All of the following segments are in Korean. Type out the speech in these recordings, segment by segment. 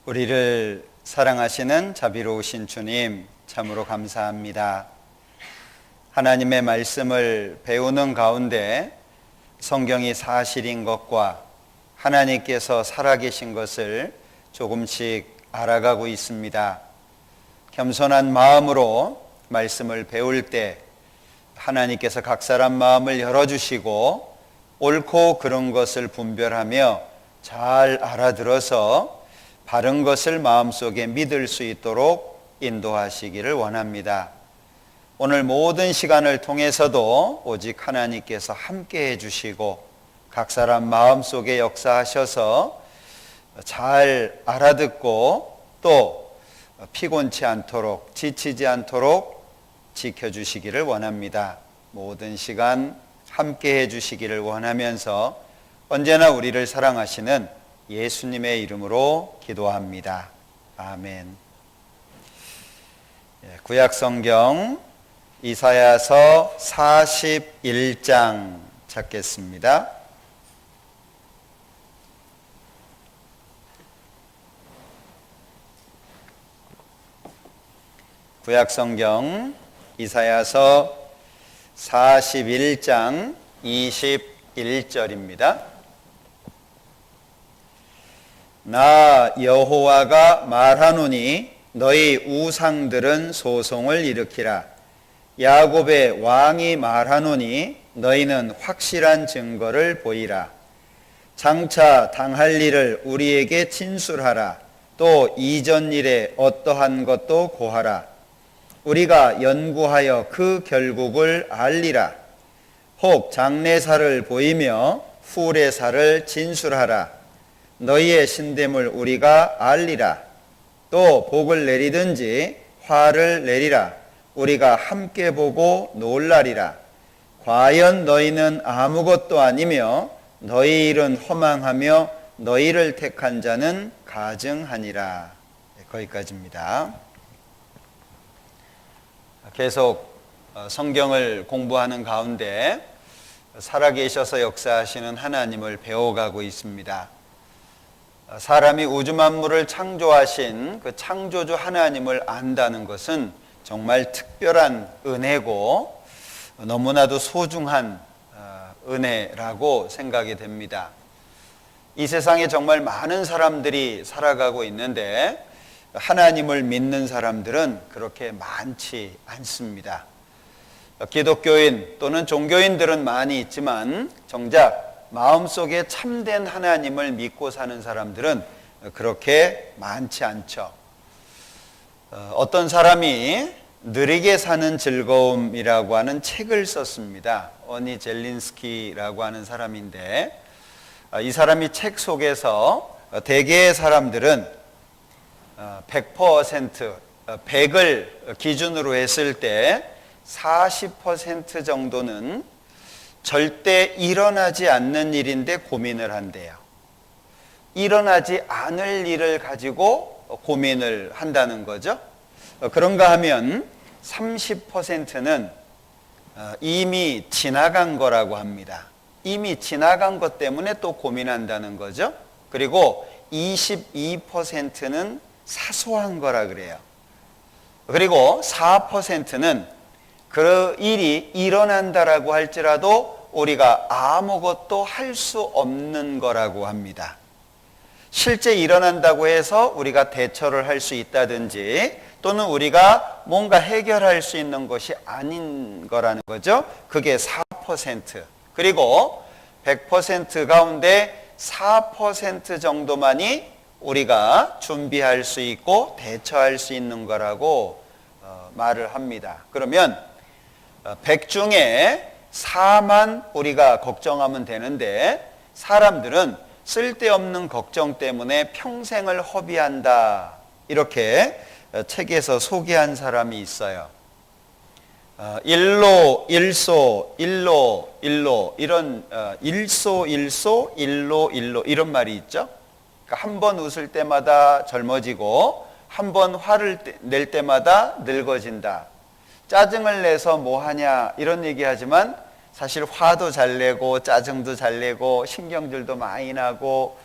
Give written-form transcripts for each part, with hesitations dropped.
우리를 사랑하시는 자비로우신 주님, 참으로 감사합니다. 하나님의 말씀을 배우는 가운데 성경이 사실인 것과 하나님께서 살아계신 것을 조금씩 알아가고 있습니다. 겸손한 마음으로 말씀을 배울 때 하나님께서 각 사람 마음을 열어주시고 옳고 그른 것을 분별하며 잘 알아들어서 바른 것을 마음속에 믿을 수 있도록 인도하시기를 원합니다. 오늘 모든 시간을 통해서도 오직 하나님께서 함께 해주시고 각 사람 마음속에 역사하셔서 잘 알아듣고 또 피곤치 않도록 지치지 않도록 지켜주시기를 원합니다. 모든 시간 함께 해주시기를 원하면서 언제나 우리를 사랑하시는 예수님의 이름으로 기도합니다. 아멘. 구약성경 이사야서 41장 찾겠습니다. 구약성경 이사야서 41장 21절입니다. 나 여호와가 말하노니 너희 우상들은 소송을 일으키라. 야곱의 왕이 말하노니 너희는 확실한 증거를 보이라. 장차 당할 일을 우리에게 진술하라. 또 이전 일에 어떠한 것도 고하라. 우리가 연구하여 그 결국을 알리라. 혹 장래사를 보이며 후래사를 진술하라. 너희의 신됨을 우리가 알리라. 또 복을 내리든지 화를 내리라. 우리가 함께 보고 놀라리라. 과연 너희는 아무것도 아니며 너희 일은 허망하며 너희를 택한 자는 가증하니라. 거기까지입니다. 계속 성경을 공부하는 가운데 살아계셔서 역사하시는 하나님을 배워가고 있습니다. 사람이 우주 만물을 창조하신 그 창조주 하나님을 안다는 것은 정말 특별한 은혜고 너무나도 소중한 은혜라고 생각이 됩니다. 이 세상에 정말 많은 사람들이 살아가고 있는데 하나님을 믿는 사람들은 그렇게 많지 않습니다. 기독교인 또는 종교인들은 많이 있지만 정작 마음속에 참된 하나님을 믿고 사는 사람들은 그렇게 많지 않죠. 어떤 사람이 느리게 사는 즐거움이라고 하는 책을 썼습니다. 어니 젤린스키라고 하는 사람인데 이 사람이 책 속에서 대개의 사람들은 100%, 100을 기준으로 했을 때 40% 정도는 절대 일어나지 않는 일인데 고민을 한대요. 일어나지 않을 일을 가지고 고민을 한다는 거죠. 그런가 하면 30%는 이미 지나간 거라고 합니다. 이미 지나간 것 때문에 또 고민한다는 거죠. 그리고 22%는 사소한 거라 그래요. 그리고 4%는 그 일이 일어난다라고 할지라도 우리가 아무것도 할 수 없는 거라고 합니다. 실제 일어난다고 해서 우리가 대처를 할 수 있다든지 또는 우리가 뭔가 해결할 수 있는 것이 아닌 거라는 거죠. 그게 4%. 그리고 100% 가운데 4% 정도만이 우리가 준비할 수 있고 대처할 수 있는 거라고 말을 합니다. 그러면 100 중에 4만 우리가 걱정하면 되는데 사람들은 쓸데없는 걱정 때문에 평생을 허비한다. 이렇게 책에서 소개한 사람이 있어요. 일로, 일소, 일로, 일로 이런 일소, 일소, 일로, 일로 이런 말이 있죠. 그러니까 한 번 웃을 때마다 젊어지고 한 번 화를 낼 때마다 늙어진다. 짜증을 내서 뭐 하냐 이런 얘기하지만 사실 화도 잘 내고 짜증도 잘 내고 신경질도 많이 나고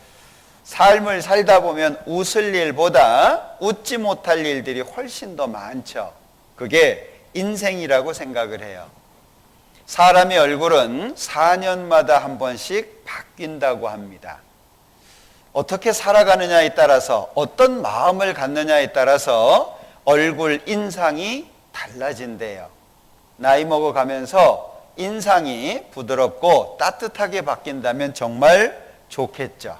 삶을 살다 보면 웃을 일보다 웃지 못할 일들이 훨씬 더 많죠. 그게 인생이라고 생각을 해요. 사람의 얼굴은 4년마다 한 번씩 바뀐다고 합니다. 어떻게 살아가느냐에 따라서, 어떤 마음을 갖느냐에 따라서 얼굴 인상이 달라진대요. 나이 먹어가면서 인상이 부드럽고 따뜻하게 바뀐다면 정말 좋겠죠.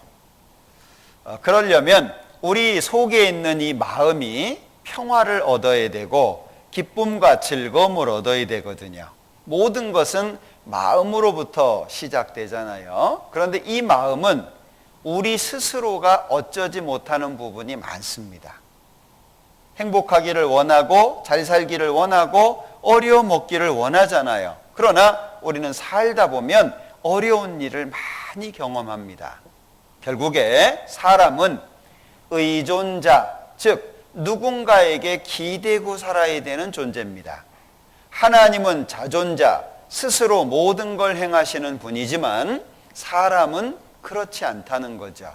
그러려면 우리 속에 있는 이 마음이 평화를 얻어야 되고 기쁨과 즐거움을 얻어야 되거든요. 모든 것은 마음으로부터 시작되잖아요. 그런데 이 마음은 우리 스스로가 어쩌지 못하는 부분이 많습니다. 행복하기를 원하고 잘 살기를 원하고 어려움 없기를 원하잖아요. 그러나 우리는 살다 보면 어려운 일을 많이 경험합니다. 결국에 사람은 의존자, 즉 누군가에게 기대고 살아야 되는 존재입니다. 하나님은 자존자, 스스로 모든 걸 행하시는 분이지만 사람은 그렇지 않다는 거죠.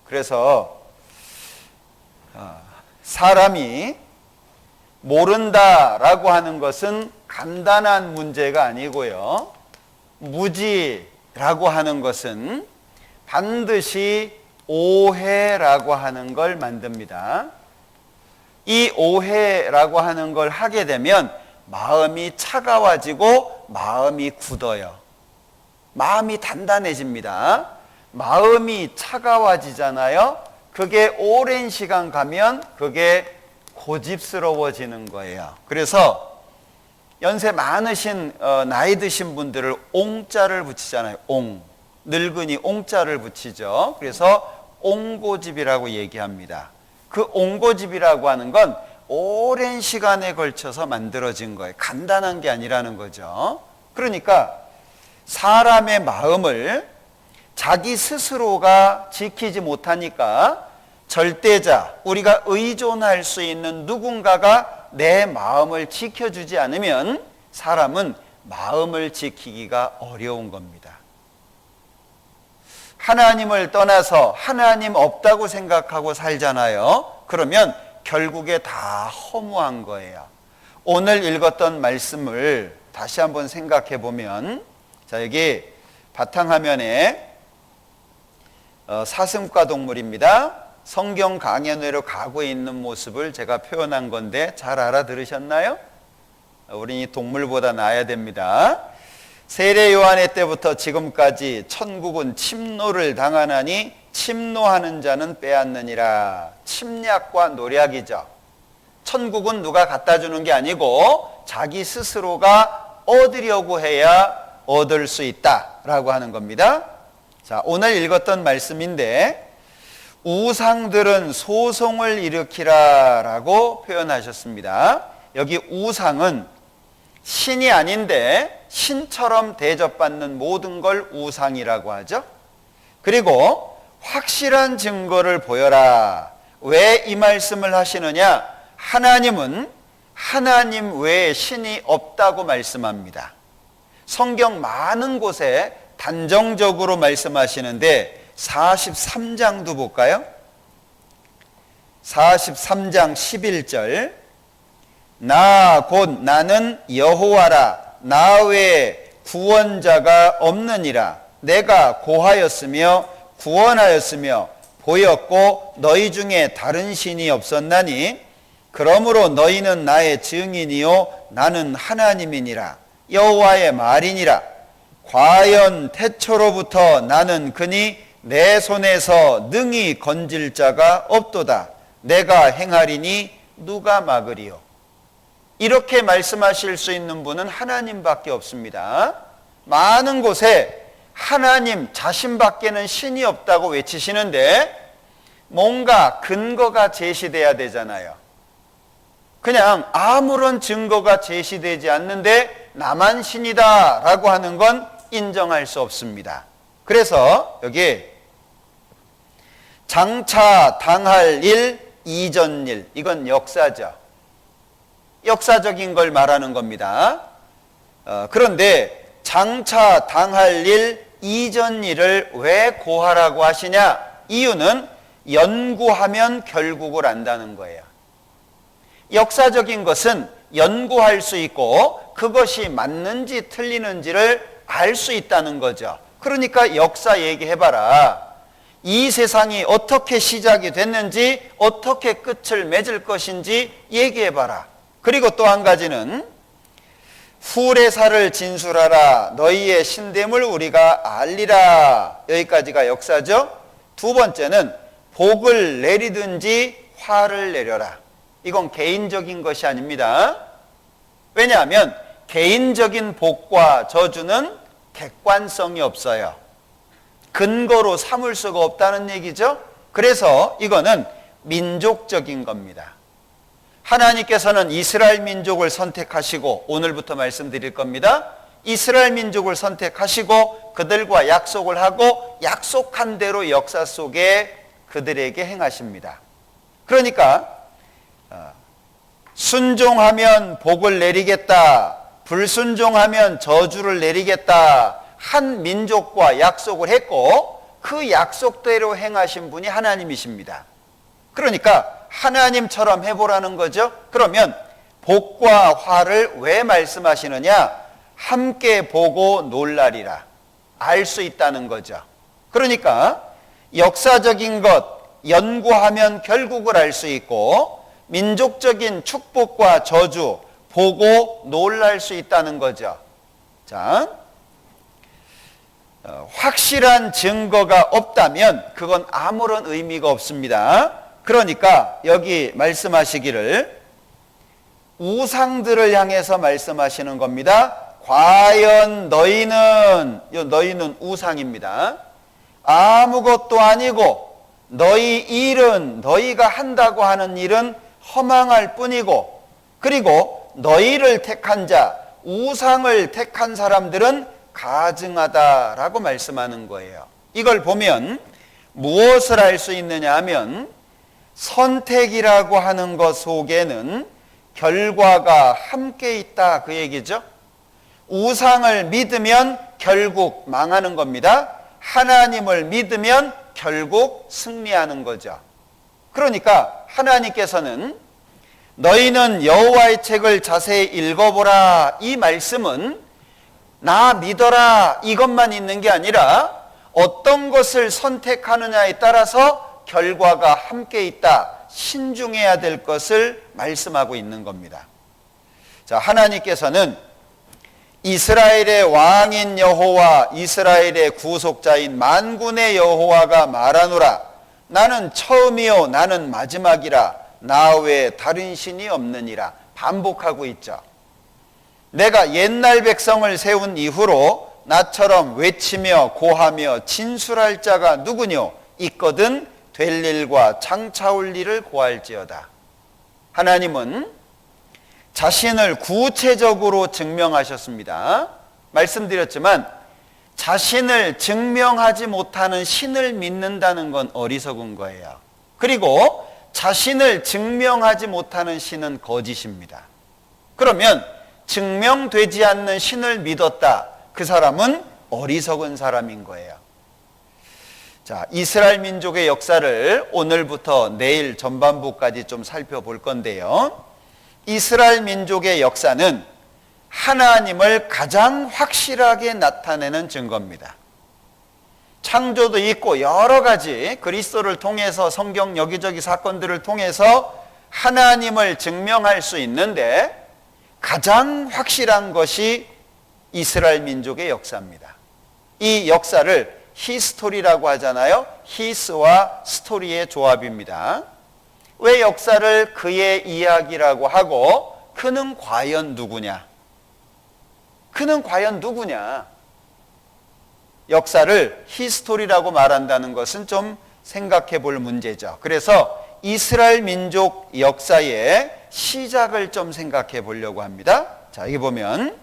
그래서 사람이 모른다라고 하는 것은 간단한 문제가 아니고요. 무지라고 하는 것은 반드시 오해라고 하는 걸 만듭니다. 이 오해라고 하는 걸 하게 되면 마음이 차가워지고 마음이 굳어요. 마음이 단단해집니다. 마음이 차가워지잖아요. 그게 오랜 시간 가면 그게 고집스러워지는 거예요. 그래서 연세 많으신 나이 드신 분들을 옹자를 붙이잖아요. 늙은이 옹자를 붙이죠. 그래서 옹고집이라고 얘기합니다. 그 옹고집이라고 하는 건 오랜 시간에 걸쳐서 만들어진 거예요. 간단한 게 아니라는 거죠. 그러니까 사람의 마음을 자기 스스로가 지키지 못하니까 절대자, 우리가 의존할 수 있는 누군가가 내 마음을 지켜주지 않으면 사람은 마음을 지키기가 어려운 겁니다. 하나님을 떠나서 하나님 없다고 생각하고 살잖아요. 그러면 결국에 다 허무한 거예요. 오늘 읽었던 말씀을 다시 한번 생각해 보면, 자, 여기 바탕화면에 사슴과 동물입니다. 성경 강연회로 가고 있는 모습을 제가 표현한 건데 잘 알아들으셨나요? 우리 동물보다 나아야 됩니다. 세례 요한의 때부터 지금까지 천국은 침노를 당하나니 침노하는 자는 빼앗느니라. 침략과 노략이죠. 천국은 누가 갖다 주는 게 아니고 자기 스스로가 얻으려고 해야 얻을 수 있다라고 하는 겁니다. 자, 오늘 읽었던 말씀인데 우상들은 소송을 일으키라라고 표현하셨습니다. 여기 우상은 신이 아닌데 신처럼 대접받는 모든 걸 우상이라고 하죠. 그리고 확실한 증거를 보여라. 왜 이 말씀을 하시느냐? 하나님은 하나님 외에 신이 없다고 말씀합니다. 성경 많은 곳에 단정적으로 말씀하시는데 43장도 볼까요? 43장 11절, 나 곧 나는 여호와라. 나 외에 구원자가 없느니라. 내가 고하였으며 구원하였으며 보였고 너희 중에 다른 신이 없었나니 그러므로 너희는 나의 증인이요 나는 하나님이니라. 여호와의 말이니라. 과연 태초로부터 나는 그니 내 손에서 능히 건질 자가 없도다. 내가 행하리니 누가 막으리요. 이렇게 말씀하실 수 있는 분은 하나님밖에 없습니다. 많은 곳에 하나님 자신밖에는 신이 없다고 외치시는데 뭔가 근거가 제시돼야 되잖아요. 그냥 아무런 증거가 제시되지 않는데 나만 신이다 라고 하는 건 인정할 수 없습니다. 그래서 여기 장차 당할 일, 이전 일, 이건 역사죠. 역사적인 걸 말하는 겁니다. 그런데 장차 당할 일, 이전 일을 왜 고하라고 하시냐? 이유는 연구하면 결국을 안다는 거예요. 역사적인 것은 연구할 수 있고 그것이 맞는지 틀리는지를 알 수 있다는 거죠. 그러니까 역사 얘기해봐라. 이 세상이 어떻게 시작이 됐는지 어떻게 끝을 맺을 것인지 얘기해봐라. 그리고 또 한 가지는 후레사를 진술하라. 너희의 신됨을 우리가 알리라. 여기까지가 역사죠. 두 번째는 복을 내리든지 화를 내려라. 이건 개인적인 것이 아닙니다. 왜냐하면 개인적인 복과 저주는 객관성이 없어요. 근거로 삼을 수가 없다는 얘기죠. 그래서 이거는 민족적인 겁니다. 하나님께서는 이스라엘 민족을 선택하시고, 오늘부터 말씀드릴 겁니다. 이스라엘 민족을 선택하시고 그들과 약속을 하고 약속한 대로 역사 속에 그들에게 행하십니다. 그러니까 순종하면 복을 내리겠다, 불순종하면 저주를 내리겠다 한 민족과 약속을 했고 그 약속대로 행하신 분이 하나님이십니다. 그러니까 하나님처럼 해보라는 거죠. 그러면 복과 화를 왜 말씀하시느냐? 함께 보고 놀라리라. 알 수 있다는 거죠. 그러니까 역사적인 것 연구하면 결국을 알 수 있고 민족적인 축복과 저주 보고 놀랄 수 있다는 거죠. 자, 확실한 증거가 없다면 그건 아무런 의미가 없습니다. 그러니까 여기 말씀하시기를 우상들을 향해서 말씀하시는 겁니다. 과연 너희는 우상입니다. 아무것도 아니고 너희 일은, 너희가 한다고 하는 일은 허망할 뿐이고, 그리고 너희를 택한 자, 우상을 택한 사람들은 가증하다라고 말씀하는 거예요. 이걸 보면 무엇을 알 수 있느냐 하면 선택이라고 하는 것 속에는 결과가 함께 있다, 그 얘기죠. 우상을 믿으면 결국 망하는 겁니다. 하나님을 믿으면 결국 승리하는 거죠. 그러니까 하나님께서는 너희는 여호와의 책을 자세히 읽어보라, 이 말씀은 나 믿어라 이것만 있는 게 아니라 어떤 것을 선택하느냐에 따라서 결과가 함께 있다, 신중해야 될 것을 말씀하고 있는 겁니다. 자, 하나님께서는 이스라엘의 왕인 여호와, 이스라엘의 구속자인 만군의 여호와가 말하노라. 나는 처음이요 나는 마지막이라. 나 외에 다른 신이 없느니라. 반복하고 있죠. 내가 옛날 백성을 세운 이후로 나처럼 외치며 고하며 진술할 자가 누구뇨? 있거든 될 일과 장차올 일을 고할지어다. 하나님은 자신을 구체적으로 증명하셨습니다. 말씀드렸지만 자신을 증명하지 못하는 신을 믿는다는 건 어리석은 거예요. 그리고 자신을 증명하지 못하는 신은 거짓입니다. 그러면 증명되지 않는 신을 믿었다, 그 사람은 어리석은 사람인 거예요. 자, 이스라엘 민족의 역사를 오늘부터 내일 전반부까지 좀 살펴볼 건데요. 이스라엘 민족의 역사는 하나님을 가장 확실하게 나타내는 증거입니다. 창조도 있고 여러 가지 그리스도를 통해서 성경 여기저기 사건들을 통해서 하나님을 증명할 수 있는데 가장 확실한 것이 이스라엘 민족의 역사입니다. 이 역사를 히스토리라고 하잖아요. 히스와 스토리의 조합입니다. 왜 역사를 그의 이야기라고 하고 그는 과연 누구냐? 그는 과연 누구냐? 역사를 히스토리라고 말한다는 것은 좀 생각해 볼 문제죠. 그래서 이스라엘 민족 역사의 시작을 좀 생각해 보려고 합니다. 자, 여기 보면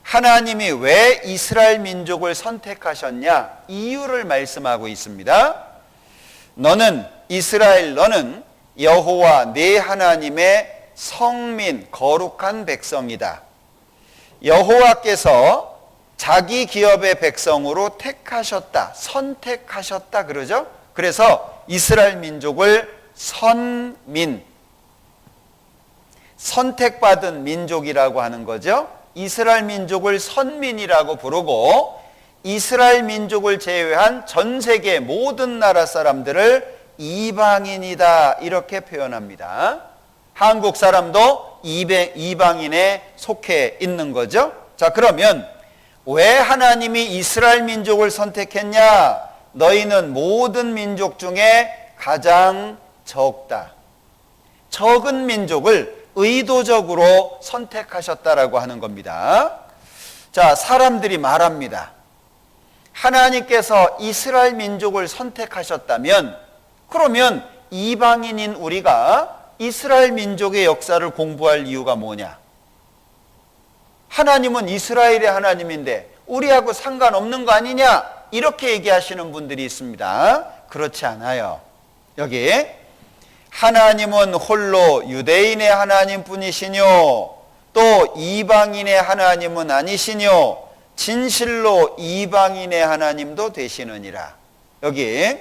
하나님이 왜 이스라엘 민족을 선택하셨냐? 이유를 말씀하고 있습니다. 너는 이스라엘, 너는 여호와 네 하나님의 성민, 거룩한 백성이다. 여호와께서 자기 기업의 백성으로 택하셨다, 선택하셨다 그러죠? 그래서 이스라엘 민족을 선민, 선택받은 민족이라고 하는 거죠. 이스라엘 민족을 선민이라고 부르고 이스라엘 민족을 제외한 전 세계 모든 나라 사람들을 이방인이다 이렇게 표현합니다. 한국 사람도 이방인에 속해 있는 거죠. 자, 그러면 왜 하나님이 이스라엘 민족을 선택했냐? 너희는 모든 민족 중에 가장 적다. 적은 민족을 의도적으로 선택하셨다라고 하는 겁니다. 자, 사람들이 말합니다. 하나님께서 이스라엘 민족을 선택하셨다면 그러면 이방인인 우리가 이스라엘 민족의 역사를 공부할 이유가 뭐냐? 하나님은 이스라엘의 하나님인데 우리하고 상관없는 거 아니냐? 이렇게 얘기하시는 분들이 있습니다. 그렇지 않아요. 여기 하나님은 홀로 유대인의 하나님뿐이시뇨 또 이방인의 하나님은 아니시뇨 진실로 이방인의 하나님도 되시느니라. 여기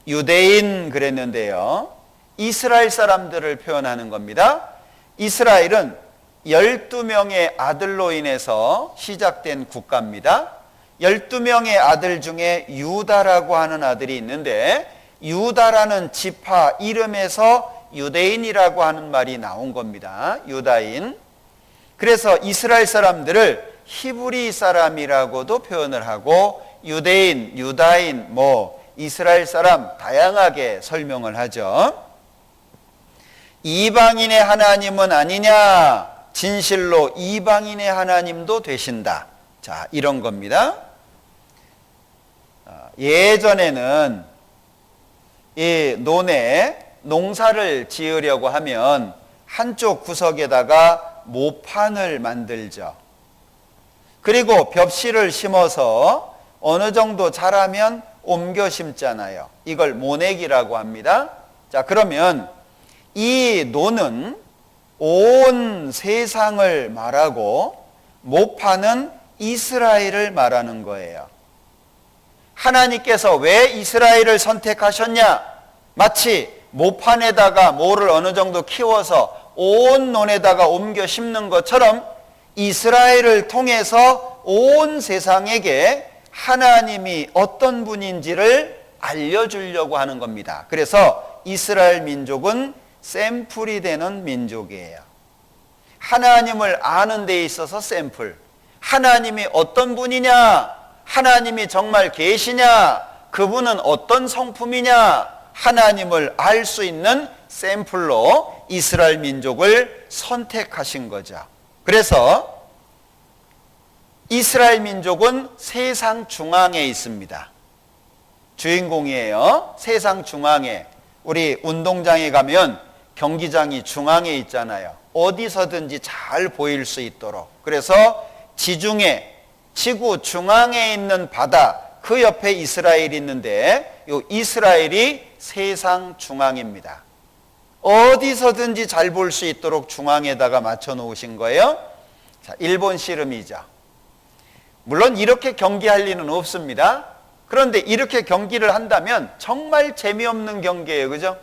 유대인 그랬는데요, 이스라엘 사람들을 표현하는 겁니다. 이스라엘은 12명의 아들로 인해서 시작된 국가입니다. 12명의 아들 중에 유다라고 하는 아들이 있는데 유다라는 지파 이름에서 유대인이라고 하는 말이 나온 겁니다. 유다인. 그래서 이스라엘 사람들을 히브리 사람이라고도 표현을 하고 유대인, 유다인, 이스라엘 사람 다양하게 설명을 하죠. 이방인의 하나님은 아니냐? 진실로 이방인의 하나님도 되신다. 자, 이런 겁니다. 예전에는 이 논에 농사를 지으려고 하면 한쪽 구석에다가 모판을 만들죠. 그리고 벽실을 심어서 어느 정도 자라면 옮겨 심잖아요. 이걸 모내기라고 합니다. 자, 그러면 이 논은 온 세상을 말하고 모판은 이스라엘을 말하는 거예요. 하나님께서 왜 이스라엘을 선택하셨냐? 마치 모판에다가 모를 어느 정도 키워서 온 논에다가 옮겨 심는 것처럼 이스라엘을 통해서 온 세상에게 하나님이 어떤 분인지를 알려주려고 하는 겁니다. 그래서 이스라엘 민족은 샘플이 되는 민족이에요. 하나님을 아는 데 있어서 샘플. 하나님이 어떤 분이냐? 하나님이 정말 계시냐? 그분은 어떤 성품이냐? 하나님을 알 수 있는 샘플로 이스라엘 민족을 선택하신 거죠. 그래서 이스라엘 민족은 세상 중앙에 있습니다. 주인공이에요. 세상 중앙에. 우리 운동장에 가면 경기장이 중앙에 있잖아요. 어디서든지 잘 보일 수 있도록. 그래서 지중해, 지구 중앙에 있는 바다, 그 옆에 이스라엘이 있는데 이 이스라엘이 세상 중앙입니다. 어디서든지 잘 볼 수 있도록 중앙에다가 맞춰 놓으신 거예요. 자, 일본 씨름이죠. 물론 이렇게 경기할 리는 없습니다. 그런데 이렇게 경기를 한다면 정말 재미없는 경기예요. 그죠?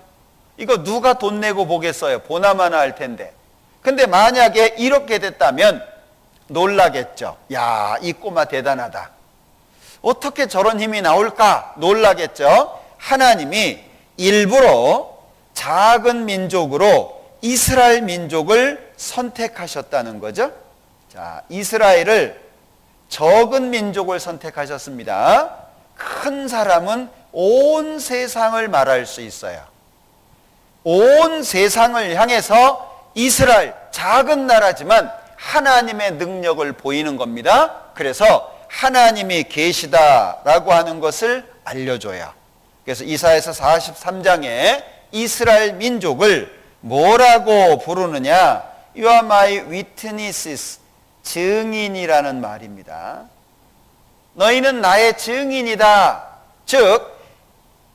이거 누가 돈 내고 보겠어요? 보나마나 할 텐데. 근데 만약에 이렇게 됐다면 놀라겠죠. 야, 이 꼬마 대단하다. 어떻게 저런 힘이 나올까? 놀라겠죠. 하나님이 일부러 작은 민족으로 이스라엘 민족을 선택하셨다는 거죠. 자, 이스라엘을 적은 민족을 선택하셨습니다. 큰 사람은 온 세상을 말할 수 있어요. 온 세상을 향해서 이스라엘, 작은 나라지만 하나님의 능력을 보이는 겁니다. 그래서 하나님이 계시다라고 하는 것을 알려줘요. 그래서 이사야서 43장에 이스라엘 민족을 뭐라고 부르느냐? You are my witnesses, 증인이라는 말입니다. 너희는 나의 증인이다. 즉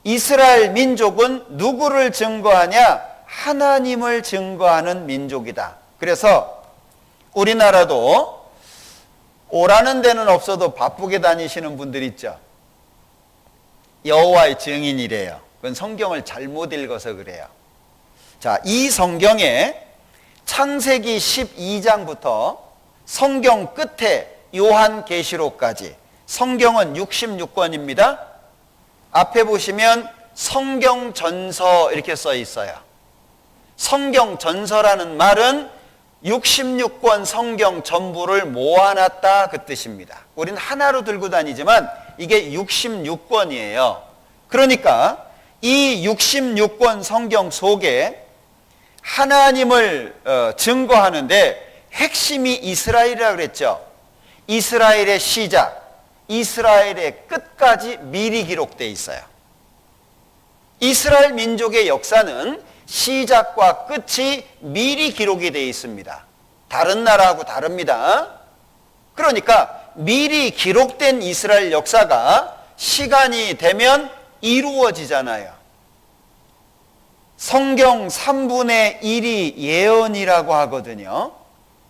이스라엘 민족은 누구를 증거하냐? 하나님을 증거하는 민족이다. 그래서 우리나라도 오라는 데는 없어도 바쁘게 다니시는 분들 있죠. 여호와의 증인이래요. 그건 성경을 잘못 읽어서 그래요. 자, 이 성경에 창세기 12장부터 성경 끝에 요한계시록까지 성경은 66권입니다. 앞에 보시면 성경전서 이렇게 써 있어요. 성경전서라는 말은 66권 성경 전부를 모아놨다 그 뜻입니다. 우린 하나로 들고 다니지만 이게 66권이에요. 그러니까 이 66권 성경 속에 하나님을 증거하는데 핵심이 이스라엘이라고 그랬죠. 이스라엘의 시작, 이스라엘의 끝까지 미리 기록되어 있어요. 이스라엘 민족의 역사는 시작과 끝이 미리 기록이 되어 있습니다. 다른 나라하고 다릅니다. 그러니까 미리 기록된 이스라엘 역사가 시간이 되면 이루어지잖아요. 성경 3분의 1이 예언이라고 하거든요.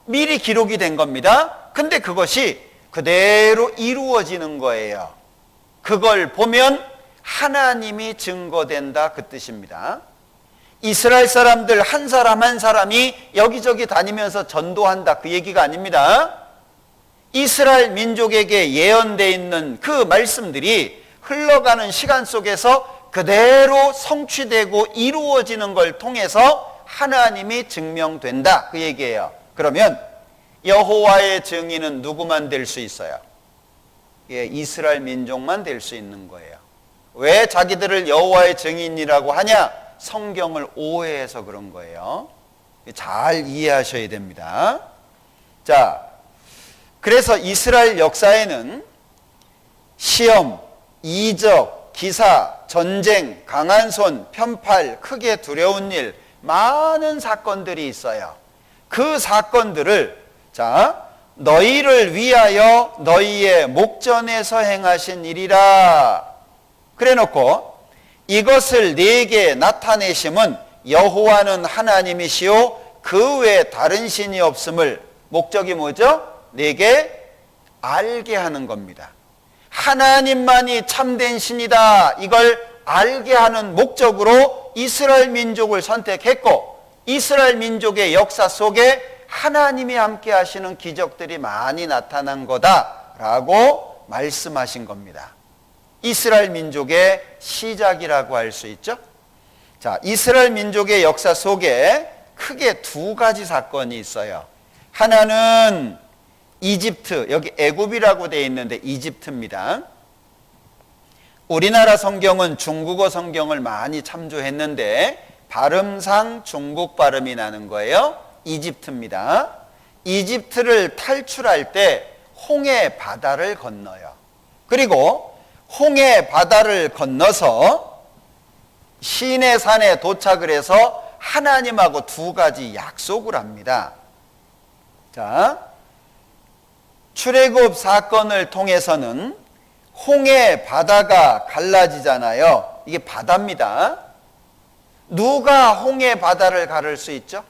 미리 기록이 된 겁니다. 근데 그것이 그대로 이루어지는 거예요. 그걸 보면 하나님이 증거된다 그 뜻입니다. 이스라엘 사람들 한 사람 한 사람이 여기저기 다니면서 전도한다 그 얘기가 아닙니다. 이스라엘 민족에게 예언되어 있는 그 말씀들이 흘러가는 시간 속에서 그대로 성취되고 이루어지는 걸 통해서 하나님이 증명된다 그 얘기예요. 그러면 여호와의 증인은 누구만 될 수 있어요? 예, 이스라엘 민족만 될 수 있는 거예요. 왜 자기들을 여호와의 증인이라고 하냐? 성경을 오해해서 그런 거예요. 잘 이해하셔야 됩니다. 자, 그래서 이스라엘 역사에는 시험, 이적, 기사, 전쟁, 강한 손, 편팔, 크게 두려운 일, 많은 사건들이 있어요. 그 사건들을 자, 너희를 위하여 너희의 목전에서 행하신 일이라 그래 놓고 이것을 네게 나타내심은 여호와는 하나님이시요 그 외에 다른 신이 없음을 목적이 뭐죠? 네게 알게 하는 겁니다. 하나님만이 참된 신이다 이걸 알게 하는 목적으로 이스라엘 민족을 선택했고 이스라엘 민족의 역사 속에 하나님이 함께 하시는 기적들이 많이 나타난 거다라고 말씀하신 겁니다. 이스라엘 민족의 시작이라고 할 수 있죠. 자, 이스라엘 민족의 역사 속에 크게 두 가지 사건이 있어요. 하나는 이집트, 여기 애굽이라고 되어 있는데 이집트입니다. 우리나라 성경은 중국어 성경을 많이 참조했는데 발음상 중국 발음이 나는 거예요. 이집트입니다. 이집트를 탈출할 때 홍해 바다를 건너요. 그리고 홍해 바다를 건너서 시내산에 도착을 해서 하나님하고 두 가지 약속을 합니다. 자, 출애굽 사건을 통해서는 홍해 바다가 갈라지잖아요. 이게 바다입니다. 누가 홍해 바다를 가를 수 있죠?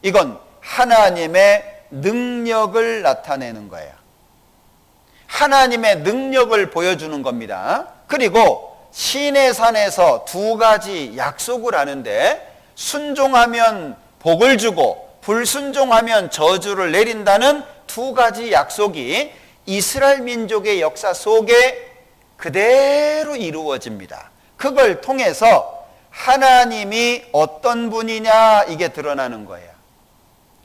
이건 하나님의 능력을 나타내는 거예요. 하나님의 능력을 보여주는 겁니다. 그리고 시내산에서 두 가지 약속을 하는데 순종하면 복을 주고 불순종하면 저주를 내린다는 두 가지 약속이 이스라엘 민족의 역사 속에 그대로 이루어집니다. 그걸 통해서 하나님이 어떤 분이냐 이게 드러나는 거예요.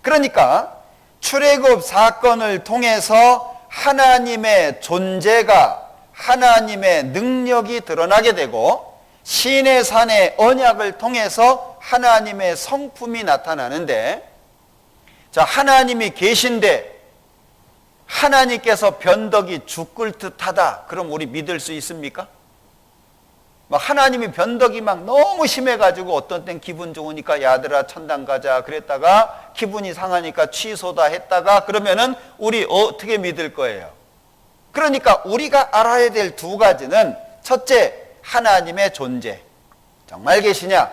그러니까 출애굽 사건을 통해서 하나님의 존재가 하나님의 능력이 드러나게 되고 시내산의 언약을 통해서 하나님의 성품이 나타나는데 자, 하나님이 계신데 하나님께서 변덕이 죽을 듯하다. 그럼 우리 믿을 수 있습니까? 막 하나님이 변덕이 막 너무 심해가지고 어떤 땐 기분 좋으니까 야들아 천당 가자 그랬다가 기분이 상하니까 취소다 했다가 그러면은 우리 어떻게 믿을 거예요? 그러니까 우리가 알아야 될 두 가지는 첫째, 하나님의 존재. 정말 계시냐?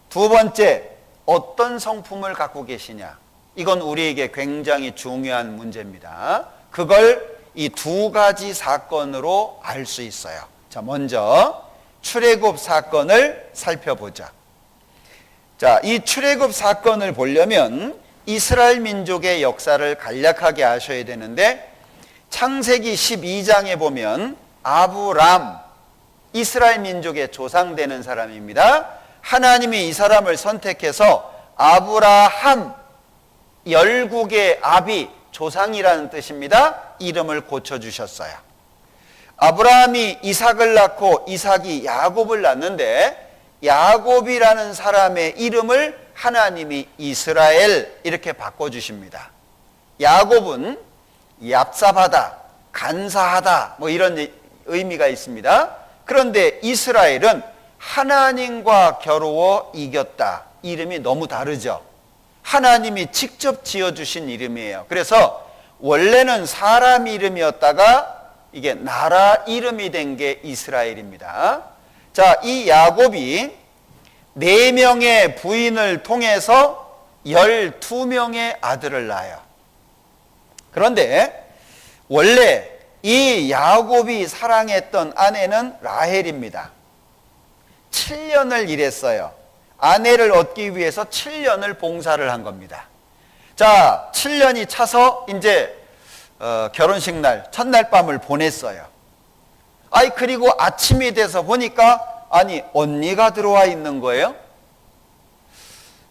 두 번째, 어떤 성품을 갖고 계시냐? 이건 우리에게 굉장히 중요한 문제입니다. 그걸 이 두 가지 사건으로 알 수 있어요. 자, 먼저 출애굽 사건을 살펴보자. 자, 이 출애굽 사건을 보려면 이스라엘 민족의 역사를 간략하게 아셔야 되는데, 창세기 12장에 보면 아브람, 이스라엘 민족의 조상 되는 사람입니다. 하나님이 이 사람을 선택해서 아브라함, 열국의 아비, 조상이라는 뜻입니다. 이름을 고쳐주셨어요. 아브라함이 이삭을 낳고 이삭이 야곱을 낳는데, 야곱이라는 사람의 이름을 하나님이 이스라엘 이렇게 바꿔주십니다. 야곱은 얍삽하다, 간사하다 뭐 이런 의미가 있습니다. 그런데 이스라엘은 하나님과 겨루어 이겼다. 이름이 너무 다르죠. 하나님이 직접 지어주신 이름이에요. 그래서 원래는 사람 이름이었다가 이게 나라 이름이 된 게 이스라엘입니다. 자, 이 야곱이 4명의 부인을 통해서 12명의 아들을 낳아요. 그런데 원래 이 야곱이 사랑했던 아내는 라헬입니다. 7년을 일했어요. 아내를 얻기 위해서 7년을 봉사를 한 겁니다. 자, 7년이 차서 이제 결혼식 날 첫날 밤을 보냈어요. 그리고 아침이 돼서 보니까 언니가 들어와 있는 거예요.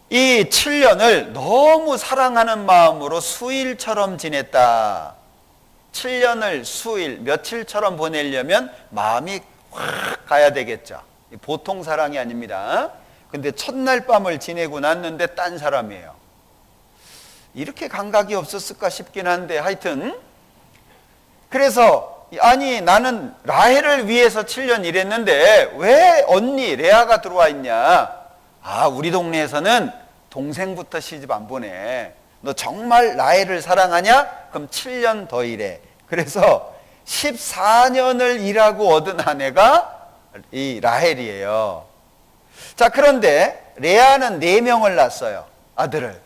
이 7년을 너무 사랑하는 마음으로 수일처럼 지냈다. 7년을 수일, 며칠처럼 보내려면 마음이 확 가야 되겠죠. 보통 사랑이 아닙니다. 근데 첫날 밤을 지내고 났는데 딴 사람이에요. 이렇게 감각이 없었을까 싶긴 한데, 하여튼 그래서 나는 라헬을 위해서 7년 일했는데 왜 언니 레아가 들어와 있냐. 우리 동네에서는 동생부터 시집 안 보내. 너 정말 라헬을 사랑하냐? 그럼 7년 더 일해. 그래서 14년을 일하고 얻은 아내가 이 라헬이에요. 자, 그런데 레아는 4명을 낳았어요. 아들을.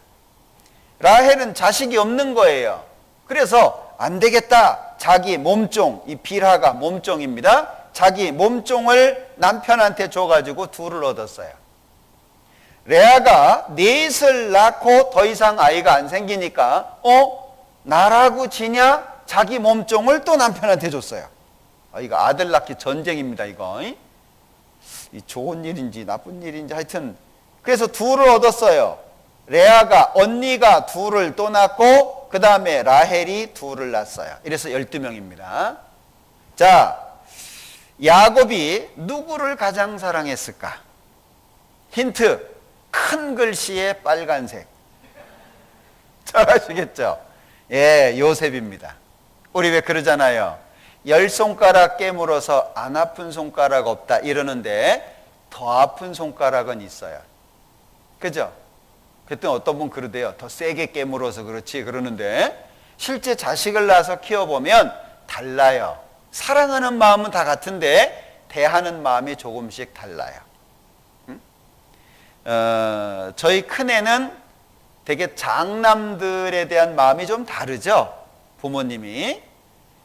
라헬은 자식이 없는 거예요. 그래서 안 되겠다. 자기 몸종, 이 빌하가 몸종입니다. 자기 몸종을 남편한테 줘가지고 둘을 얻었어요. 레아가 넷을 낳고 더 이상 아이가 안 생기니까 나라고 지냐? 자기 몸종을 또 남편한테 줬어요. 이거 아들 낳기 전쟁입니다. 이거 이 좋은 일인지 나쁜 일인지 하여튼 그래서 둘을 얻었어요. 레아가 언니가 둘을 또 낳고 그 다음에 라헬이 둘을 낳았어요. 이래서 12명입니다. 자, 야곱이 누구를 가장 사랑했을까? 힌트, 큰 글씨에 빨간색. 잘 아시겠죠? 요셉입니다. 우리 왜 그러잖아요. 10손가락 깨물어서 안 아픈 손가락 없다 이러는데 더 아픈 손가락은 있어요. 그죠? 그랬더니 어떤 분 그러대요. 더 세게 깨물어서 그렇지 그러는데 실제 자식을 낳아서 키워보면 달라요. 사랑하는 마음은 다 같은데 대하는 마음이 조금씩 달라요. 저희 큰애는 되게 장남들에 대한 마음이 좀 다르죠. 부모님이.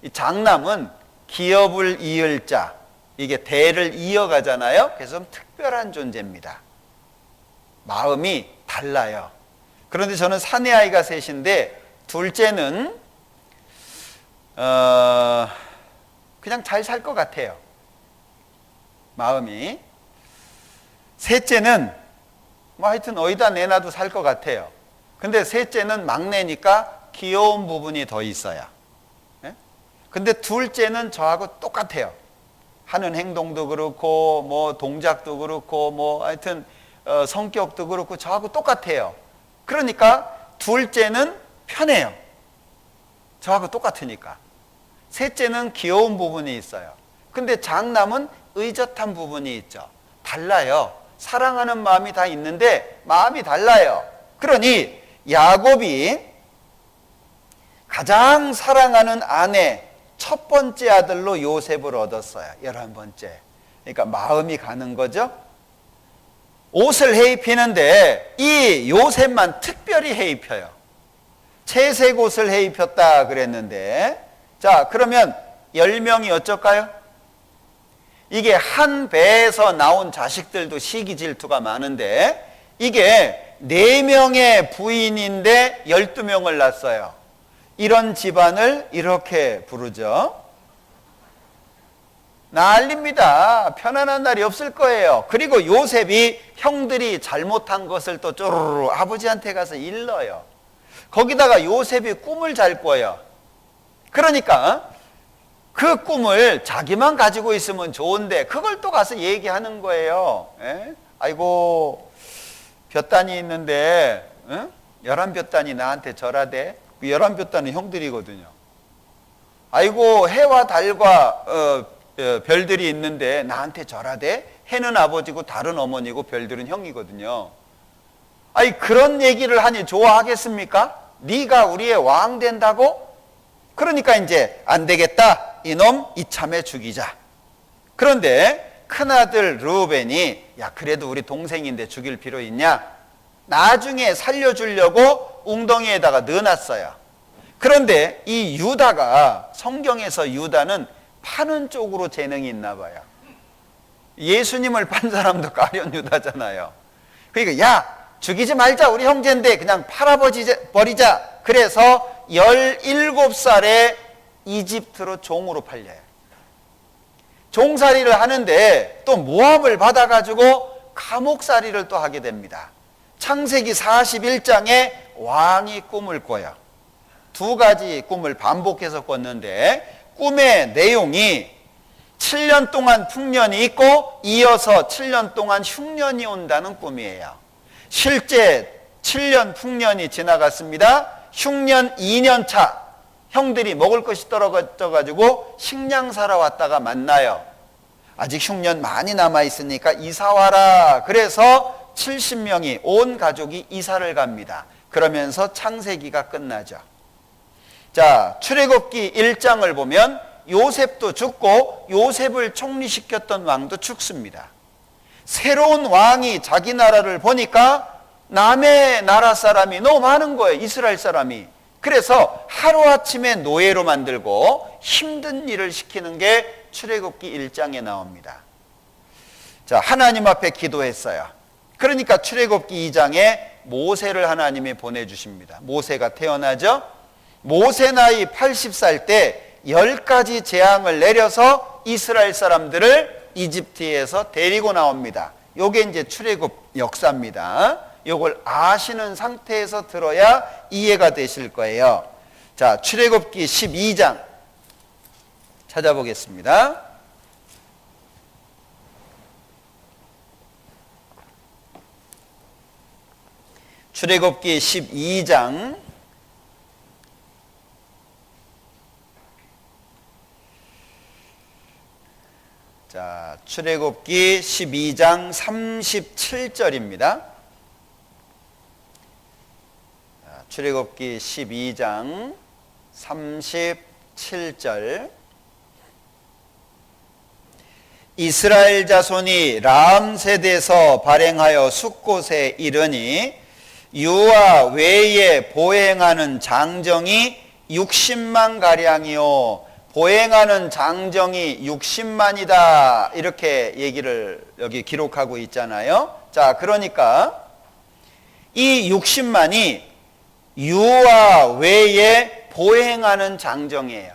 이 장남은 기업을 이을 자, 이게 대를 이어가잖아요. 그래서 좀 특별한 존재입니다. 마음이 달라요. 그런데 저는 사내 아이가 셋인데 둘째는 그냥 잘 살 것 같아요. 마음이. 셋째는 하여튼 어디다 내놔도 살 것 같아요. 근데 셋째는 막내니까 귀여운 부분이 더 있어요. 근데 둘째는 저하고 똑같아요. 하는 행동도 그렇고 뭐 동작도 그렇고 뭐 하여튼 성격도 그렇고 저하고 똑같아요. 그러니까 둘째는 편해요. 저하고 똑같으니까. 셋째는 귀여운 부분이 있어요. 근데 장남은 의젓한 부분이 있죠. 달라요. 사랑하는 마음이 다 있는데 마음이 달라요. 그러니 야곱이 가장 사랑하는 아내 첫 번째 아들로 요셉을 얻었어요. 11번째. 그러니까 마음이 가는 거죠. 옷을 해입히는데 이 요셉만 특별히 해입혀요. 채색 옷을 해입혔다 그랬는데 자, 그러면 10명이 어쩔까요? 이게 한 배에서 나온 자식들도 시기 질투가 많은데 이게 4명의 부인인데 12명을 낳았어요. 이런 집안을 이렇게 부르죠. 난립니다. 편안한 날이 없을 거예요. 그리고 요셉이 형들이 잘못한 것을 또 쪼르르 아버지한테 가서 일러요. 거기다가 요셉이 꿈을 잘 꿔요. 그러니까 그 꿈을 자기만 가지고 있으면 좋은데 그걸 또 가서 얘기하는 거예요. 에? 아이고 볕단이 있는데 11볕단이 나한테 절하대. 11볕단은 형들이거든요. 아이고 해와 달과 별들이 있는데 나한테 절하대. 해는 아버지고 달은 어머니고 별들은 형이거든요. 아니 그런 얘기를 하니 좋아하겠습니까? 네가 우리의 왕 된다고? 그러니까 이제 안 되겠다. 이놈 이참에 죽이자. 그런데 큰아들 르우벤이 야 그래도 우리 동생인데 죽일 필요 있냐? 나중에 살려주려고 웅덩이에다가 넣어놨어요. 그런데 이 유다가 성경에서 유다는 파는 쪽으로 재능이 있나 봐요. 예수님을 판 사람도 가룟 유다잖아요. 그러니까 야 죽이지 말자 우리 형제인데 그냥 팔아버리자. 그래서 17살에 이집트로 종으로 팔려요. 종살이를 하는데 또 모함을 받아가지고 감옥살이를 또 하게 됩니다. 창세기 41장에 왕이 꿈을 꿔요. 2가지 꿈을 반복해서 꿨는데 꿈의 내용이 7년 동안 풍년이 있고 이어서 7년 동안 흉년이 온다는 꿈이에요. 실제 7년 풍년이 지나갔습니다. 흉년 2년 차 형들이 먹을 것이 떨어져가지고 식량 사러 왔다가 만나요. 아직 흉년 많이 남아있으니까 이사 와라. 그래서 70명이 온 가족이 이사를 갑니다. 그러면서 창세기가 끝나죠. 자, 출애굽기 1장을 보면 요셉도 죽고 요셉을 총리시켰던 왕도 죽습니다. 새로운 왕이 자기 나라를 보니까 남의 나라 사람이 너무 많은 거예요. 이스라엘 사람이. 그래서 하루아침에 노예로 만들고 힘든 일을 시키는 게 출애굽기 1장에 나옵니다. 자, 하나님 앞에 기도했어요. 그러니까 출애굽기 2장에 모세를 하나님이 보내주십니다. 모세가 태어나죠. 모세 나이 80살 때 10가지 재앙을 내려서 이스라엘 사람들을 이집트에서 데리고 나옵니다. 요게 이제 출애굽 역사입니다. 요걸 아시는 상태에서 들어야 이해가 되실 거예요. 자, 출애굽기 12장 찾아보겠습니다. 출애굽기 12장 자, 출애굽기 12장 37절입니다. 출애굽기 12장 37절 이스라엘 자손이 람셋에서 발행하여 숫곳에 이르니 유아 외에 보행하는 장정이 60만 가량이요 보행하는 장정이 60만이다 이렇게 얘기를 여기 기록하고 있잖아요. 자, 그러니까 이 60만이 유아 외에 보행하는 장정이에요.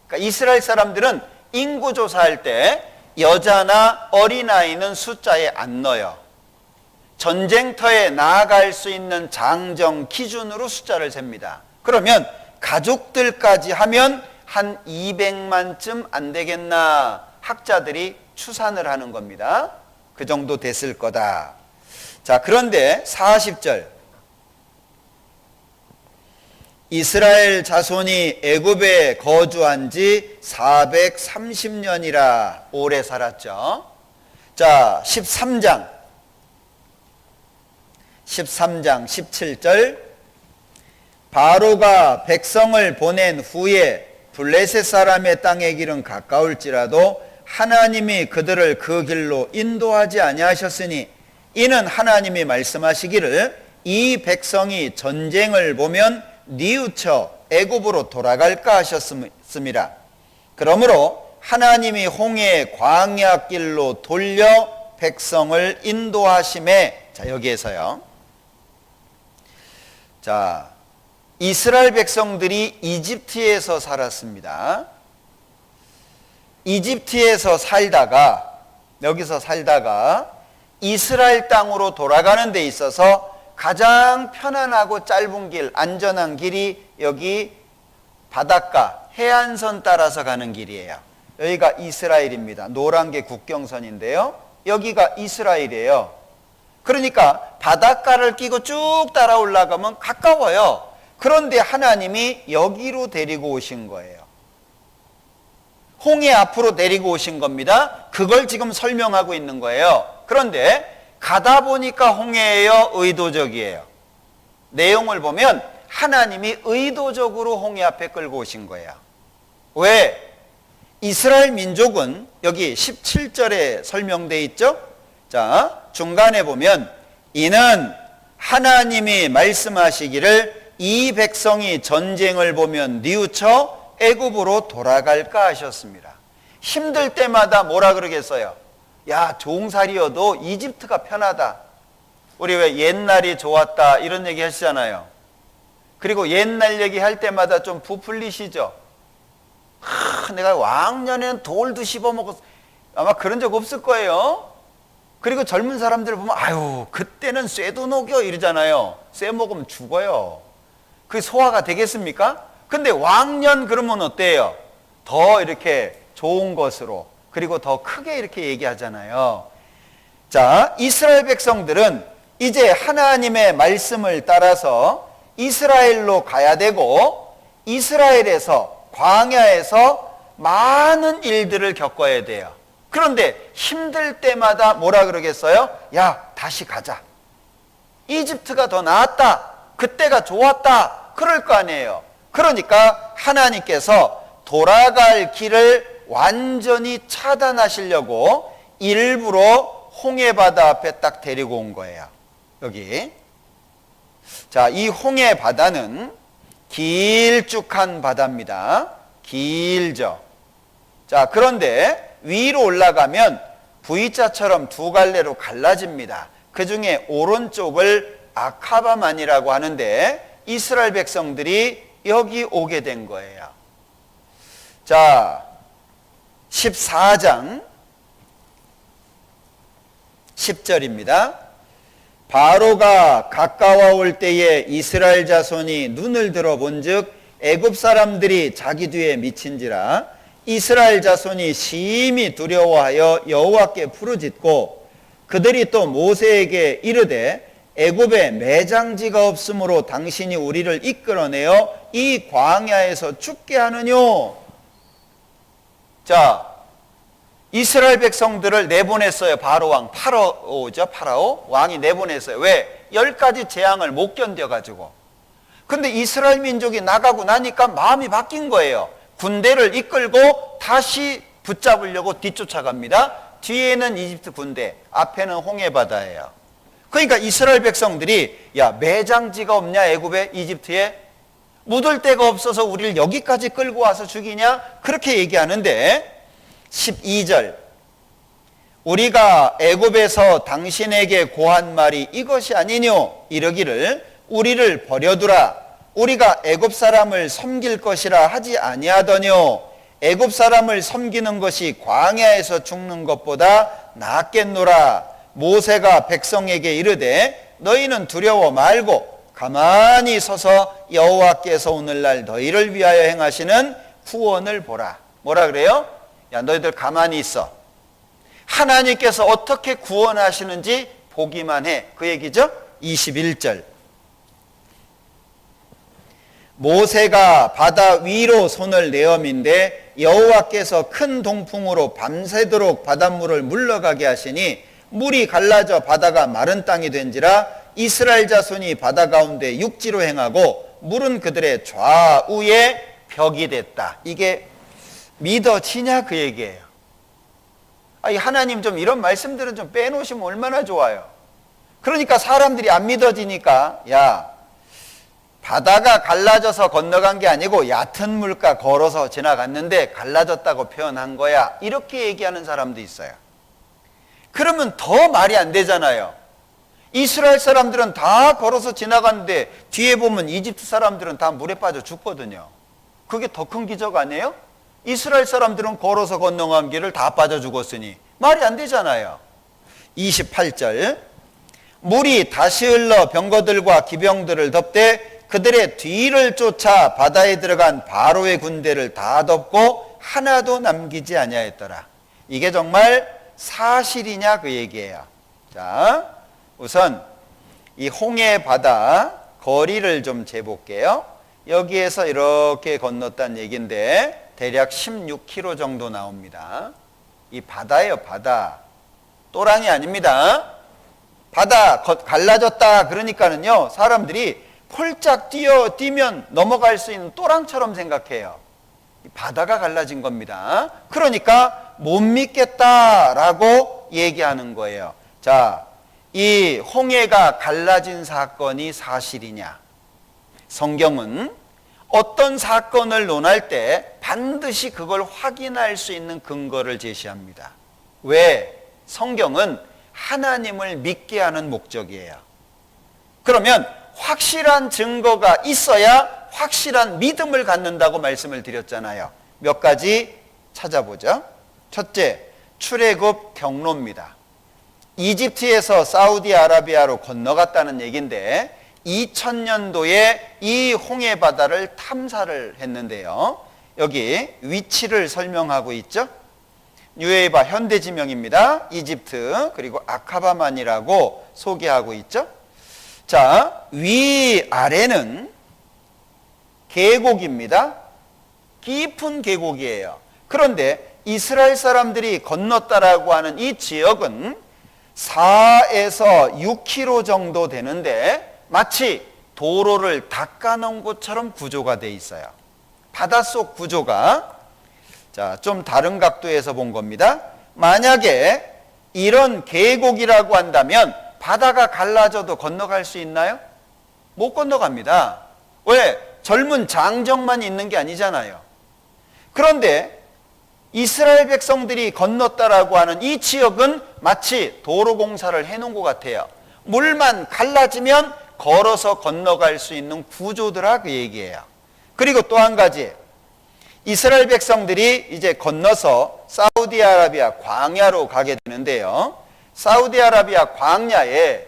그러니까 이스라엘 사람들은 인구 조사할 때 여자나 어린아이는 숫자에 안 넣어요. 전쟁터에 나아갈 수 있는 장정 기준으로 숫자를 셉니다. 그러면 가족들까지 하면 한 200만쯤 안 되겠나 학자들이 추산을 하는 겁니다. 그 정도 됐을 거다. 자, 그런데 40절 이스라엘 자손이 애굽에 거주한 지 430년이라 오래 살았죠. 자, 13장 17절 바로가 백성을 보낸 후에 블레셋 사람의 땅의 길은 가까울지라도 하나님이 그들을 그 길로 인도하지 아니하셨으니 이는 하나님이 말씀하시기를 이 백성이 전쟁을 보면 뉘우쳐 애굽으로 돌아갈까 하셨습니다. 그러므로 하나님이 홍해 광야 길로 돌려 백성을 인도하심에, 자, 여기에서요. 자, 이스라엘 백성들이 이집트에서 살았습니다. 이집트에서 살다가, 여기서 살다가 이스라엘 땅으로 돌아가는 데 있어서 가장 편안하고 짧은 길, 안전한 길이 여기 바닷가, 해안선 따라서 가는 길이에요. 여기가 이스라엘입니다. 노란 게 국경선인데요. 여기가 이스라엘이에요. 그러니까 바닷가를 끼고 쭉 따라 올라가면 가까워요. 그런데 하나님이 여기로 데리고 오신 거예요. 홍해 앞으로 데리고 오신 겁니다. 그걸 지금 설명하고 있는 거예요. 그런데 가다 보니까 홍해예요, 의도적이에요? 내용을 보면 하나님이 의도적으로 홍해 앞에 끌고 오신 거예요. 왜? 이스라엘 민족은 여기 17절에 설명되어 있죠? 자, 중간에 보면 이는 하나님이 말씀하시기를 이 백성이 전쟁을 보면 뉘우쳐 애굽으로 돌아갈까 하셨습니다. 힘들 때마다 뭐라 그러겠어요? 야, 종살이여도 이집트가 편하다. 우리 왜 옛날이 좋았다 이런 얘기 하시잖아요. 그리고 옛날 얘기할 때마다 좀 부풀리시죠? 내가 왕년에는 돌도 씹어먹었어. 아마 그런 적 없을 거예요. 그리고 젊은 사람들 보면 아유, 그때는 쇠도 녹여 이러잖아요. 쇠 먹으면 죽어요. 그게 소화가 되겠습니까? 근데 왕년 그러면 어때요? 더 이렇게 좋은 것으로, 그리고 더 크게 이렇게 얘기하잖아요. 자, 이스라엘 백성들은 이제 하나님의 말씀을 따라서 이스라엘로 가야 되고, 이스라엘에서, 광야에서 많은 일들을 겪어야 돼요. 그런데 힘들 때마다 뭐라 그러겠어요? 야, 다시 가자. 이집트가 더 나았다. 그때가 좋았다. 그럴 거 아니에요. 그러니까 하나님께서 돌아갈 길을 완전히 차단하시려고 일부러 홍해바다 앞에 딱 데리고 온 거예요. 여기. 자, 이 홍해바다는 길쭉한 바다입니다. 길죠. 자, 그런데 위로 올라가면 V자처럼 두 갈래로 갈라집니다. 그 중에 오른쪽을 아카바만이라고 하는데 이스라엘 백성들이 여기 오게 된 거예요. 자, 14장 10절입니다. 바로가 가까워 올 때에 이스라엘 자손이 눈을 들어 본즉 애굽 사람들이 자기 뒤에 미친지라 이스라엘 자손이 심히 두려워하여 여호와께 부르짖고 그들이 또 모세에게 이르되 애굽에 매장지가 없으므로 당신이 우리를 이끌어내어 이 광야에서 죽게 하느뇨. 자, 이스라엘 백성들을 내보냈어요. 바로 왕 파라오죠. 파라오 왕이 내보냈어요. 왜? 10가지 재앙을 못 견뎌가지고. 근데 이스라엘 민족이 나가고 나니까 마음이 바뀐 거예요. 군대를 이끌고 다시 붙잡으려고 뒤쫓아갑니다. 뒤에는 이집트 군대, 앞에는 홍해바다예요. 그러니까 이스라엘 백성들이 야, 매장지가 없냐 애굽에, 이집트에? 묻을 데가 없어서 우리를 여기까지 끌고 와서 죽이냐? 그렇게 얘기하는데 12절 우리가 애굽에서 당신에게 고한 말이 이것이 아니뇨 이르기를 우리를 버려두라 우리가 애굽 사람을 섬길 것이라 하지 아니하더뇨 애굽 사람을 섬기는 것이 광야에서 죽는 것보다 낫겠노라. 모세가 백성에게 이르되 너희는 두려워 말고 가만히 서서 여호와께서 오늘날 너희를 위하여 행하시는 구원을 보라. 뭐라 그래요? 야, 너희들 가만히 있어. 하나님께서 어떻게 구원하시는지 보기만 해. 그 얘기죠? 21절 모세가 바다 위로 손을 내어민데 여호와께서 큰 동풍으로 밤새도록 바닷물을 물러가게 하시니 물이 갈라져 바다가 마른 땅이 된지라 이스라엘 자손이 바다 가운데 육지로 행하고 물은 그들의 좌우에 벽이 됐다. 이게 믿어지냐 그 얘기예요. 아니, 하나님 좀 이런 말씀들은 좀 빼놓으시면 얼마나 좋아요. 그러니까 사람들이 안 믿어지니까 야, 바다가 갈라져서 건너간 게 아니고 얕은 물가 걸어서 지나갔는데 갈라졌다고 표현한 거야. 이렇게 얘기하는 사람도 있어요. 그러면 더 말이 안 되잖아요. 이스라엘 사람들은 다 걸어서 지나갔는데 뒤에 보면 이집트 사람들은 다 물에 빠져 죽거든요. 그게 더 큰 기적 아니에요? 이스라엘 사람들은 걸어서 건너간 길을 다 빠져 죽었으니 말이 안 되잖아요. 28절 물이 다시 흘러 병거들과 기병들을 덮되 그들의 뒤를 쫓아 바다에 들어간 바로의 군대를 다 덮고 하나도 남기지 아니하였더라. 이게 정말 사실이냐 그 얘기예요. 자, 우선 이 홍해 바다 거리를 좀 재볼게요. 여기에서 이렇게 건넜다는 얘기인데 대략 16km 정도 나옵니다. 이 바다예요, 바다. 또랑이 아닙니다. 바다 갈라졌다 그러니까는요, 사람들이 폴짝 뛰면 넘어갈 수 있는 또랑처럼 생각해요. 바다가 갈라진 겁니다. 그러니까 못 믿겠다라고 얘기하는 거예요. 자, 이 홍해가 갈라진 사건이 사실이냐? 성경은 어떤 사건을 논할 때 반드시 그걸 확인할 수 있는 근거를 제시합니다. 왜? 성경은 하나님을 믿게 하는 목적이에요. 그러면 확실한 증거가 있어야 확실한 믿음을 갖는다고 말씀을 드렸잖아요. 몇 가지 찾아보죠. 첫째, 출애굽 경로입니다. 이집트에서 사우디아라비아로 건너갔다는 얘기인데 2000년도에 이 홍해 바다를 탐사를 했는데요. 여기 위치를 설명하고 있죠. 뉴에이바 현대지명입니다. 이집트 그리고 아카바만이라고 소개하고 있죠. 자, 위아래는 계곡입니다. 깊은 계곡이에요. 그런데 이스라엘 사람들이 건넜다라고 하는 이 지역은 4에서 6km 정도 되는데 마치 도로를 닦아놓은 것처럼 구조가 돼 있어요. 바닷속 구조가. 자, 좀 다른 각도에서 본 겁니다. 만약에 이런 계곡이라고 한다면 바다가 갈라져도 건너갈 수 있나요? 못 건너갑니다. 왜? 젊은 장정만 있는 게 아니잖아요. 그런데 이스라엘 백성들이 건넜다라고 하는 이 지역은 마치 도로 공사를 해놓은 것 같아요. 물만 갈라지면 걸어서 건너갈 수 있는 구조더라 그 얘기예요. 그리고 또 한 가지, 이스라엘 백성들이 이제 건너서 사우디아라비아 광야로 가게 되는데요. 사우디아라비아 광야에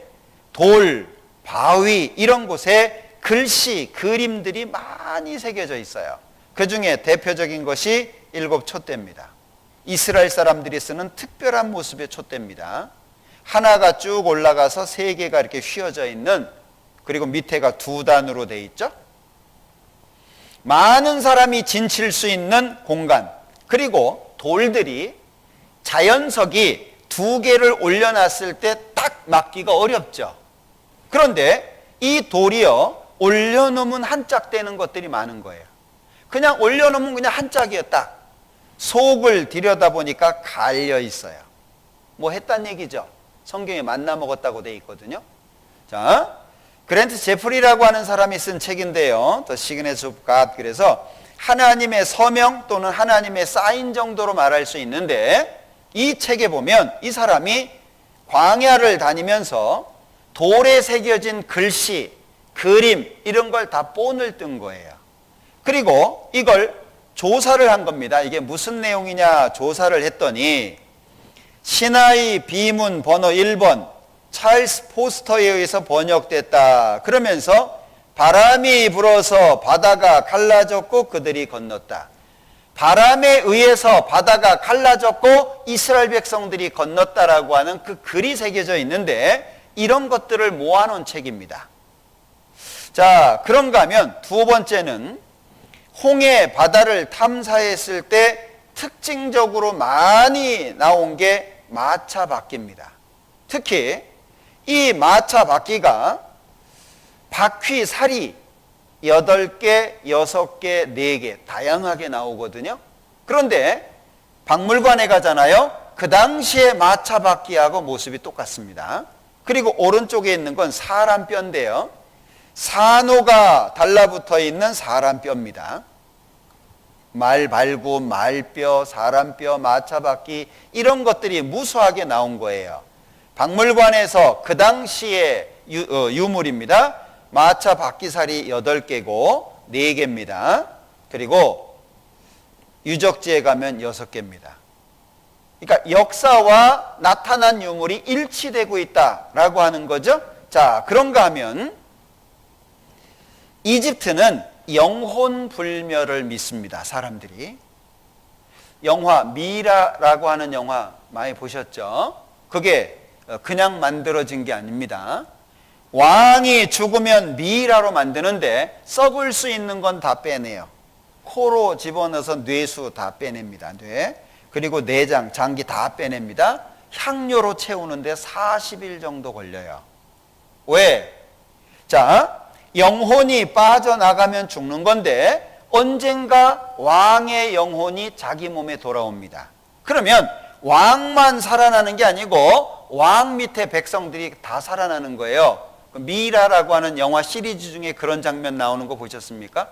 돌, 바위 이런 곳에 글씨, 그림들이 많이 새겨져 있어요. 그 중에 대표적인 것이 7 촛대입니다. 이스라엘 사람들이 쓰는 특별한 모습의 촛대입니다. 하나가 쭉 올라가서 3개가 이렇게 휘어져 있는, 그리고 밑에가 2단으로 돼 있죠. 많은 사람이 진칠 수 있는 공간, 그리고 돌들이, 자연석이 2개를 올려놨을 때 딱 맞기가 어렵죠. 그런데 이 돌이요, 올려놓으면 한 짝 되는 것들이 많은 거예요. 그냥 올려놓으면 그냥 한 짝이에요. 딱 속을 들여다보니까 갈려 있어요. 뭐 했단 얘기죠. 성경에 만나 먹었다고 돼 있거든요. 자, 그랜트 제프리라고 하는 사람이 쓴 책인데요. The Signature of God. 그래서 하나님의 서명 또는 하나님의 사인 정도로 말할 수 있는데, 이 책에 보면 이 사람이 광야를 다니면서 돌에 새겨진 글씨, 그림 이런 걸 다 본을 뜬 거예요. 그리고 이걸 조사를 한 겁니다. 이게 무슨 내용이냐 조사를 했더니 시나이 비문 번호 1번 찰스 포스터에 의해서 번역됐다. 그러면서 바람이 불어서 바다가 갈라졌고 그들이 건넜다. 바람에 의해서 바다가 갈라졌고 이스라엘 백성들이 건넜다라고 하는 그 글이 새겨져 있는데, 이런 것들을 모아놓은 책입니다. 자, 그런가 하면 두 번째는 홍해 바다를 탐사했을 때 특징적으로 많이 나온 게 마차 바퀴입니다. 특히 이 마차 바퀴가 바퀴 살이 8개, 6개, 4개 다양하게 나오거든요. 그런데 박물관에 가잖아요. 그 당시에 마차 바퀴하고 모습이 똑같습니다. 그리고 오른쪽에 있는 건 사람 뼈인데요. 산호가 달라붙어 있는 사람 뼈입니다. 말 발굽, 말뼈, 사람뼈, 마차바퀴 이런 것들이 무수하게 나온 거예요. 박물관에서 그 당시의 유물입니다. 마차바퀴살이 8개고 4개입니다. 그리고 유적지에 가면 6개입니다. 그러니까 역사와 나타난 유물이 일치되고 있다라고 하는 거죠. 자, 그런가 하면 이집트는 영혼불멸을 믿습니다. 사람들이. 영화 미라라고 하는 영화 많이 보셨죠? 그게 그냥 만들어진 게 아닙니다. 왕이 죽으면 미라로 만드는데 썩을 수 있는 건 다 빼내요. 코로 집어넣어서 뇌수 다 빼냅니다. 뇌. 그리고 내장, 장기 다 빼냅니다. 향료로 채우는데 40일 정도 걸려요. 왜? 자, 영혼이 빠져나가면 죽는 건데 언젠가 왕의 영혼이 자기 몸에 돌아옵니다. 그러면 왕만 살아나는 게 아니고 왕 밑에 백성들이 다 살아나는 거예요. 미라라고 하는 영화 시리즈 중에 그런 장면 나오는 거 보셨습니까?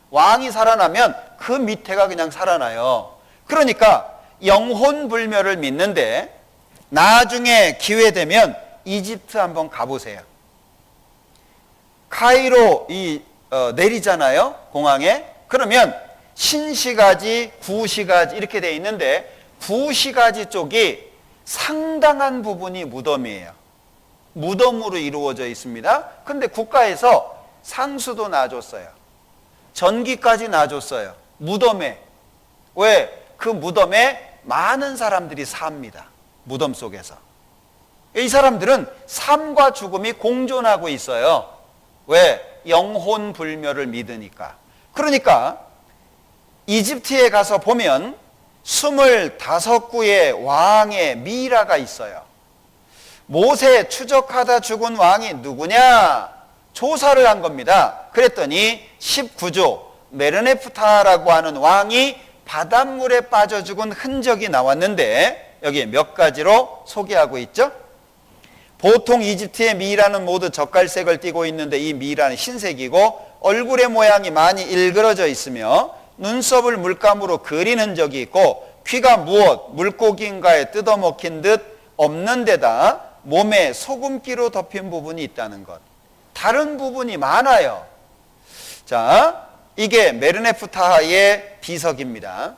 왕이 살아나면 그 밑에가 그냥 살아나요. 그러니까 영혼불멸을 믿는데 나중에 기회 되면 이집트 한번 가보세요. 카이로 내리잖아요, 공항에. 그러면 신시가지, 구시가지 이렇게 돼 있는데 구시가지 쪽이 상당한 부분이 무덤이에요. 무덤으로 이루어져 있습니다. 근데 국가에서 상수도 놔줬어요. 전기까지 놔줬어요. 무덤에. 왜? 그 무덤에 많은 사람들이 삽니다. 무덤 속에서. 이 사람들은 삶과 죽음이 공존하고 있어요. 왜? 영혼불멸을 믿으니까. 그러니까 이집트에 가서 보면 25구의 왕의 미라가 있어요. 모세 추적하다 죽은 왕이 누구냐? 조사를 한 겁니다. 그랬더니 19조 메르네프타라고 하는 왕이 바닷물에 빠져 죽은 흔적이 나왔는데 여기 몇 가지로 소개하고 있죠. 보통 이집트의 미라는 모두 젓갈색을 띠고 있는데 이 미라는 흰색이고 얼굴의 모양이 많이 일그러져 있으며 눈썹을 물감으로 그린 흔적이 있고 귀가 무엇 물고기인가에 뜯어먹힌 듯 없는 데다 몸에 소금기로 덮인 부분이 있다는 것. 다른 부분이 많아요. 자, 이게 메르네프타하의 비석입니다.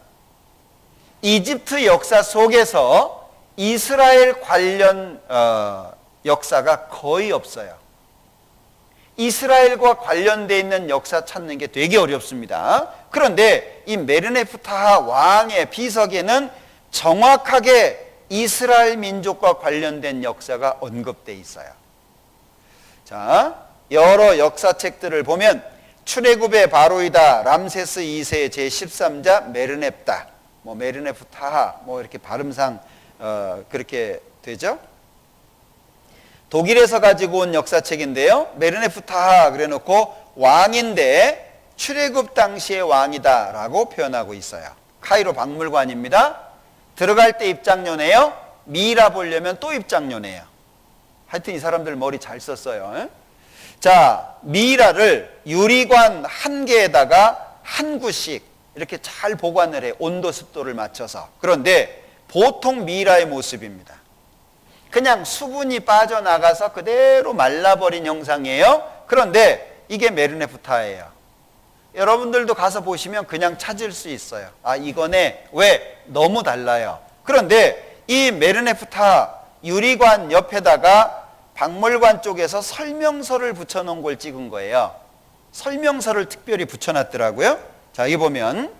이집트 역사 속에서 이스라엘 관련 역사가 거의 없어요. 이스라엘과 관련되어 있는 역사 찾는 게 되게 어렵습니다. 그런데 이 메르네프타하 왕의 비석에는 정확하게 이스라엘 민족과 관련된 역사가 언급되어 있어요. 자, 여러 역사책들을 보면 출애굽의 바로이다 람세스 2세의 제13자 메르넵다, 메르네프타하 이렇게 발음상 그렇게 되죠. 독일에서 가지고 온 역사책인데요. 메르네프타하 그래놓고 왕인데 출애굽 당시의 왕이다라고 표현하고 있어요. 카이로 박물관입니다. 들어갈 때 입장료네요. 미라 보려면 또 입장료네요. 하여튼 이 사람들 머리 잘 썼어요. 자, 미라를 유리관 한 개에다가 한 구씩 이렇게 잘 보관을 해요. 온도 습도를 맞춰서. 그런데 보통 미라의 모습입니다. 그냥 수분이 빠져나가서 그대로 말라버린 형상이에요. 그런데 이게 메르네프타예요. 여러분들도 가서 보시면 그냥 찾을 수 있어요. 아, 이거네. 왜? 너무 달라요. 그런데 이 메르네프타 유리관 옆에다가 박물관 쪽에서 설명서를 붙여놓은 걸 찍은 거예요. 설명서를 특별히 붙여놨더라고요. 자, 여기 보면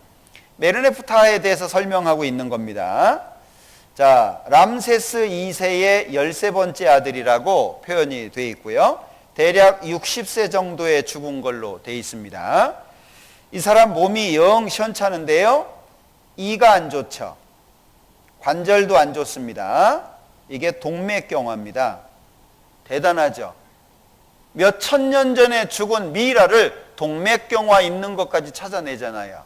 메르네프타에 대해서 설명하고 있는 겁니다. 자, 람세스 2세의 13번째 아들이라고 표현이 되어 있고요. 대략 60세 정도에 죽은 걸로 되어 있습니다. 이 사람 몸이 영 시원찮은데요. 이가 안 좋죠. 관절도 안 좋습니다. 이게 동맥경화입니다. 대단하죠. 몇 천 년 전에 죽은 미라를 동맥경화 있는 것까지 찾아내잖아요.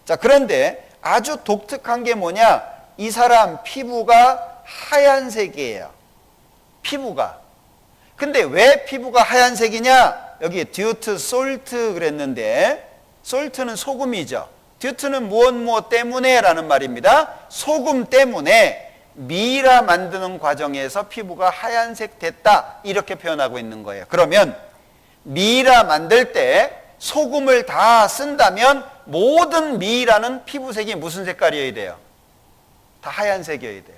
자, 그런데 아주 독특한 게 뭐냐? 이 사람 피부가 하얀색이에요. 피부가. 근데 왜 피부가 하얀색이냐? 여기 due 솔트 그랬는데 솔트는 소금이죠. due는 무엇 때문에 라는 말입니다. 소금 때문에 미라 만드는 과정에서 피부가 하얀색 됐다 이렇게 표현하고 있는 거예요. 그러면 미라 만들 때 소금을 다 쓴다면 모든 미라는 피부색이 무슨 색깔이어야 돼요? 다 하얀색이어야 돼요.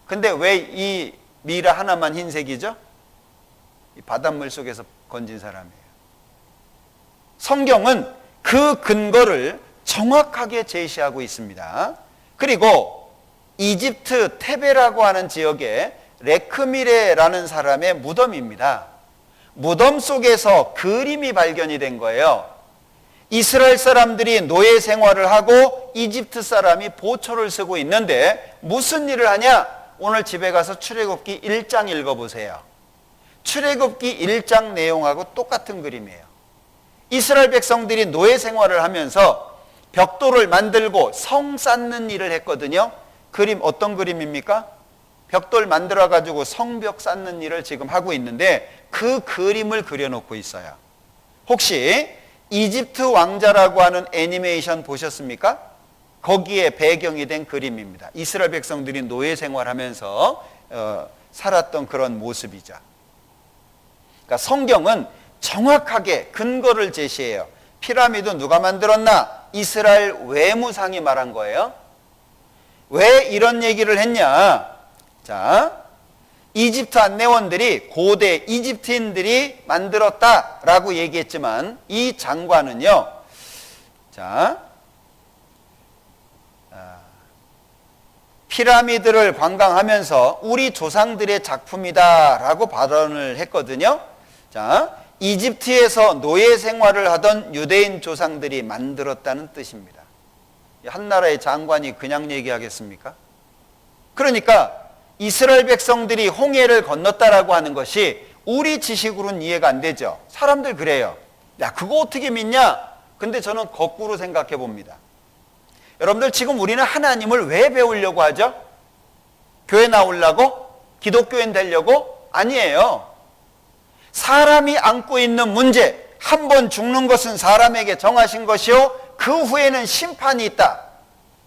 근데 왜 이 미라 하나만 흰색이죠? 이 바닷물 속에서 건진 사람이에요. 성경은 그 근거를 정확하게 제시하고 있습니다. 그리고 이집트 테베라고 하는 지역에 레크미레라는 사람의 무덤입니다. 무덤 속에서 그림이 발견이 된 거예요. 이스라엘 사람들이 노예 생활을 하고 이집트 사람이 보초를 쓰고 있는데 무슨 일을 하냐? 오늘 집에 가서 출애굽기 1장 읽어보세요. 출애굽기 1장 내용하고 똑같은 그림이에요. 이스라엘 백성들이 노예 생활을 하면서 벽돌을 만들고 성 쌓는 일을 했거든요. 그림 어떤 그림입니까? 벽돌 만들어 가지고 성벽 쌓는 일을 지금 하고 있는데 그 그림을 그려놓고 있어요. 혹시 이집트 왕자라고 하는 애니메이션 보셨습니까? 거기에 배경이 된 그림입니다. 이스라엘 백성들이 노예 생활하면서 살았던 그런 모습이죠. 그러니까 성경은 정확하게 근거를 제시해요. 피라미드 누가 만들었나? 이스라엘 외무상이 말한 거예요. 왜 이런 얘기를 했냐? 자, 이집트 안내원들이 고대 이집트인들이 만들었다라고 얘기했지만 이 장관은요. 자, 피라미드를 관광하면서 우리 조상들의 작품이다라고 발언을 했거든요. 자, 이집트에서 노예 생활을 하던 유대인 조상들이 만들었다는 뜻입니다. 한 나라의 장관이 그냥 얘기하겠습니까? 그러니까 이스라엘 백성들이 홍해를 건넜다라고 하는 것이 우리 지식으로는 이해가 안 되죠. 사람들 그래요. 야, 그거 어떻게 믿냐? 근데 저는 거꾸로 생각해 봅니다. 여러분들 지금 우리는 하나님을 왜 배우려고 하죠? 교회 나오려고? 기독교인 되려고? 아니에요. 사람이 안고 있는 문제, 한 번 죽는 것은 사람에게 정하신 것이요 그 후에는 심판이 있다.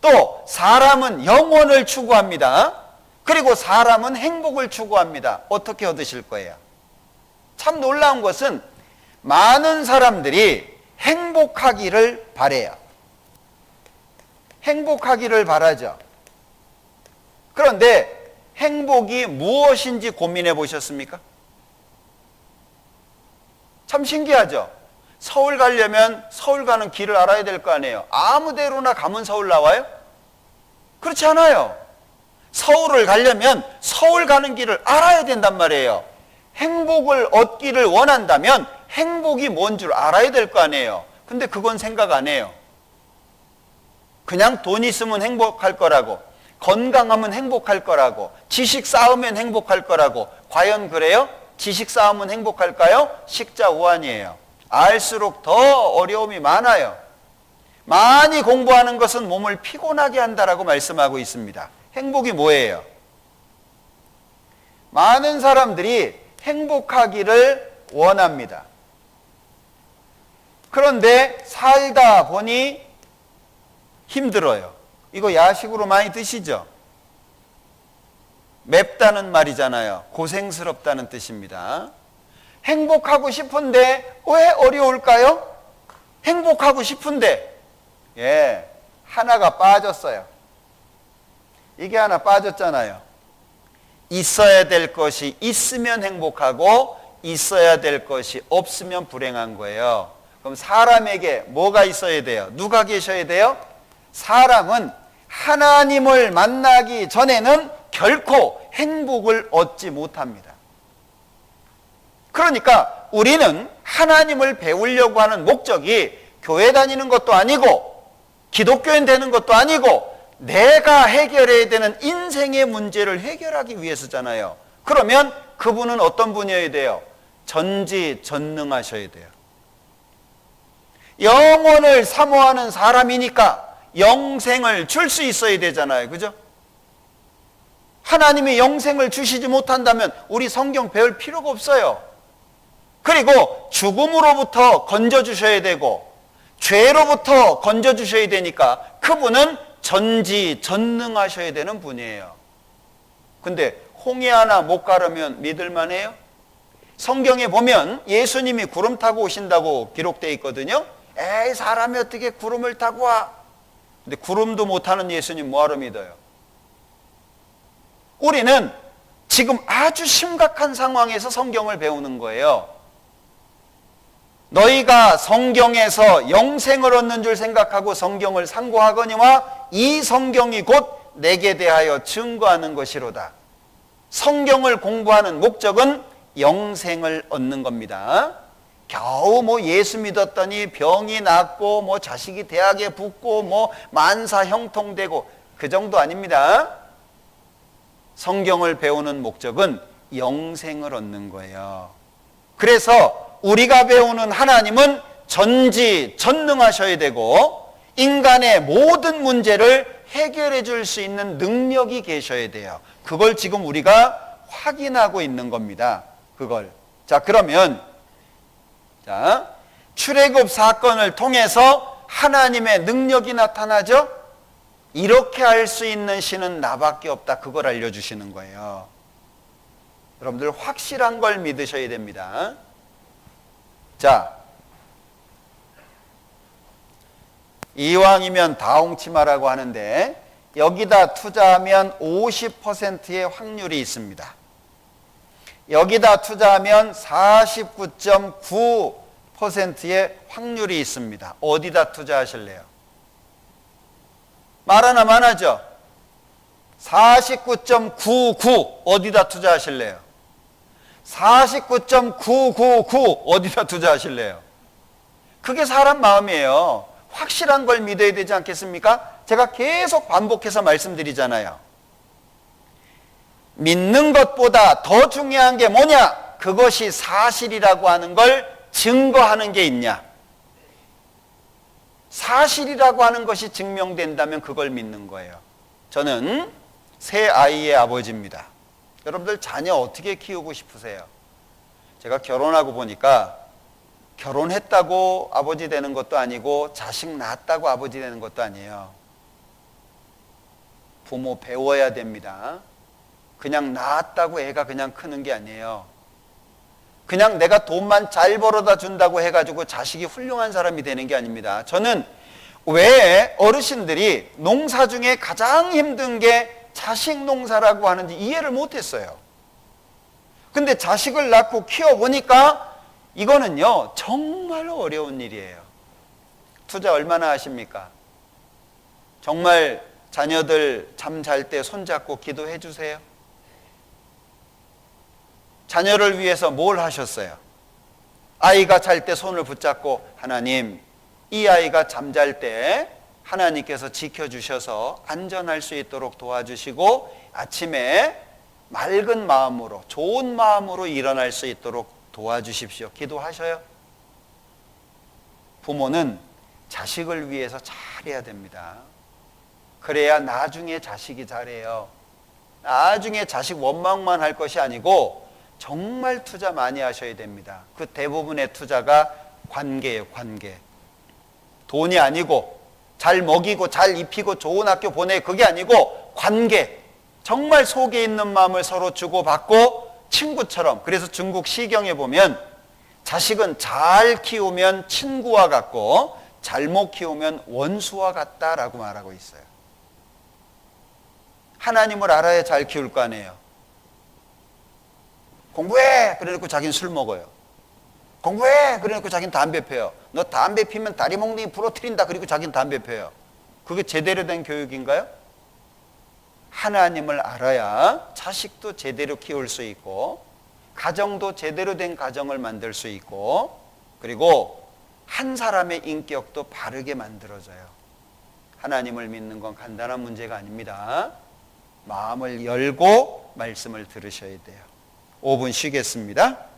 또 사람은 영혼을 추구합니다. 그리고 사람은 행복을 추구합니다. 어떻게 얻으실 거예요? 참 놀라운 것은 많은 사람들이 행복하기를 바래요. 행복하기를 바라죠. 그런데 행복이 무엇인지 고민해 보셨습니까? 참 신기하죠. 서울 가려면 서울 가는 길을 알아야 될 거 아니에요. 아무 데로나 가면 서울 나와요? 그렇지 않아요. 서울을 가려면 서울 가는 길을 알아야 된단 말이에요. 행복을 얻기를 원한다면 행복이 뭔 줄 알아야 될 거 아니에요. 근데 그건 생각 안 해요. 그냥 돈 있으면 행복할 거라고, 건강하면 행복할 거라고, 지식 쌓으면 행복할 거라고. 과연 그래요? 지식 쌓으면 행복할까요? 식자우환이에요. 알수록 더 어려움이 많아요. 많이 공부하는 것은 몸을 피곤하게 한다라고 말씀하고 있습니다. 행복이 뭐예요? 많은 사람들이 행복하기를 원합니다. 그런데 살다 보니 힘들어요. 이거 야식으로 많이 드시죠? 맵다는 말이잖아요. 고생스럽다는 뜻입니다. 행복하고 싶은데 왜 어려울까요? 행복하고 싶은데 하나가 빠졌어요. 이게 하나 빠졌잖아요. 있어야 될 것이 있으면 행복하고 있어야 될 것이 없으면 불행한 거예요. 그럼 사람에게 뭐가 있어야 돼요? 누가 계셔야 돼요? 사람은 하나님을 만나기 전에는 결코 행복을 얻지 못합니다. 그러니까 우리는 하나님을 배우려고 하는 목적이 교회 다니는 것도 아니고 기독교인 되는 것도 아니고 내가 해결해야 되는 인생의 문제를 해결하기 위해서잖아요. 그러면 그분은 어떤 분이어야 돼요? 전지전능하셔야 돼요. 영혼을 사모하는 사람이니까 영생을 줄 수 있어야 되잖아요. 그죠? 하나님이 영생을 주시지 못한다면 우리 성경 배울 필요가 없어요. 그리고 죽음으로부터 건져주셔야 되고 죄로부터 건져주셔야 되니까 그분은 전지전능하셔야 되는 분이에요. 근데 홍해 하나 못 가르면 믿을만해요? 성경에 보면 예수님이 구름 타고 오신다고 기록되어 있거든요. 에이, 사람이 어떻게 구름을 타고 와? 근데 구름도 못 타는 예수님 뭐하러 믿어요? 우리는 지금 아주 심각한 상황에서 성경을 배우는 거예요. 너희가 성경에서 영생을 얻는 줄 생각하고 성경을 상고하거니와 이 성경이 곧 내게 대하여 증거하는 것이로다. 성경을 공부하는 목적은 영생을 얻는 겁니다. 겨우 뭐 예수 믿었더니 병이 낫고 뭐 자식이 대학에 붙고 뭐 만사 형통되고 그 정도 아닙니다. 성경을 배우는 목적은 영생을 얻는 거예요. 그래서 우리가 배우는 하나님은 전지전능하셔야 되고 인간의 모든 문제를 해결해 줄 수 있는 능력이 계셔야 돼요. 그걸 지금 우리가 확인하고 있는 겁니다. 그걸. 자, 그러면 출애굽 사건을 통해서 하나님의 능력이 나타나죠? 이렇게 할 수 있는 신은 나밖에 없다. 그걸 알려주시는 거예요. 여러분들 확실한 걸 믿으셔야 됩니다. 자, 이왕이면 다홍치마라고 하는데 여기다 투자하면 50%의 확률이 있습니다. 여기다 투자하면 49.9%의 확률이 있습니다. 어디다 투자하실래요? 말 하나만 하죠. 49.99 어디다 투자하실래요? 49.999 어디다 투자하실래요? 그게 사람 마음이에요. 확실한 걸 믿어야 되지 않겠습니까? 제가 계속 반복해서 말씀드리잖아요. 믿는 것보다 더 중요한 게 뭐냐? 그것이 사실이라고 하는 걸 증거하는 게 있냐? 사실이라고 하는 것이 증명된다면 그걸 믿는 거예요. 저는 세 아이의 아버지입니다. 여러분들 자녀 어떻게 키우고 싶으세요? 제가 결혼하고 보니까 결혼했다고 아버지 되는 것도 아니고 자식 낳았다고 아버지 되는 것도 아니에요. 부모 배워야 됩니다. 그냥 낳았다고 애가 그냥 크는 게 아니에요. 그냥 내가 돈만 잘 벌어다 준다고 해가지고 자식이 훌륭한 사람이 되는 게 아닙니다. 저는 왜 어르신들이 농사 중에 가장 힘든 게 자식 농사라고 하는지 이해를 못했어요. 근데 자식을 낳고 키워보니까 이거는요 정말 어려운 일이에요. 투자 얼마나 하십니까? 정말 자녀들 잠잘 때 손잡고 기도해 주세요. 자녀를 위해서 뭘 하셨어요? 아이가 잘 때 손을 붙잡고 하나님, 이 아이가 잠잘 때 하나님께서 지켜주셔서 안전할 수 있도록 도와주시고 아침에 맑은 마음으로 좋은 마음으로 일어날 수 있도록 도와주십시오. 기도하셔요. 부모는 자식을 위해서 잘해야 됩니다. 그래야 나중에 자식이 잘해요. 나중에 자식 원망만 할 것이 아니고 정말 투자 많이 하셔야 됩니다. 그 대부분의 투자가 관계예요. 관계. 돈이 아니고 잘 먹이고 잘 입히고 좋은 학교 보내 그게 아니고 관계. 정말 속에 있는 마음을 서로 주고받고 친구처럼. 그래서 중국 시경에 보면 자식은 잘 키우면 친구와 같고 잘못 키우면 원수와 같다라고 말하고 있어요. 하나님을 알아야 잘 키울 거 아니에요. 공부해! 그래놓고 자기는 술 먹어요. 공부해! 그래놓고 자기는 담배 펴요. 너 담배 피면 다리 몽둥이 부러뜨린다. 그리고 자기는 담배 펴요. 그게 제대로 된 교육인가요? 하나님을 알아야 자식도 제대로 키울 수 있고 가정도 제대로 된 가정을 만들 수 있고 그리고 한 사람의 인격도 바르게 만들어져요. 하나님을 믿는 건 간단한 문제가 아닙니다. 마음을 열고 말씀을 들으셔야 돼요. 5분 쉬겠습니다.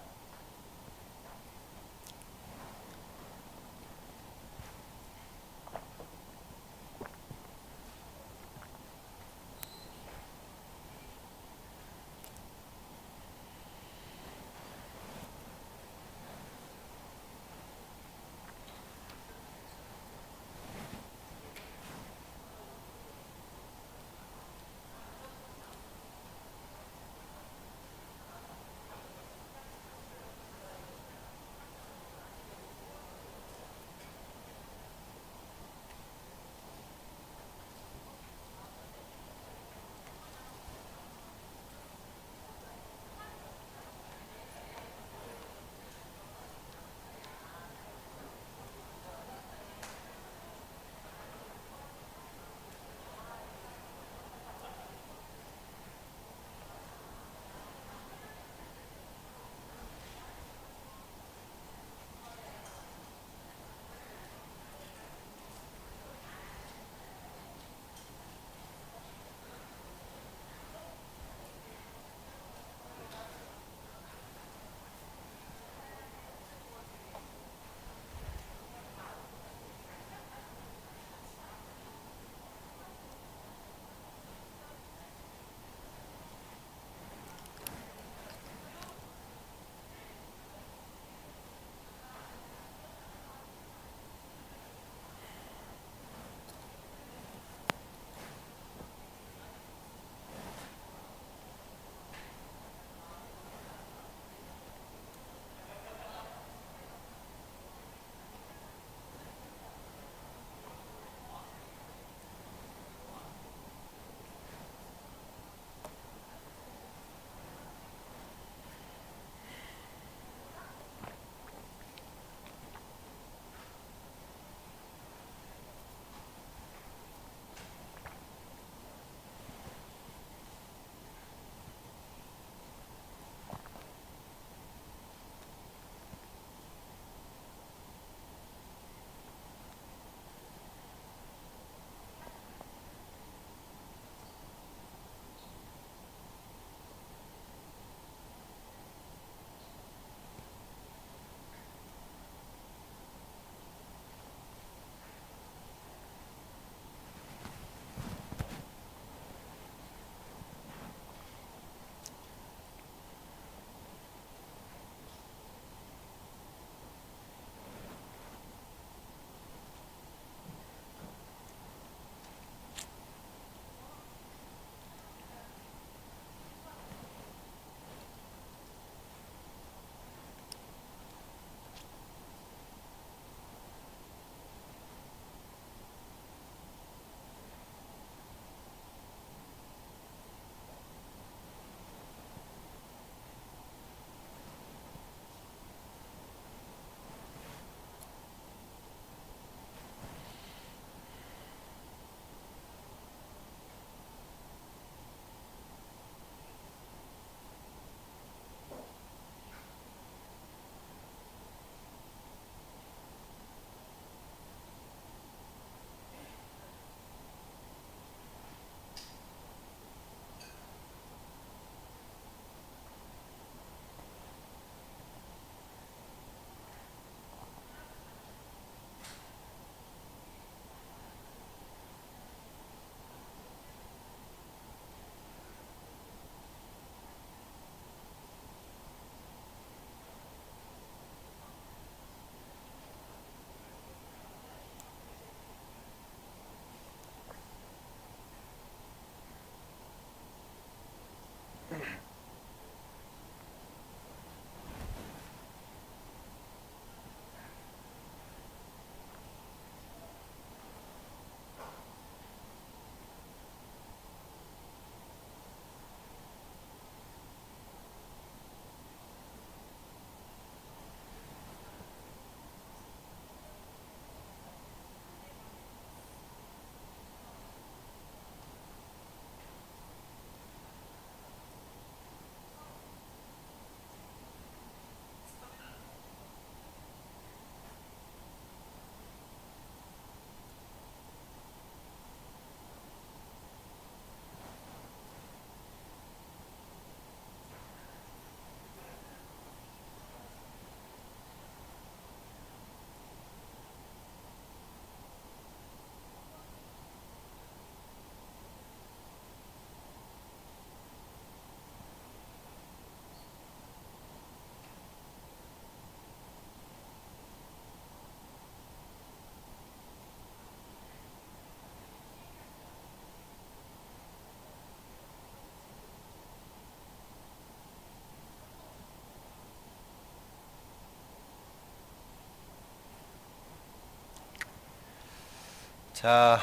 자,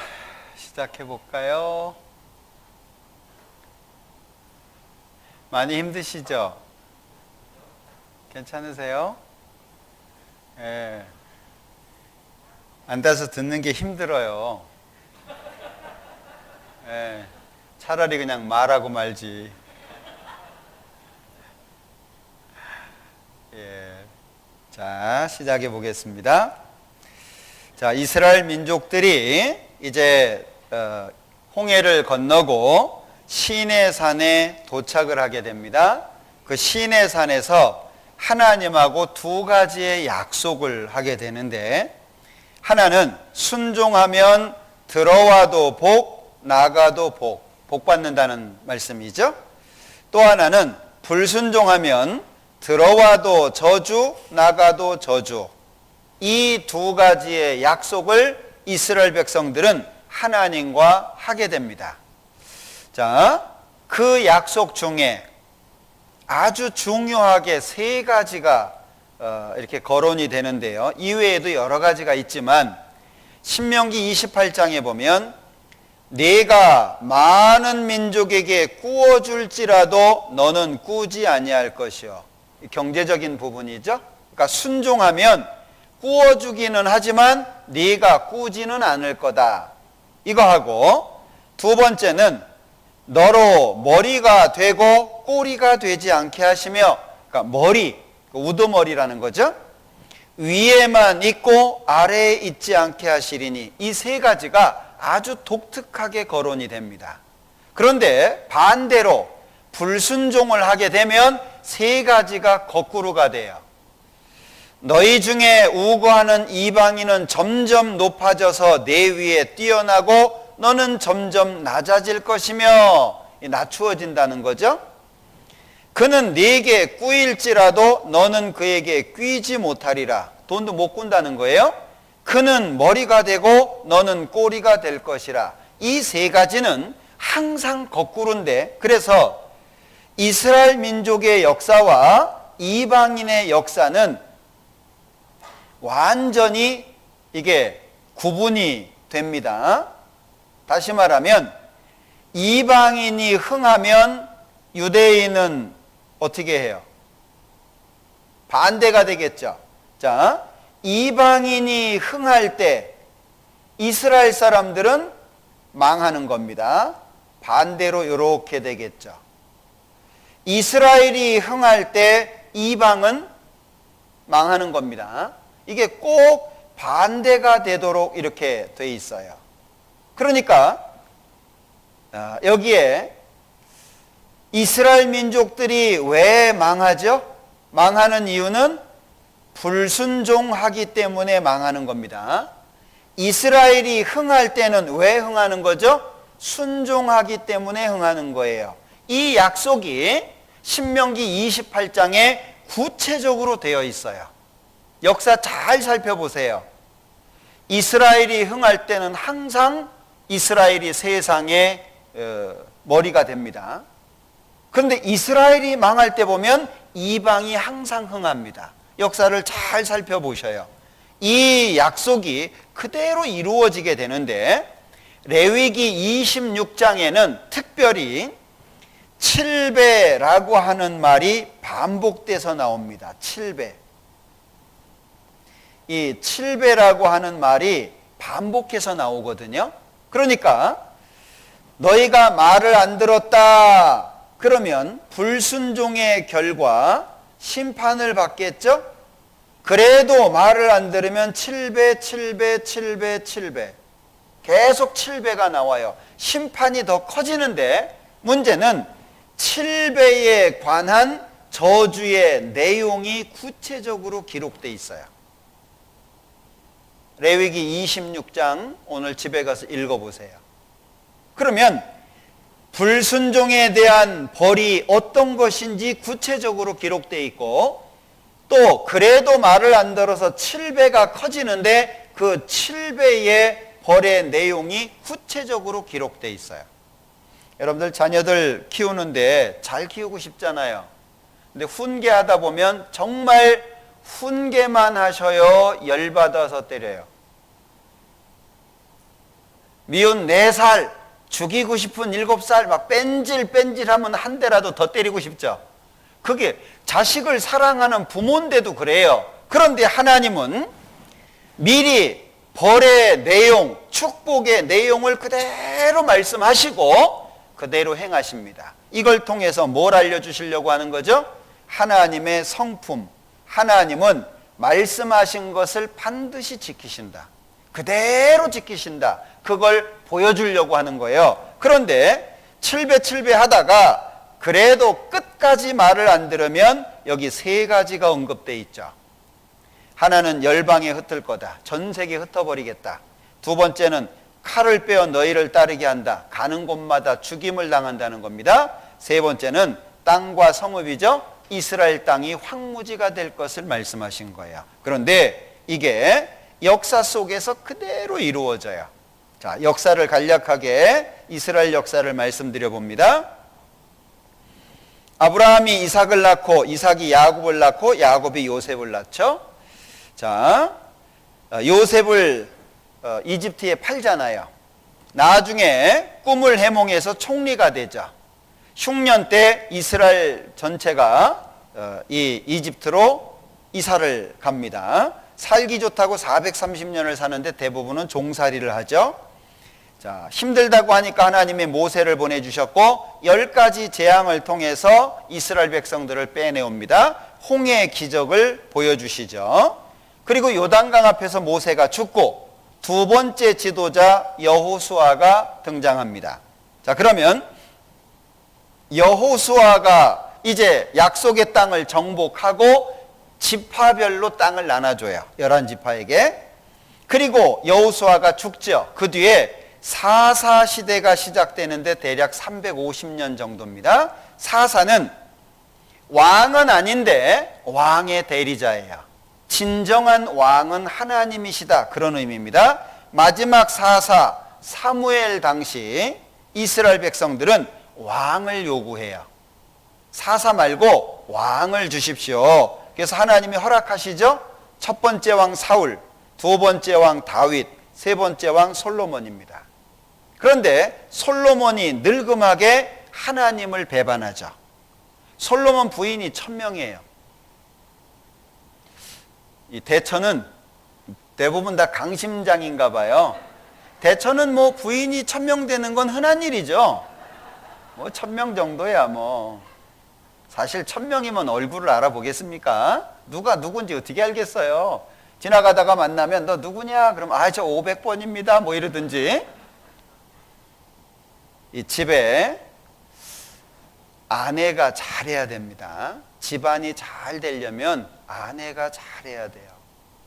시작해 볼까요? 많이 힘드시죠? 괜찮으세요? 예. 앉아서 듣는 게 힘들어요. 예. 차라리 그냥 말하고 말지. 예. 자, 시작해 보겠습니다. 자, 이스라엘 민족들이 이제 홍해를 건너고 시내산에 도착을 하게 됩니다. 그 시내산에서 하나님하고 두 가지의 약속을 하게 되는데, 하나는 순종하면 들어와도 복, 나가도 복 받는다는 말씀이죠. 또 하나는 불순종하면 들어와도 저주, 나가도 저주. 이 두 가지의 약속을 이스라엘 백성들은 하나님과 하게 됩니다. 자, 그 약속 중에 아주 중요하게 세 가지가 이렇게 거론이 되는데요. 이외에도 여러 가지가 있지만 신명기 28장에 보면 네가 많은 민족에게 꾸어줄지라도 너는 꾸지 아니할 것이요. 경제적인 부분이죠. 그러니까 순종하면 꾸어주기는 하지만 네가 꾸지는 않을 거다. 이거 하고, 두 번째는 너로 머리가 되고 꼬리가 되지 않게 하시며, 그러니까 머리, 우두머리라는 거죠. 위에만 있고 아래에 있지 않게 하시리니, 이 세 가지가 아주 독특하게 거론이 됩니다. 그런데 반대로 불순종을 하게 되면 세 가지가 거꾸로가 돼요. 너희 중에 우고하는 이방인은 점점 높아져서 내 위에 뛰어나고 너는 점점 낮아질 것이며, 낮추어진다는 거죠. 그는 네게 꾸일지라도 너는 그에게 꾸이지 못하리라. 돈도 못 꾼다는 거예요. 그는 머리가 되고 너는 꼬리가 될 것이라. 이 세 가지는 항상 거꾸로인데, 그래서 이스라엘 민족의 역사와 이방인의 역사는 완전히 이게 구분이 됩니다. 다시 말하면 이방인이 흥하면 유대인은 어떻게 해요? 반대가 되겠죠. 자, 이방인이 흥할 때 이스라엘 사람들은 망하는 겁니다. 반대로 이렇게 되겠죠. 이스라엘이 흥할 때 이방은 망하는 겁니다. 이게 꼭 반대가 되도록 이렇게 돼 있어요. 그러니까 여기에 이스라엘 민족들이 왜 망하죠? 망하는 이유는 불순종하기 때문에 망하는 겁니다. 이스라엘이 흥할 때는 왜 흥하는 거죠? 순종하기 때문에 흥하는 거예요. 이 약속이 신명기 28장에 구체적으로 되어 있어요. 역사 잘 살펴보세요. 이스라엘이 흥할 때는 항상 이스라엘이 세상의 머리가 됩니다. 그런데 이스라엘이 망할 때 보면 이방이 항상 흥합니다. 역사를 잘 살펴보셔요. 이 약속이 그대로 이루어지게 되는데, 레위기 26장에는 특별히 칠배라고 하는 말이 반복돼서 나옵니다. 칠배. 이 칠배라고 하는 말이 반복해서 나오거든요. 그러니까 너희가 말을 안 들었다 그러면 불순종의 결과 심판을 받겠죠? 그래도 말을 안 들으면 7배, 7배, 7배, 7배. 계속 7배가 나와요. 심판이 더 커지는데, 문제는 7배에 관한 저주의 내용이 구체적으로 기록되어 있어요. 레위기 26장 오늘 집에 가서 읽어보세요. 그러면 불순종에 대한 벌이 어떤 것인지 구체적으로 기록되어 있고, 또 그래도 말을 안 들어서 7배가 커지는데 그 7배의 벌의 내용이 구체적으로 기록되어 있어요. 여러분들 자녀들 키우는데 잘 키우고 싶잖아요. 근데 훈계하다 보면 정말 훈계만 하셔요? 열받아서 때려요? 미운 4살, 죽이고 싶은 7살, 막 뺀질뺀질하면 한 대라도 더 때리고 싶죠. 그게 자식을 사랑하는 부모인데도 그래요. 그런데 하나님은 미리 벌의 내용, 축복의 내용을 그대로 말씀하시고 그대로 행하십니다. 이걸 통해서 뭘 알려주시려고 하는 거죠? 하나님의 성품. 하나님은 말씀하신 것을 반드시 지키신다. 그대로 지키신다. 그걸 보여주려고 하는 거예요. 그런데 칠배칠배 하다가 그래도 끝까지 말을 안 들으면 여기 3가지가 언급되어 있죠. 하나는 열방에 흩을 거다. 전 세계에 흩어버리겠다. 2번째는 칼을 빼어 너희를 따르게 한다. 가는 곳마다 죽임을 당한다는 겁니다. 3번째는 땅과 성읍이죠. 이스라엘 땅이 황무지가 될 것을 말씀하신 거예요. 그런데 이게 역사 속에서 그대로 이루어져요. 자, 역사를 간략하게 이스라엘 역사를 말씀드려 봅니다. 아브라함이 이삭을 낳고 이삭이 야곱을 낳고 야곱이 요셉을 낳죠. 자, 요셉을 이집트에 팔잖아요. 나중에 꿈을 해몽해서 총리가 되죠. 흉년 때 이스라엘 전체가 이 이집트로 이사를 갑니다. 살기 좋다고 430년을 사는데 대부분은 종살이를 하죠. 자, 힘들다고 하니까 하나님이 모세를 보내주셨고 10가지 재앙을 통해서 이스라엘 백성들을 빼내옵니다. 홍해의 기적을 보여주시죠. 그리고 요단강 앞에서 모세가 죽고 2번째 지도자 여호수아가 등장합니다. 자, 그러면 여호수아가 이제 약속의 땅을 정복하고 지파별로 땅을 나눠줘요. 11지파에게. 그리고 여호수아가 죽죠. 그 뒤에 사사 시대가 시작되는데 대략 350년 정도입니다. 사사는 왕은 아닌데 왕의 대리자예요. 진정한 왕은 하나님이시다. 그런 의미입니다. 마지막 사사 사무엘 당시 이스라엘 백성들은 왕을 요구해요. 사사 말고 왕을 주십시오. 그래서 하나님이 허락하시죠. 첫 번째 왕 사울, 2번째 왕 다윗, 3번째 왕 솔로몬입니다. 그런데 솔로몬이 늙음하게 하나님을 배반하죠. 솔로몬 부인이 1000명이에요. 이 대처는 대부분 다 강심장인가 봐요. 대처는 뭐 부인이 1000명 되는 건 흔한 일이죠. 뭐 1000명 정도야 뭐. 사실 1000명이면 얼굴을 알아보겠습니까? 누가 누군지 어떻게 알겠어요? 지나가다가 만나면 너 누구냐? 그럼 저 500번입니다. 뭐 이러든지. 이 집에 아내가 잘해야 됩니다. 집안이 잘 되려면 아내가 잘해야 돼요.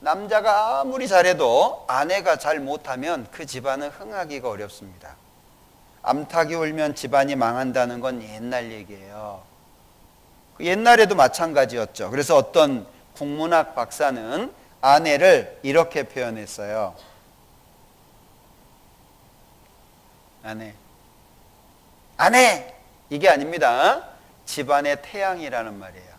남자가 아무리 잘해도 아내가 잘 못하면 그 집안은 흥하기가 어렵습니다. 암탉이 울면 집안이 망한다는 건 옛날 얘기예요. 옛날에도 마찬가지였죠. 그래서 어떤 국문학 박사는 아내를 이렇게 표현했어요. 아내! 이게 아닙니다. 집안의 태양이라는 말이에요.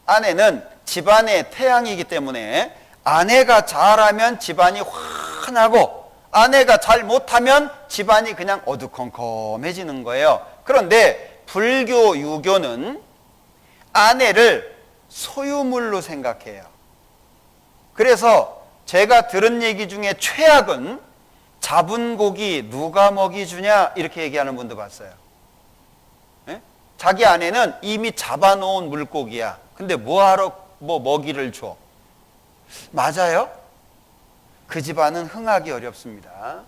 아내는 집안의 태양이기 때문에 아내가 잘하면 집안이 환하고 아내가 잘 못하면 집안이 그냥 어두컴컴해지는 거예요. 그런데 불교, 유교는 아내를 소유물로 생각해요. 그래서 제가 들은 얘기 중에 최악은 잡은 고기 누가 먹이주냐 이렇게 얘기하는 분도 봤어요. 네? 자기 아내는 이미 잡아놓은 물고기야. 근데 뭐하러 먹이를 줘? 맞아요? 그 집안은 흥하기 어렵습니다.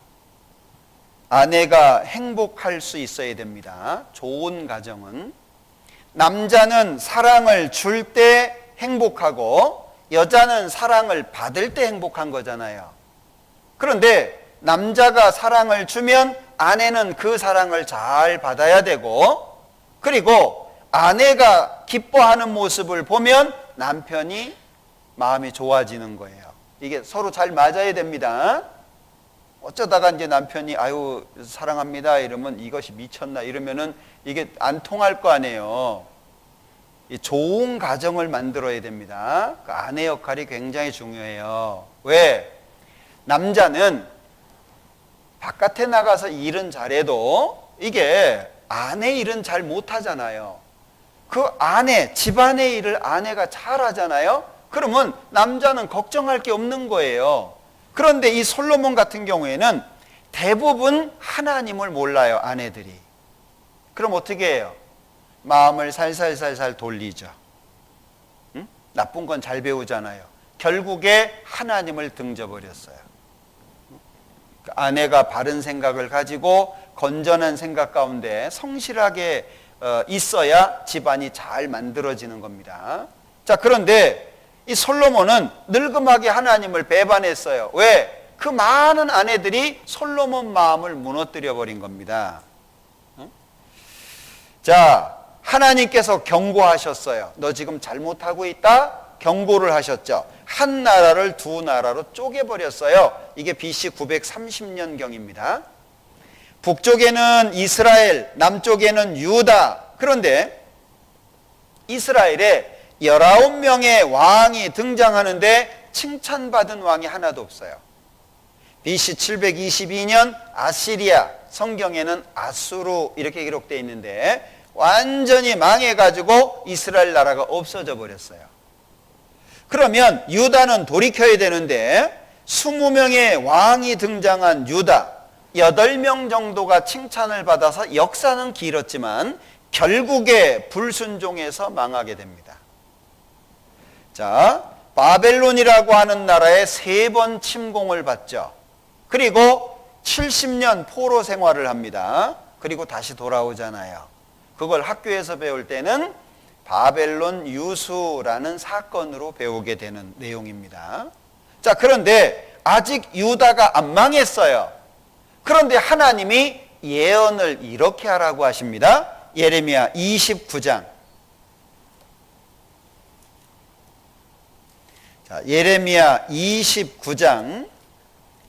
아내가 행복할 수 있어야 됩니다. 좋은 가정은. 남자는 사랑을 줄 때 행복하고 여자는 사랑을 받을 때 행복한 거잖아요. 그런데 남자가 사랑을 주면 아내는 그 사랑을 잘 받아야 되고, 그리고 아내가 기뻐하는 모습을 보면 남편이 마음이 좋아지는 거예요. 이게 서로 잘 맞아야 됩니다. 어쩌다가 이제 남편이 아유 사랑합니다 이러면 이것이 미쳤나 이러면은 이게 안 통할 거 아니에요. 좋은 가정을 만들어야 됩니다. 그 아내 역할이 굉장히 중요해요. 왜? 남자는 바깥에 나가서 일은 잘해도 이게 아내 일은 잘 못하잖아요. 그 아내, 집안의 일을 아내가 잘 하잖아요. 그러면 남자는 걱정할 게 없는 거예요. 그런데 이 솔로몬 같은 경우에는 대부분 하나님을 몰라요, 아내들이. 그럼 어떻게 해요? 마음을 살살살살 돌리죠. 응? 나쁜 건 잘 배우잖아요. 결국에 하나님을 등져버렸어요. 아내가 바른 생각을 가지고 건전한 생각 가운데 성실하게 있어야 집안이 잘 만들어지는 겁니다. 자, 그런데 이 솔로몬은 늙음하게 하나님을 배반했어요. 왜? 그 많은 아내들이 솔로몬 마음을 무너뜨려 버린 겁니다. 자, 하나님께서 경고하셨어요. 너 지금 잘못하고 있다? 경고를 하셨죠. 한 나라를 두 나라로 쪼개버렸어요. 이게 BC 930년경입니다. 북쪽에는 이스라엘, 남쪽에는 유다. 그런데 이스라엘에 19명의 왕이 등장하는데 칭찬받은 왕이 하나도 없어요. BC 722년 아시리아, 성경에는 아수르 이렇게 기록되어 있는데 완전히 망해가지고 이스라엘 나라가 없어져 버렸어요. 그러면 유다는 돌이켜야 되는데 20명의 왕이 등장한 유다 8명 정도가 칭찬을 받아서 역사는 길었지만 결국에 불순종해서 망하게 됩니다. 자, 바벨론이라고 하는 나라에 3번 침공을 받죠. 그리고 70년 포로 생활을 합니다. 그리고 다시 돌아오잖아요. 그걸 학교에서 배울 때는 바벨론 유수라는 사건으로 배우게 되는 내용입니다. 자, 그런데 아직 유다가 안 망했어요. 그런데 하나님이 예언을 이렇게 하라고 하십니다. 예레미야 29장. 자, 예레미야 29장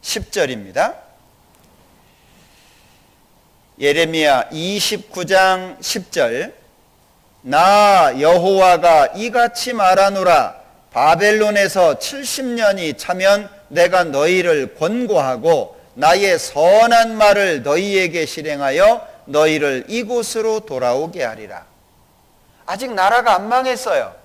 10절입니다. 예레미야 29장 10절. 나 여호와가 이같이 말하노라. 바벨론에서 70년이 차면 내가 너희를 권고하고 나의 선한 말을 너희에게 실행하여 너희를 이곳으로 돌아오게 하리라. 아직 나라가 안 망했어요.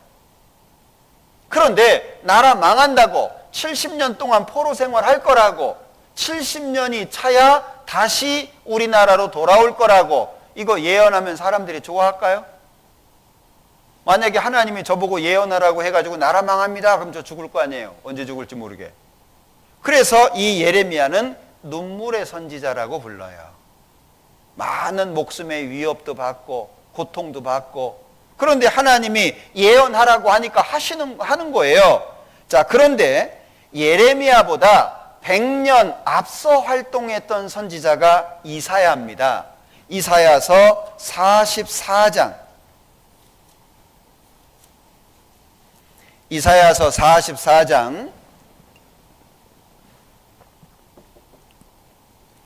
그런데 나라 망한다고 70년 동안 포로 생활할 거라고 70년이 차야 다시 우리나라로 돌아올 거라고 이거 예언하면 사람들이 좋아할까요? 만약에 하나님이 저보고 예언하라고 해가지고 나라 망합니다. 그럼 저 죽을 거 아니에요. 언제 죽을지 모르게. 그래서 이 예레미야는 눈물의 선지자라고 불러요. 많은 목숨의 위협도 받고 고통도 받고 그런데 하나님이 예언하라고 하니까 하는 거예요. 자, 그런데 예레미야보다 100년 앞서 활동했던 선지자가 이사야입니다. 이사야서 44장. 이사야서 44장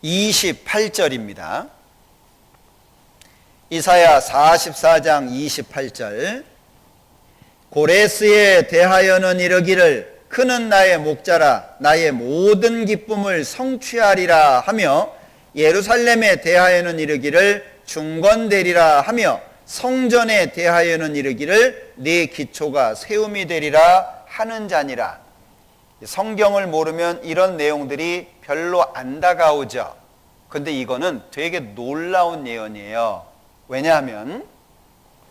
28절입니다. 이사야 44장 28절. 고레스에 대하여는 이르기를 그는 나의 목자라 나의 모든 기쁨을 성취하리라 하며 예루살렘에 대하여는 이르기를 중건되리라 하며 성전에 대하여는 이르기를 네 기초가 세움이 되리라 하는 자니라. 성경을 모르면 이런 내용들이 별로 안 다가오죠. 근데 이거는 되게 놀라운 예언이에요. 왜냐하면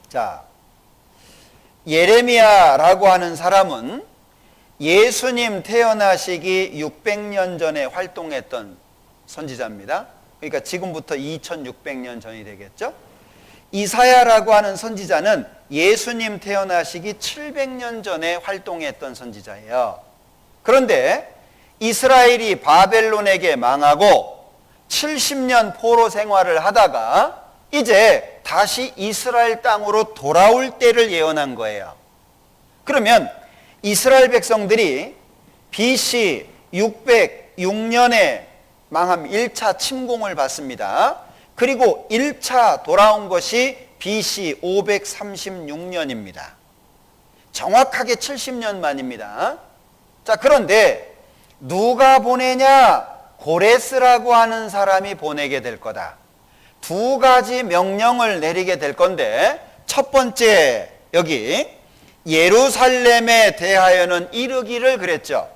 자, 예레미야라고 하는 사람은 예수님 태어나시기 600년 전에 활동했던 선지자입니다. 그러니까 지금부터 2600년 전이 되겠죠. 이사야라고 하는 선지자는 예수님 태어나시기 700년 전에 활동했던 선지자예요. 그런데 이스라엘이 바벨론에게 망하고 70년 포로 생활을 하다가 이제 다시 이스라엘 땅으로 돌아올 때를 예언한 거예요. 그러면 이스라엘 백성들이 BC 606년에 망함 1차 침공을 받습니다. 그리고 1차 돌아온 것이 BC 536년입니다. 정확하게 70년 만입니다. 자, 그런데 누가 보내냐? 고레스라고 하는 사람이 보내게 될 거다. 두 가지 명령을 내리게 될 건데, 첫 번째 여기 예루살렘에 대하여는 이르기를 그랬죠.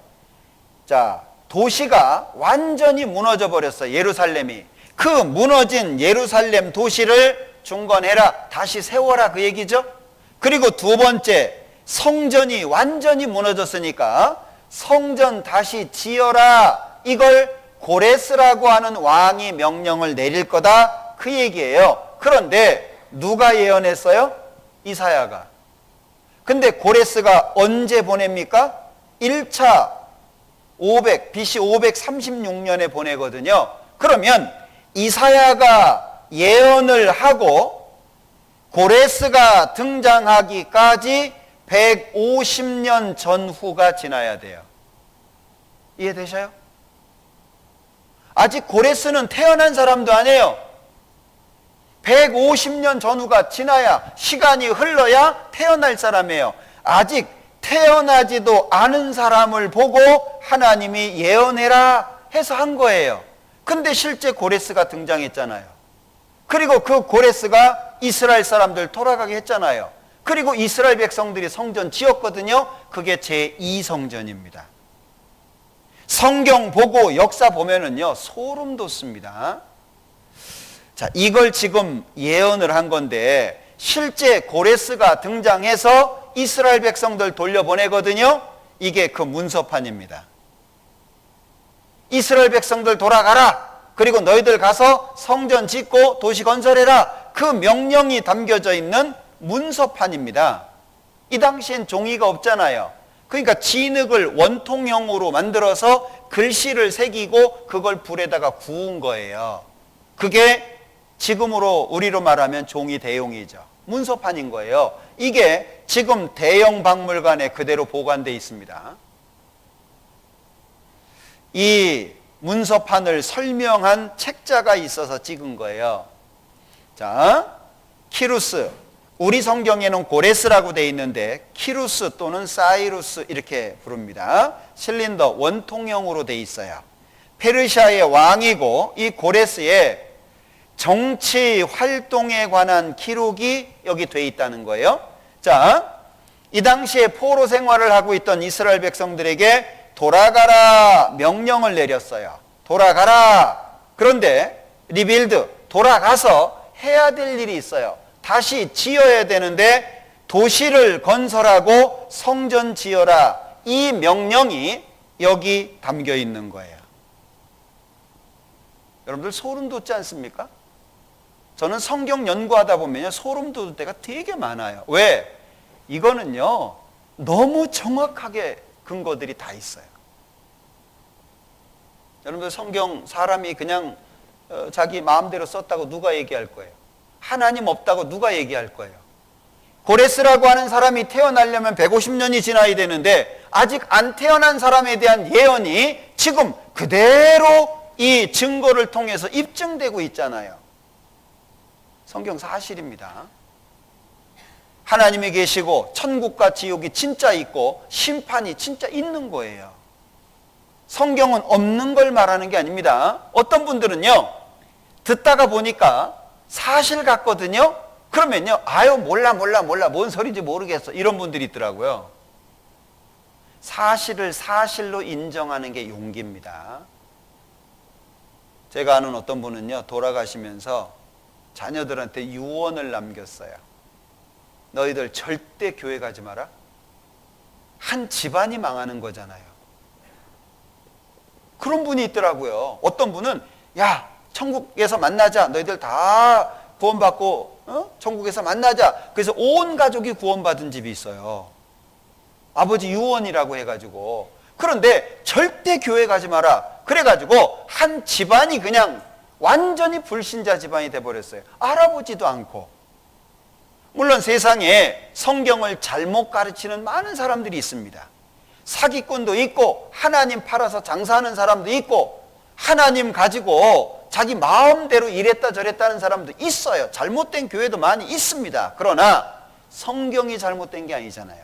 자, 도시가 완전히 무너져 버렸어. 예루살렘이. 그 무너진 예루살렘 도시를 중건해라, 다시 세워라, 그 얘기죠. 그리고 두 번째, 성전이 완전히 무너졌으니까 성전 다시 지어라, 이걸 고레스라고 하는 왕이 명령을 내릴 거다, 그 얘기예요. 그런데 누가 예언했어요? 이사야가. 근데 고레스가 언제 보냅니까? 1차 BC 536년에 보내거든요. 그러면 이사야가 예언을 하고 고레스가 등장하기까지 150년 전후가 지나야 돼요. 이해되셔요? 아직 고레스는 태어난 사람도 아니에요. 150년 전후가 지나야, 시간이 흘러야 태어날 사람이에요. 아직 태어나지도 않은 사람을 보고 하나님이 예언해라 해서 한 거예요. 근데 실제 고레스가 등장했잖아요. 그리고 그 고레스가 이스라엘 사람들 돌아가게 했잖아요. 그리고 이스라엘 백성들이 성전 지었거든요. 그게 제2성전입니다. 성경 보고 역사 보면은요, 소름 돋습니다. 자, 이걸 지금 예언을 한 건데, 실제 고레스가 등장해서 이스라엘 백성들 돌려보내거든요. 이게 그 문서판입니다. 이스라엘 백성들 돌아가라, 그리고 너희들 가서 성전 짓고 도시 건설해라, 그 명령이 담겨져 있는 문서판입니다. 이 당시엔 종이가 없잖아요. 그러니까 진흙을 원통형으로 만들어서 글씨를 새기고 그걸 불에다가 구운 거예요. 그게 지금으로 우리로 말하면 종이 대용이죠. 문서판인 거예요. 이게 지금 대형 박물관에 그대로 보관되어 있습니다. 이 문서판을 설명한 책자가 있어서 찍은 거예요. 자, 키루스. 우리 성경에는 고레스라고 되어 있는데 키루스 또는 사이루스 이렇게 부릅니다. 실린더, 원통형으로 되어 있어요. 페르시아의 왕이고, 이 고레스의 정치 활동에 관한 기록이 여기 되어 있다는 거예요. 자, 이 당시에 포로 생활을 하고 있던 이스라엘 백성들에게 돌아가라 명령을 내렸어요. 돌아가라. 그런데 리빌드, 돌아가서 해야 될 일이 있어요. 다시 지어야 되는데 도시를 건설하고 성전 지어라, 이 명령이 여기 담겨 있는 거예요. 여러분들 소름 돋지 않습니까? 저는 성경 연구하다 보면 소름 돋을 때가 되게 많아요. 왜? 이거는요, 너무 정확하게 근거들이 다 있어요. 여러분들 성경 사람이 그냥 자기 마음대로 썼다고 누가 얘기할 거예요? 하나님 없다고 누가 얘기할 거예요? 고레스라고 하는 사람이 태어나려면 150년이 지나야 되는데 아직 안 태어난 사람에 대한 예언이 지금 그대로 이 증거를 통해서 입증되고 있잖아요. 성경 사실입니다. 하나님이 계시고 천국과 지옥이 진짜 있고 심판이 진짜 있는 거예요. 성경은 없는 걸 말하는 게 아닙니다. 어떤 분들은요, 듣다가 보니까 사실 같거든요. 그러면요, 아유 몰라 뭔 소리인지 모르겠어, 이런 분들이 있더라고요. 사실을 사실로 인정하는 게 용기입니다. 제가 아는 어떤 분은요, 돌아가시면서 자녀들한테 유언을 남겼어요. 너희들 절대 교회 가지 마라. 한 집안이 망하는 거잖아요. 그런 분이 있더라고요. 어떤 분은 야, 천국에서 만나자. 너희들 다 구원받고 천국에서 만나자. 그래서 온 가족이 구원받은 집이 있어요. 아버지 유언이라고 해가지고. 그런데 절대 교회 가지 마라. 그래가지고 한 집안이 그냥 완전히 불신자 집안이 돼버렸어요. 알아보지도 않고. 물론 세상에 성경을 잘못 가르치는 많은 사람들이 있습니다. 사기꾼도 있고 하나님 팔아서 장사하는 사람도 있고 하나님 가지고 자기 마음대로 이랬다 저랬다 하는 사람도 있어요. 잘못된 교회도 많이 있습니다. 그러나 성경이 잘못된 게 아니잖아요.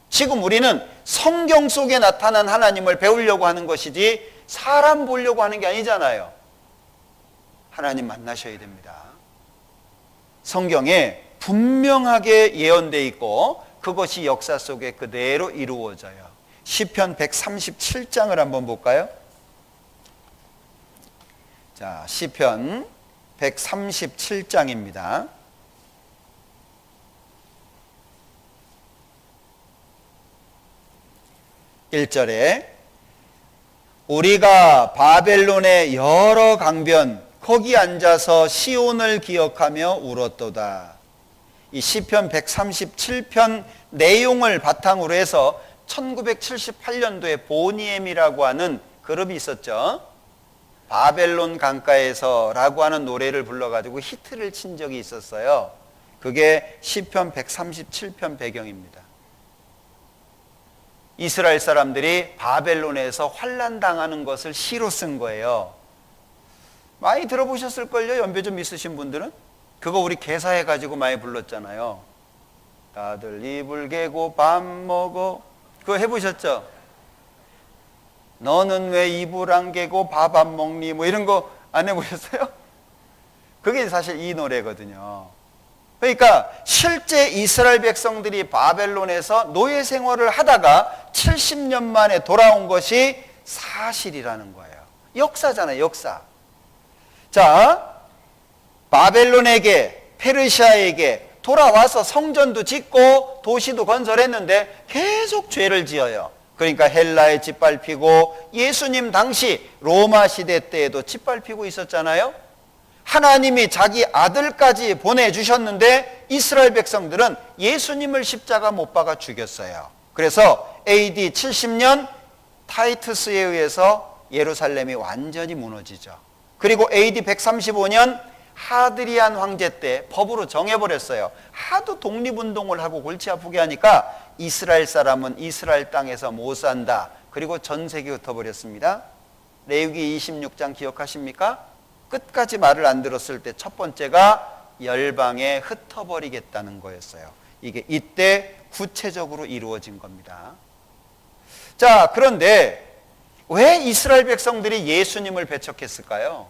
지금 우리는 성경 속에 나타난 하나님을 배우려고 하는 것이지 사람 보려고 하는 게 아니잖아요. 하나님 만나셔야 됩니다. 성경에 분명하게 예언되어 있고 그것이 역사 속에 그대로 이루어져요. 시편 137장을 한번 볼까요? 자, 시편 137장입니다. 1절에 우리가 바벨론의 여러 강변 거기 앉아서 시온을 기억하며 울었도다. 이 시편 137편 내용을 바탕으로 해서 1978년도에 보니엠이라고 하는 그룹이 있었죠. 바벨론 강가에서 라고 하는 노래를 불러가지고 히트를 친 적이 있었어요. 그게 시편 137편 배경입니다. 이스라엘 사람들이 바벨론에서 환난당하는 것을 시로 쓴 거예요. 많이 들어보셨을걸요? 연배 좀 있으신 분들은? 그거 우리 개사해가지고 많이 불렀잖아요. 다들 이불 개고 밥 먹어. 그거 해보셨죠? 너는 왜 이불 안 개고 밥 안 먹니? 뭐 이런 거 안 해보셨어요? 그게 사실 이 노래거든요. 그러니까 실제 이스라엘 백성들이 바벨론에서 노예 생활을 하다가 70년 만에 돌아온 것이 사실이라는 거예요. 역사잖아요, 역사. 자, 바벨론에게, 페르시아에게 돌아와서 성전도 짓고 도시도 건설했는데 계속 죄를 지어요. 그러니까 헬라에 짓밟히고 예수님 당시 로마 시대 때에도 짓밟히고 있었잖아요. 하나님이 자기 아들까지 보내주셨는데 이스라엘 백성들은 예수님을 십자가 못 박아 죽였어요. 그래서 AD 70년 타이투스에 의해서 예루살렘이 완전히 무너지죠. 그리고 AD 135년 하드리안 황제 때 법으로 정해버렸어요. 하도 독립운동을 하고 골치 아프게 하니까 이스라엘 사람은 이스라엘 땅에서 못 산다. 그리고 전세기 흩어버렸습니다. 레위기 26장 기억하십니까? 끝까지 말을 안 들었을 때 첫 번째가 열방에 흩어버리겠다는 거였어요. 이게 이때 구체적으로 이루어진 겁니다. 자, 그런데 왜 이스라엘 백성들이 예수님을 배척했을까요?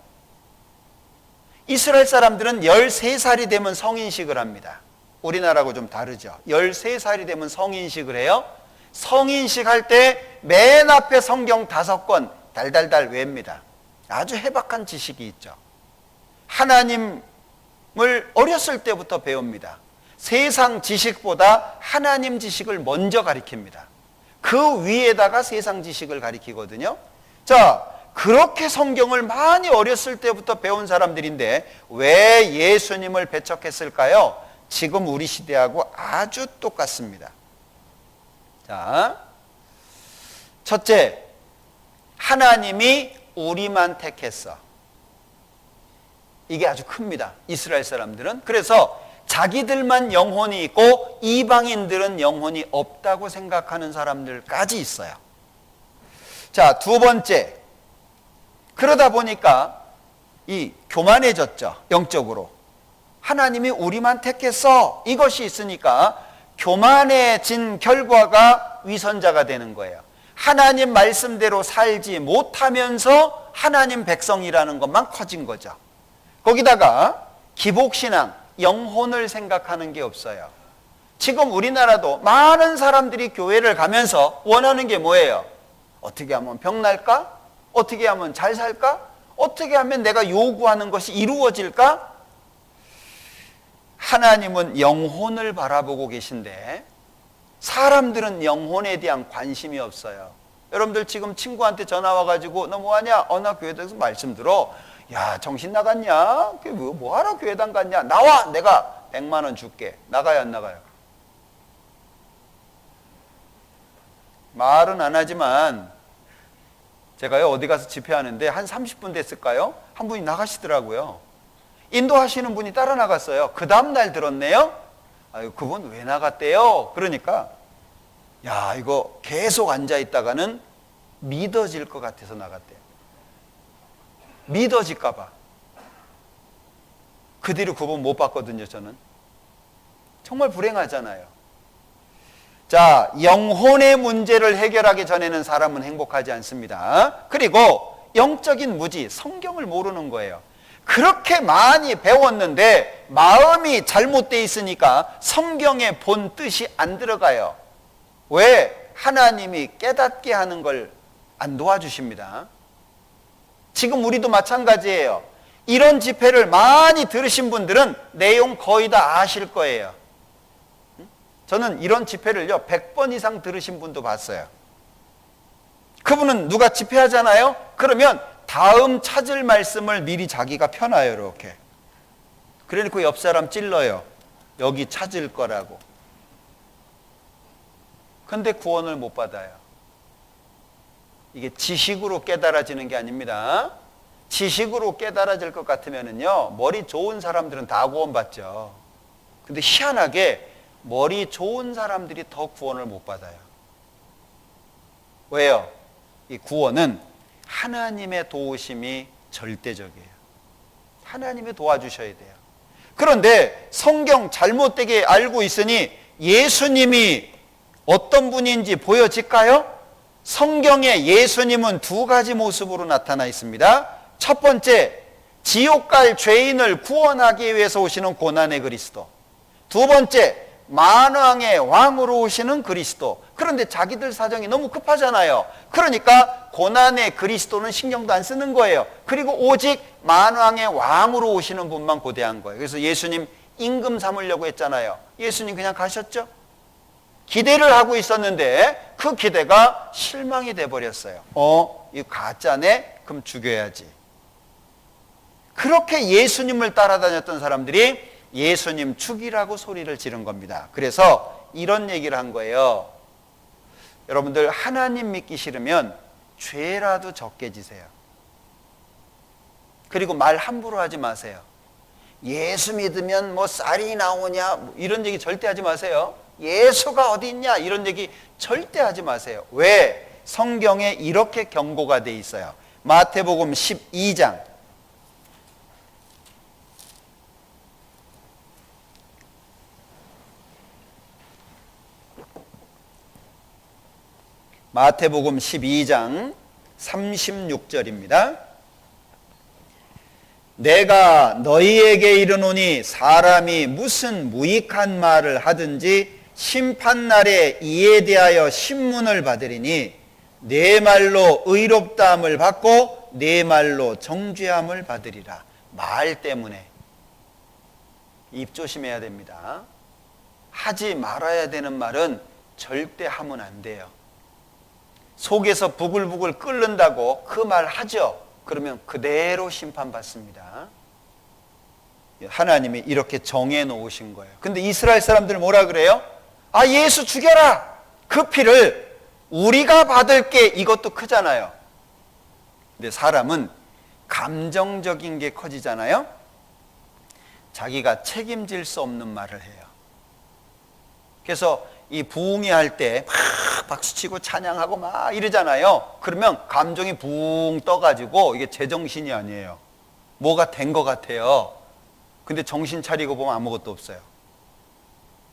이스라엘 사람들은 13살이 되면 성인식을 합니다. 우리나라하고 좀 다르죠. 13살이 되면 성인식을 해요. 성인식 할 때 맨 앞에 성경 5권 달달달 외웁니다. 아주 해박한 지식이 있죠. 하나님을 어렸을 때부터 배웁니다. 세상 지식보다 하나님 지식을 먼저 가르칩니다. 그 위에다가 세상 지식을 가르치거든요. 자, 그렇게 성경을 많이 어렸을 때부터 배운 사람들인데 왜 예수님을 배척했을까요? 지금 우리 시대하고 아주 똑같습니다. 자, 첫째, 하나님이 우리만 택했어. 이게 아주 큽니다. 이스라엘 사람들은. 그래서 자기들만 영혼이 있고 이방인들은 영혼이 없다고 생각하는 사람들까지 있어요. 자, 두 번째. 그러다 보니까 이 교만해졌죠. 영적으로. 하나님이 우리만 택했어. 이것이 있으니까 교만해진 결과가 위선자가 되는 거예요. 하나님 말씀대로 살지 못하면서 하나님 백성이라는 것만 커진 거죠. 거기다가 기복신앙, 영혼을 생각하는 게 없어요. 지금 우리나라도 많은 사람들이 교회를 가면서 원하는 게 뭐예요? 어떻게 하면 병 날까? 어떻게 하면 잘 살까? 어떻게 하면 내가 요구하는 것이 이루어질까? 하나님은 영혼을 바라보고 계신데 사람들은 영혼에 대한 관심이 없어요. 여러분들 지금 친구한테 전화 와가지고 너 뭐하냐? 나 교회에서 말씀 들어. 야, 정신 나갔냐? 뭐하러 교회당 갔냐? 나와! 내가 100만 원 줄게. 나가요, 안 나가요? 말은 안 하지만 제가요 어디 가서 집회하는데 한 30분 됐을까요? 한 분이 나가시더라고요. 인도하시는 분이 따라 나갔어요. 그 다음날 들었네요. 아유, 그분 왜 나갔대요? 그러니까 야, 이거 계속 앉아있다가는 믿어질 것 같아서 나갔대요. 믿어질까 봐. 그 뒤로 그분 못 봤거든요. 저는 정말 불행하잖아요. 자, 영혼의 문제를 해결하기 전에는 사람은 행복하지 않습니다. 그리고 영적인 무지, 성경을 모르는 거예요. 그렇게 많이 배웠는데 마음이 잘못되어 있으니까 성경의 본 뜻이 안 들어가요. 왜? 하나님이 깨닫게 하는 걸 안 도와주십니다. 지금 우리도 마찬가지예요. 이런 집회를 많이 들으신 분들은 내용 거의 다 아실 거예요. 저는 이런 집회를요 100번 이상 들으신 분도 봤어요. 그분은 누가 집회하잖아요. 그러면 다음 찾을 말씀을 미리 자기가 펴놔요. 이렇게. 그러니까 옆 사람 찔러요. 여기 찾을 거라고. 근데 구원을 못 받아요. 이게 지식으로 깨달아지는 게 아닙니다. 지식으로 깨달아질 것 같으면요 머리 좋은 사람들은 다 구원받죠. 근데 희한하게 머리 좋은 사람들이 더 구원을 못 받아요. 왜요? 이 구원은 하나님의 도우심이 절대적이에요. 하나님이 도와주셔야 돼요. 그런데 성경 잘못되게 알고 있으니 예수님이 어떤 분인지 보여질까요? 성경에 예수님은 두 가지 모습으로 나타나 있습니다. 첫 번째, 지옥 갈 죄인을 구원하기 위해서 오시는 고난의 그리스도. 두 번째, 만왕의 왕으로 오시는 그리스도. 그런데 자기들 사정이 너무 급하잖아요. 그러니까 고난의 그리스도는 신경도 안 쓰는 거예요. 그리고 오직 만왕의 왕으로 오시는 분만 고대한 거예요. 그래서 예수님 임금 삼으려고 했잖아요. 예수님 그냥 가셨죠. 기대를 하고 있었는데 그 기대가 실망이 돼버렸어요. 이거 가짜네? 그럼 죽여야지. 그렇게 예수님을 따라다녔던 사람들이 예수님 죽이라고 소리를 지른 겁니다. 그래서 이런 얘기를 한 거예요. 여러분들 하나님 믿기 싫으면 죄라도 적게 지세요. 그리고 말 함부로 하지 마세요. 예수 믿으면 뭐 쌀이 나오냐 이런 얘기 절대 하지 마세요. 예수가 어디 있냐 이런 얘기 절대 하지 마세요. 왜? 성경에 이렇게 경고가 돼 있어요. 마태복음 12장 마태복음 12장 36절입니다. 내가 너희에게 이르노니 사람이 무슨 무익한 말을 하든지 심판날에 이에 대하여 신문을 받으리니 내 말로 의롭다함을 받고 내 말로 정죄함을 받으리라. 말 때문에 입 조심해야 됩니다. 하지 말아야 되는 말은 절대 하면 안 돼요. 속에서 부글부글 끓는다고 그 말 하죠. 그러면 그대로 심판받습니다. 하나님이 이렇게 정해 놓으신 거예요. 근데 이스라엘 사람들 뭐라 그래요? 아, 예수 죽여라. 그 피를 우리가 받을게. 이것도 크잖아요. 근데 사람은 감정적인 게 커지잖아요. 자기가 책임질 수 없는 말을 해요. 그래서 이 부흥회 할 때 막 박수치고 찬양하고 막 이러잖아요. 그러면 감정이 붕 떠가지고 이게 제정신이 아니에요. 뭐가 된 것 같아요. 근데 정신 차리고 보면 아무것도 없어요.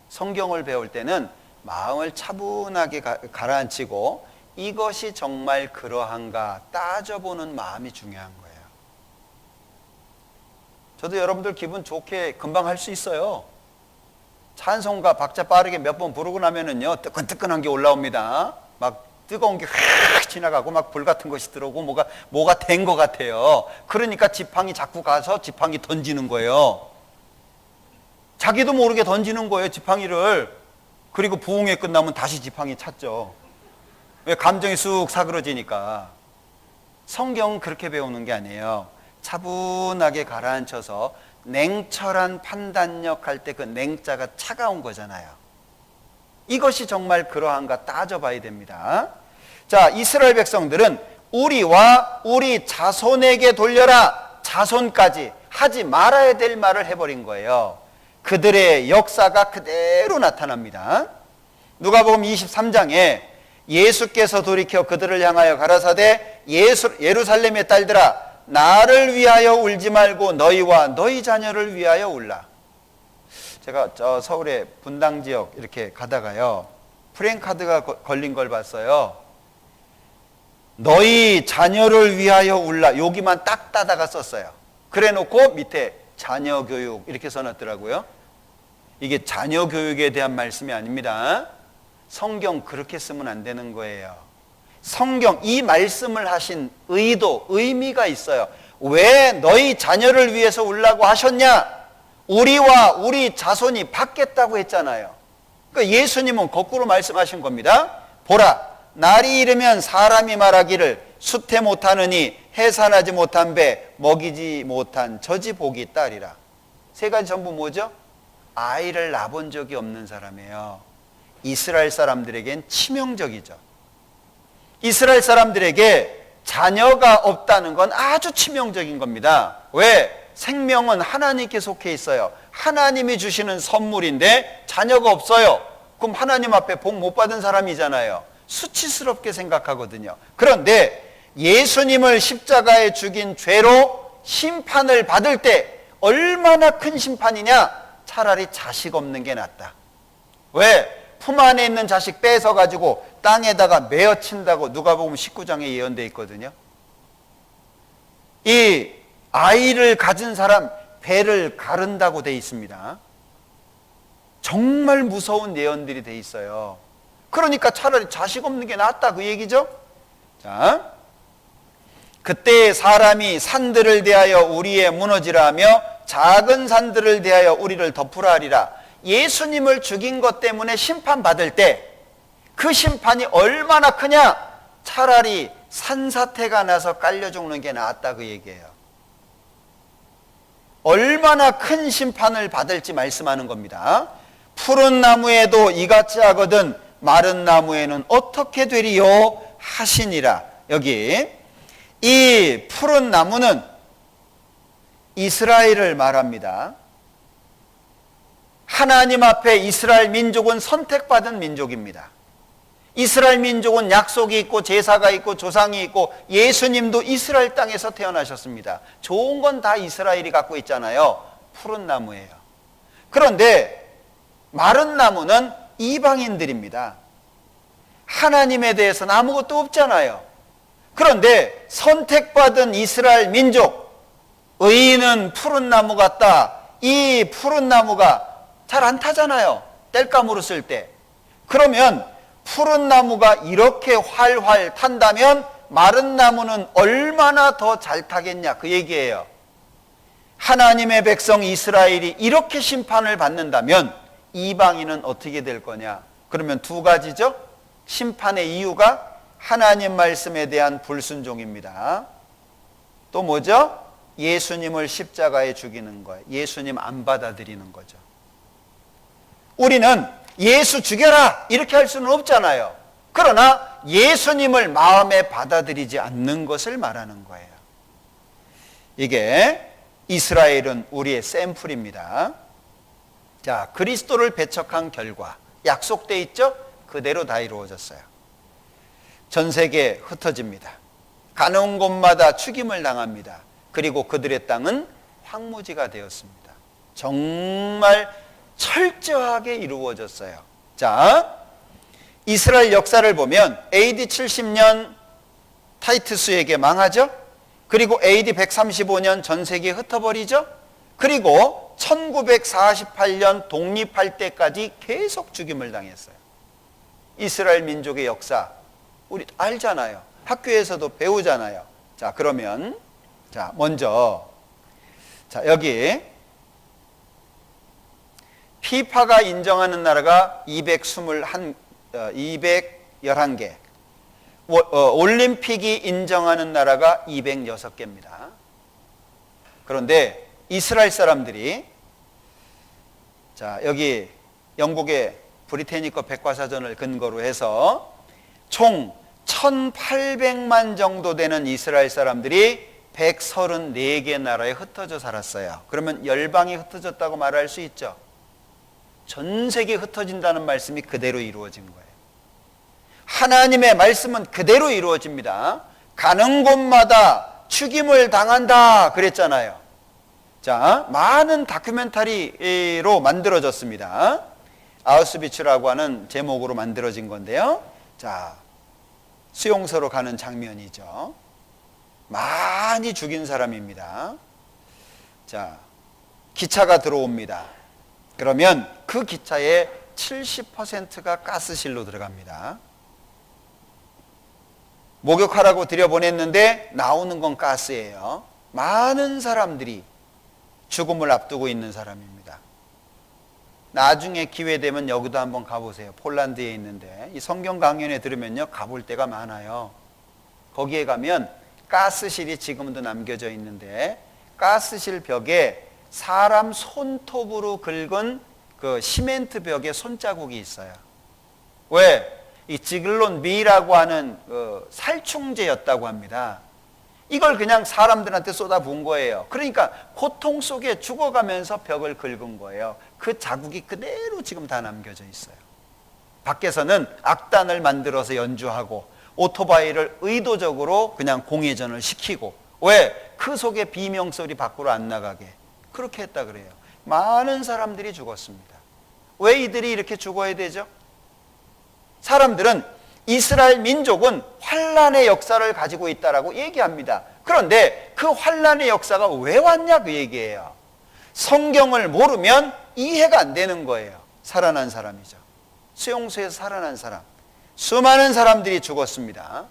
성경을 배울 때는 마음을 차분하게 가라앉히고 이것이 정말 그러한가 따져보는 마음이 중요한 거예요. 저도 여러분들 기분 좋게 금방 할 수 있어요. 찬송가 박자 빠르게 몇 번 부르고 나면은요 뜨끈뜨끈한 게 올라옵니다. 막 뜨거운 게 확 지나가고 막 불 같은 것이 들어오고 뭐가 된 것 같아요. 그러니까 지팡이 자꾸 가서 지팡이 던지는 거예요. 자기도 모르게 던지는 거예요, 지팡이를. 그리고 부흥회 끝나면 다시 지팡이 찾죠. 왜? 감정이 쑥 사그러지니까. 성경은 그렇게 배우는 게 아니에요. 차분하게 가라앉혀서 냉철한 판단력 할 때 그 냉자가 차가운 거잖아요. 이것이 정말 그러한가 따져봐야 됩니다. 자, 이스라엘 백성들은 우리와 우리 자손에게 돌려라, 자손까지 하지 말아야 될 말을 해버린 거예요. 그들의 역사가 그대로 나타납니다. 누가복음 23장에 예수께서 돌이켜 그들을 향하여 가라사대 예루살렘의 딸들아 나를 위하여 울지 말고 너희와 너희 자녀를 위하여 울라. 제가 저 서울의 분당 지역 이렇게 가다가요 프랭카드가 걸린 걸 봤어요. 너희 자녀를 위하여 울라. 여기만 딱 따다가 썼어요. 그래 놓고 밑에 자녀 교육 이렇게 써놨더라고요. 이게 자녀 교육에 대한 말씀이 아닙니다. 성경 그렇게 쓰면 안 되는 거예요. 성경 이 말씀을 하신 의도, 의미가 있어요. 왜 너희 자녀를 위해서 울라고 하셨냐? 우리와 우리 자손이 받겠다고 했잖아요. 그러니까 예수님은 거꾸로 말씀하신 겁니다. 보라, 날이 이르면 사람이 말하기를 수태 못하느니 해산하지 못한 배 먹이지 못한 저지 복이 있다리라. 세 가지 전부 뭐죠? 아이를 낳아본 적이 없는 사람이에요. 이스라엘 사람들에겐 치명적이죠. 이스라엘 사람들에게 자녀가 없다는 건 아주 치명적인 겁니다. 왜? 생명은 하나님께 속해 있어요. 하나님이 주시는 선물인데 자녀가 없어요. 그럼 하나님 앞에 복 못 받은 사람이잖아요. 수치스럽게 생각하거든요. 그런데 예수님을 십자가에 죽인 죄로 심판을 받을 때 얼마나 큰 심판이냐? 차라리 자식 없는 게 낫다. 왜? 품 안에 있는 자식 뺏어가지고 땅에다가 메어친다고 누가복음 19장에 예언되어 있거든요. 이 아이를 가진 사람 배를 가른다고 되어 있습니다. 정말 무서운 예언들이 되어 있어요. 그러니까 차라리 자식 없는 게 낫다 그 얘기죠. 자, 그때 사람이 산들을 대하여 우리에 무너지라 하며 작은 산들을 대하여 우리를 덮으라 하리라. 예수님을 죽인 것 때문에 심판받을 때 그 심판이 얼마나 크냐? 차라리 산사태가 나서 깔려 죽는 게 낫다 그 얘기예요. 얼마나 큰 심판을 받을지 말씀하는 겁니다. 푸른 나무에도 이같이 하거든 마른 나무에는 어떻게 되리요 하시니라. 여기 이 푸른 나무는 이스라엘을 말합니다. 하나님 앞에 이스라엘 민족은 선택받은 민족입니다. 이스라엘 민족은 약속이 있고 제사가 있고 조상이 있고 예수님도 이스라엘 땅에서 태어나셨습니다. 좋은 건 다 이스라엘이 갖고 있잖아요. 푸른 나무예요. 그런데 마른 나무는 이방인들입니다. 하나님에 대해서는 아무것도 없잖아요. 그런데 선택받은 이스라엘 민족, 의인은 푸른 나무 같다. 이 푸른 나무가 잘 안 타잖아요. 땔감으로 쓸 때. 그러면 푸른 나무가 이렇게 활활 탄다면 마른 나무는 얼마나 더 잘 타겠냐 그 얘기예요. 하나님의 백성 이스라엘이 이렇게 심판을 받는다면 이방인은 어떻게 될 거냐? 그러면 두 가지죠. 심판의 이유가 하나님 말씀에 대한 불순종입니다. 또 뭐죠? 예수님을 십자가에 죽이는 거예요. 예수님 안 받아들이는 거죠. 우리는 예수 죽여라 이렇게 할 수는 없잖아요. 그러나 예수님을 마음에 받아들이지 않는 것을 말하는 거예요. 이게 이스라엘은 우리의 샘플입니다. 자, 그리스도를 배척한 결과 약속돼 있죠? 그대로 다 이루어졌어요. 전 세계에 흩어집니다. 가는 곳마다 죽임을 당합니다. 그리고 그들의 땅은 황무지가 되었습니다. 정말 철저하게 이루어졌어요. 자, 이스라엘 역사를 보면 AD 70년 타이투스에게 망하죠. 그리고 AD 135년 전 세계에 흩어버리죠. 그리고 1948년 독립할 때까지 계속 죽임을 당했어요. 이스라엘 민족의 역사 우리 알잖아요. 학교에서도 배우잖아요. 자, 그러면 먼저 여기 피파가 인정하는 나라가 211개, 올림픽이 인정하는 나라가 206개입니다. 그런데 이스라엘 사람들이 여기 영국의 브리테니커 백과사전을 근거로 해서 총 1800만 정도 되는 이스라엘 사람들이 134개 나라에 흩어져 살았어요. 그러면 열방이 흩어졌다고 말할 수 있죠. 전 세계에 흩어진다는 말씀이 그대로 이루어진 거예요. 하나님의 말씀은 그대로 이루어집니다. 가는 곳마다 죽임을 당한다 그랬잖아요. 자, 많은 다큐멘터리로 만들어졌습니다. 아우슈비츠라고 하는 제목으로 만들어진 건데요. 자, 수용소로 가는 장면이죠. 많이 죽인 사람입니다. 자, 기차가 들어옵니다. 그러면 그 기차의 70%가 가스실로 들어갑니다. 목욕하라고 들여보냈는데 나오는 건 가스예요. 많은 사람들이 죽음을 앞두고 있는 사람입니다. 나중에 기회 되면 여기도 한번 가보세요. 폴란드에 있는데 이 성경 강연에 들으면요, 가볼 때가 많아요. 거기에 가면 가스실이 지금도 남겨져 있는데 가스실 벽에 사람 손톱으로 긁은 그 시멘트 벽에 손자국이 있어요. 왜? 이 지글론 B라고 하는 살충제였다고 합니다. 이걸 그냥 사람들한테 쏟아부은 거예요. 그러니까 고통 속에 죽어가면서 벽을 긁은 거예요. 그 자국이 그대로 지금 다 남겨져 있어요. 밖에서는 악단을 만들어서 연주하고 오토바이를 의도적으로 그냥 공회전을 시키고, 왜? 그 속에 비명소리 밖으로 안 나가게 그렇게 했다 그래요. 많은 사람들이 죽었습니다. 왜 이들이 이렇게 죽어야 되죠? 사람들은 이스라엘 민족은 환란의 역사를 가지고 있다라고 얘기합니다. 그런데 그 환란의 역사가 왜 왔냐 그 얘기예요. 성경을 모르면 이해가 안 되는 거예요. 살아난 사람이죠. 수용소에서 살아난 사람, 수많은 사람들이 죽었습니다.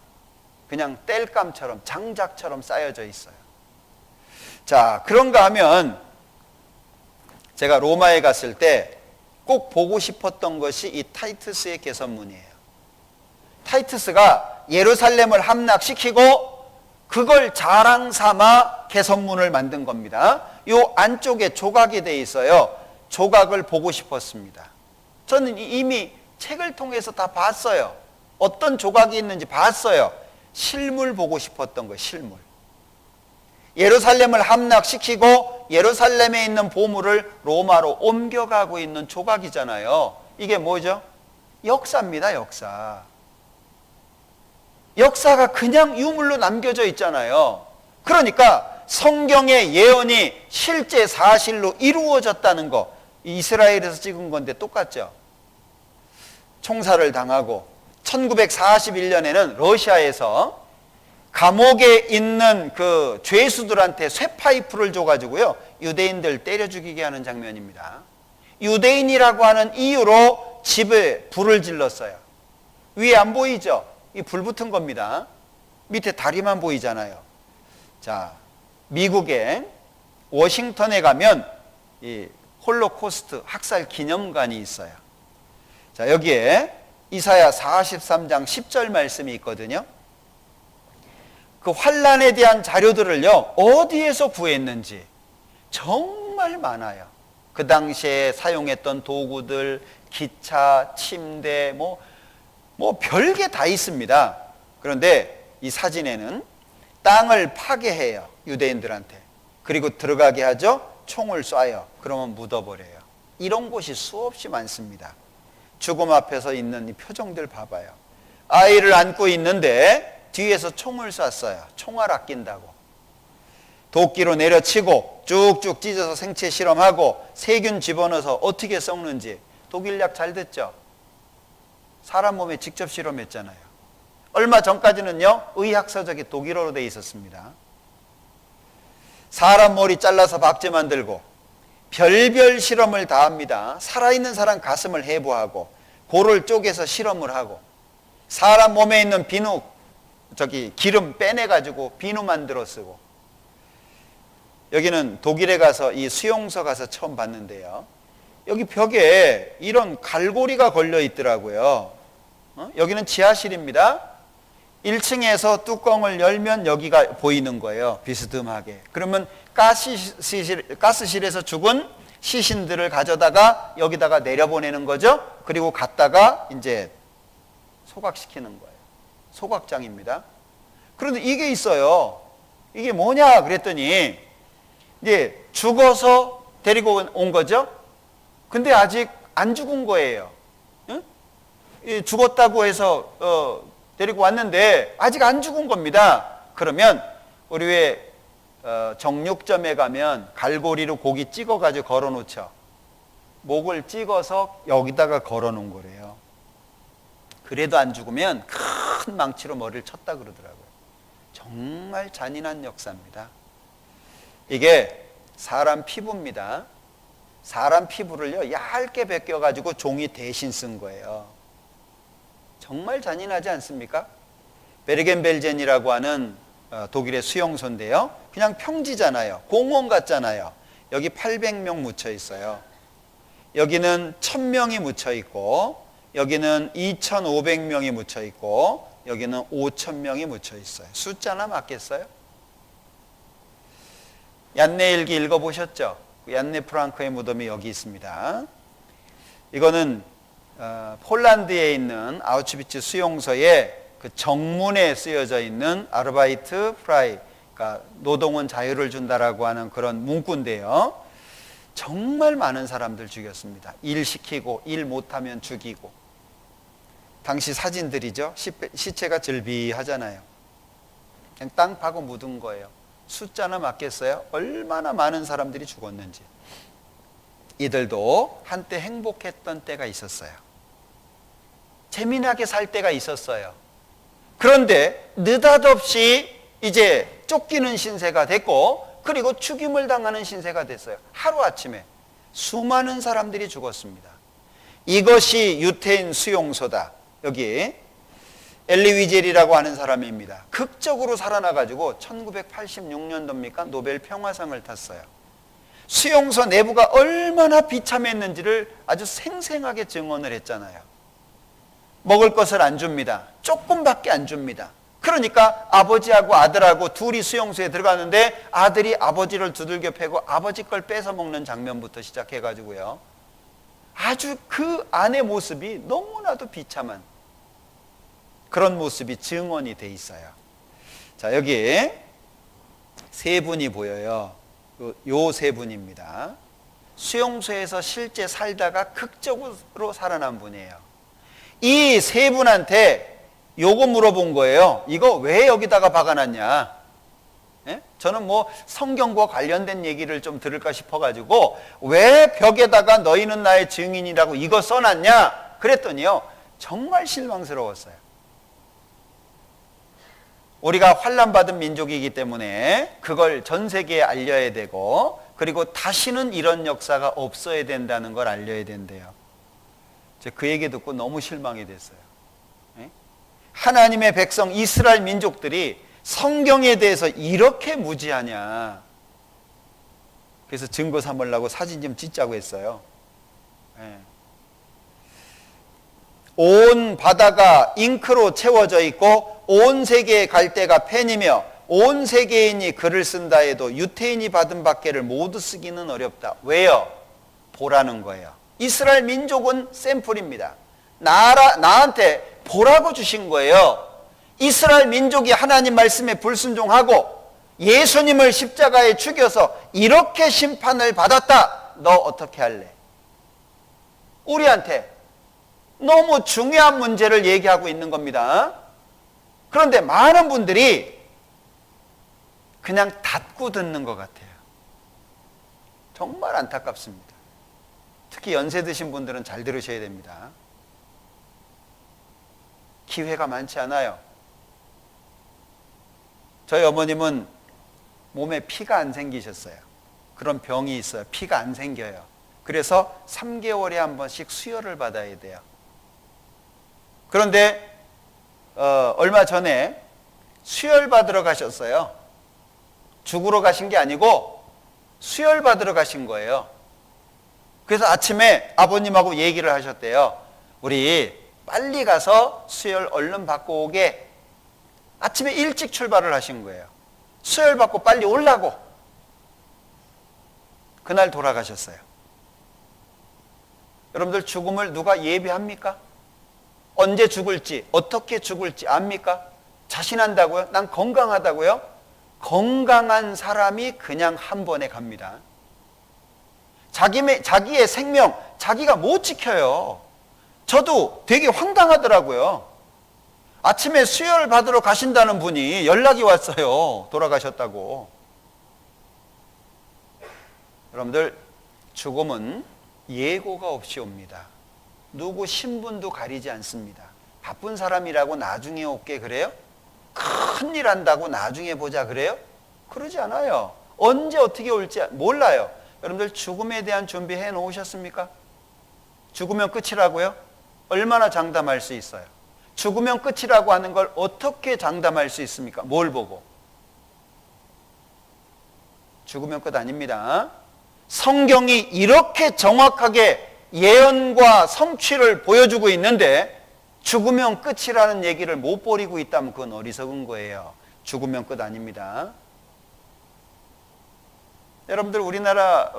그냥 땔감처럼, 장작처럼 쌓여져 있어요. 자, 그런가 하면 제가 로마에 갔을 때 꼭 보고 싶었던 것이 이 타이투스의 개선문이에요. 타이투스가 예루살렘을 함락시키고 그걸 자랑 삼아 개선문을 만든 겁니다. 이 안쪽에 조각이 돼 있어요. 조각을 보고 싶었습니다. 저는 이미 책을 통해서 다 봤어요. 어떤 조각이 있는지 봤어요. 실물 보고 싶었던 거예요. 실물. 예루살렘을 함락시키고 예루살렘에 있는 보물을 로마로 옮겨가고 있는 조각이잖아요. 이게 뭐죠? 역사입니다. 역사. 역사가 그냥 유물로 남겨져 있잖아요. 그러니까 성경의 예언이 실제 사실로 이루어졌다는 거, 이스라엘에서 찍은 건데 똑같죠. 총살을 당하고 1941년에는 러시아에서 감옥에 있는 그 죄수들한테 쇠파이프를 줘가지고요, 유대인들 때려 죽이게 하는 장면입니다. 유대인이라고 하는 이유로 집에 불을 질렀어요. 위에 안 보이죠? 이 불 붙은 겁니다. 밑에 다리만 보이잖아요. 자, 미국의 워싱턴에 가면 이 홀로코스트 학살 기념관이 있어요. 자, 여기에 이사야 43장 10절 말씀이 있거든요. 그 환란에 대한 자료들을요, 어디에서 구했는지 정말 많아요. 그 당시에 사용했던 도구들, 기차, 침대, 뭐 별게 다 있습니다. 그런데 이 사진에는 땅을 파괴해요. 유대인들한테. 그리고 들어가게 하죠. 총을 쏴요. 그러면 묻어버려요. 이런 곳이 수없이 많습니다. 죽음 앞에서 있는 이 표정들 봐봐요. 아이를 안고 있는데 뒤에서 총을 쐈어요. 총알 아낀다고. 도끼로 내려치고 쭉쭉 찢어서 생체 실험하고 세균 집어넣어서 어떻게 썩는지. 독일약 잘 됐죠? 사람 몸에 직접 실험했잖아요. 얼마 전까지는요, 의학서적이 독일어로 돼 있었습니다. 사람 머리 잘라서 박제 만들고 별별 실험을 다 합니다. 살아있는 사람 가슴을 해부하고 골을 쪼개서 실험을 하고 사람 몸에 있는 기름 빼내가지고 비누 만들어 쓰고. 여기는 독일에 가서 이 수용소 가서 처음 봤는데요, 여기 벽에 이런 갈고리가 걸려 있더라고요. 여기는 지하실입니다. 1층에서 뚜껑을 열면 여기가 보이는 거예요. 비스듬하게. 그러면 가스실에서 죽은 시신들을 가져다가 여기다가 내려보내는 거죠. 그리고 갔다가 이제 소각시키는 거예요. 소각장입니다. 그런데 이게 있어요. 이게 뭐냐 그랬더니 이제 죽어서 데리고 온 거죠. 근데 아직 안 죽은 거예요. 응? 죽었다고 해서 데리고 왔는데 아직 안 죽은 겁니다. 그러면 우리 왜 정육점에 가면 갈고리로 고기 찍어가지고 걸어놓죠. 목을 찍어서 여기다가 걸어 놓은 거래요. 그래도 안 죽으면 큰 망치로 머리를 쳤다 그러더라고요. 정말 잔인한 역사입니다. 이게 사람 피부입니다. 사람 피부를요 얇게 벗겨가지고 종이 대신 쓴 거예요. 정말 잔인하지 않습니까? 베르겐벨젠이라고 하는 독일의 수용소인데요. 그냥 평지잖아요. 공원 같잖아요. 여기 800명 묻혀 있어요. 여기는 1000명이 묻혀 있고, 여기는 2500명이 묻혀 있고, 여기는 5000명이 묻혀 있어요. 숫자나 맞겠어요? 얀네 일기 읽어보셨죠? 얀네 프랑크의 무덤이 여기 있습니다. 이거는 폴란드에 있는 아우슈비츠 수용소에 그 정문에 쓰여져 있는 아르바이트 프라이, 그러니까 노동은 자유를 준다라고 하는 그런 문구인데요. 정말 많은 사람들 죽였습니다. 일 시키고 일 못하면 죽이고. 당시 사진들이죠. 시체가 즐비하잖아요. 그냥 땅 파고 묻은 거예요. 숫자나 맞겠어요? 얼마나 많은 사람들이 죽었는지. 이들도 한때 행복했던 때가 있었어요. 재미나게 살 때가 있었어요. 그런데 느닷없이 이제 쫓기는 신세가 됐고, 그리고 죽임을 당하는 신세가 됐어요. 하루아침에 수많은 사람들이 죽었습니다. 이것이 유태인 수용소다. 여기 엘리 위젤이라고 하는 사람입니다. 극적으로 살아나가지고 1986년도입니까? 노벨 평화상을 탔어요. 수용소 내부가 얼마나 비참했는지를 아주 생생하게 증언을 했잖아요. 먹을 것을 안 줍니다. 조금밖에 안 줍니다. 그러니까 아버지하고 아들하고 둘이 수용소에 들어가는데 아들이 아버지를 두들겨 패고 아버지 걸 뺏어 먹는 장면부터 시작해가지고요. 아주 그 안의 모습이 너무나도 비참한 그런 모습이 증언이 돼 있어요. 자, 여기 세 분이 보여요. 요 세 분입니다. 수용소에서 실제 살다가 극적으로 살아난 분이에요. 이 세 분한테 요거 물어본 거예요. 이거 왜 여기다가 박아놨냐? 예? 저는 뭐 성경과 관련된 얘기를 좀 들을까 싶어가지고 왜 벽에다가 너희는 나의 증인이라고 이거 써놨냐? 그랬더니요. 정말 실망스러웠어요. 우리가 환난받은 민족이기 때문에 그걸 전 세계에 알려야 되고, 그리고 다시는 이런 역사가 없어야 된다는 걸 알려야 된대요. 그 얘기 듣고 너무 실망이 됐어요. 하나님의 백성 이스라엘 민족들이 성경에 대해서 이렇게 무지하냐. 그래서 증거 삼으려고 사진 좀 찍자고 했어요. 온 바다가 잉크로 채워져 있고 온 세계의 갈대가 펜이며 온 세계인이 글을 쓴다 해도 유태인이 받은 밖에를 모두 쓰기는 어렵다. 왜요? 보라는 거예요. 이스라엘 민족은 샘플입니다. 나한테 보라고 주신 거예요. 이스라엘 민족이 하나님 말씀에 불순종하고 예수님을 십자가에 죽여서 이렇게 심판을 받았다. 너 어떻게 할래? 우리한테 너무 중요한 문제를 얘기하고 있는 겁니다. 그런데 많은 분들이 그냥 닫고 듣는 것 같아요. 정말 안타깝습니다. 특히 연세 드신 분들은 잘 들으셔야 됩니다. 기회가 많지 않아요. 저희 어머님은 몸에 피가 안 생기셨어요. 그런 병이 있어요. 피가 안 생겨요. 그래서 3개월에 한 번씩 수혈을 받아야 돼요. 그런데 얼마 전에 수혈 받으러 가셨어요. 죽으러 가신 게 아니고 수혈 받으러 가신 거예요. 그래서 아침에 아버님하고 얘기를 하셨대요. 우리 빨리 가서 수혈 얼른 받고 오게. 아침에 일찍 출발을 하신 거예요. 수혈 받고 빨리 오려고. 그날 돌아가셨어요. 여러분들 죽음을 누가 예비합니까? 언제 죽을지, 어떻게 죽을지 압니까? 자신한다고요? 난 건강하다고요? 건강한 사람이 그냥 한 번에 갑니다. 자기의 생명, 자기가 못 지켜요. 저도 되게 황당하더라고요. 아침에 수혈 받으러 가신다는 분이 연락이 왔어요. 돌아가셨다고. 여러분들, 죽음은 예고가 없이 옵니다. 누구 신분도 가리지 않습니다. 바쁜 사람이라고 나중에 올게 그래요? 큰일 한다고 나중에 보자 그래요? 그러지 않아요. 언제 어떻게 올지 몰라요. 여러분들 죽음에 대한 준비해 놓으셨습니까? 죽으면 끝이라고요? 얼마나 장담할 수 있어요? 죽으면 끝이라고 하는 걸 어떻게 장담할 수 있습니까? 뭘 보고? 죽으면 끝 아닙니다. 성경이 이렇게 정확하게 예언과 성취를 보여주고 있는데 죽으면 끝이라는 얘기를 못 버리고 있다면 그건 어리석은 거예요. 죽으면 끝 아닙니다. 여러분들 우리나라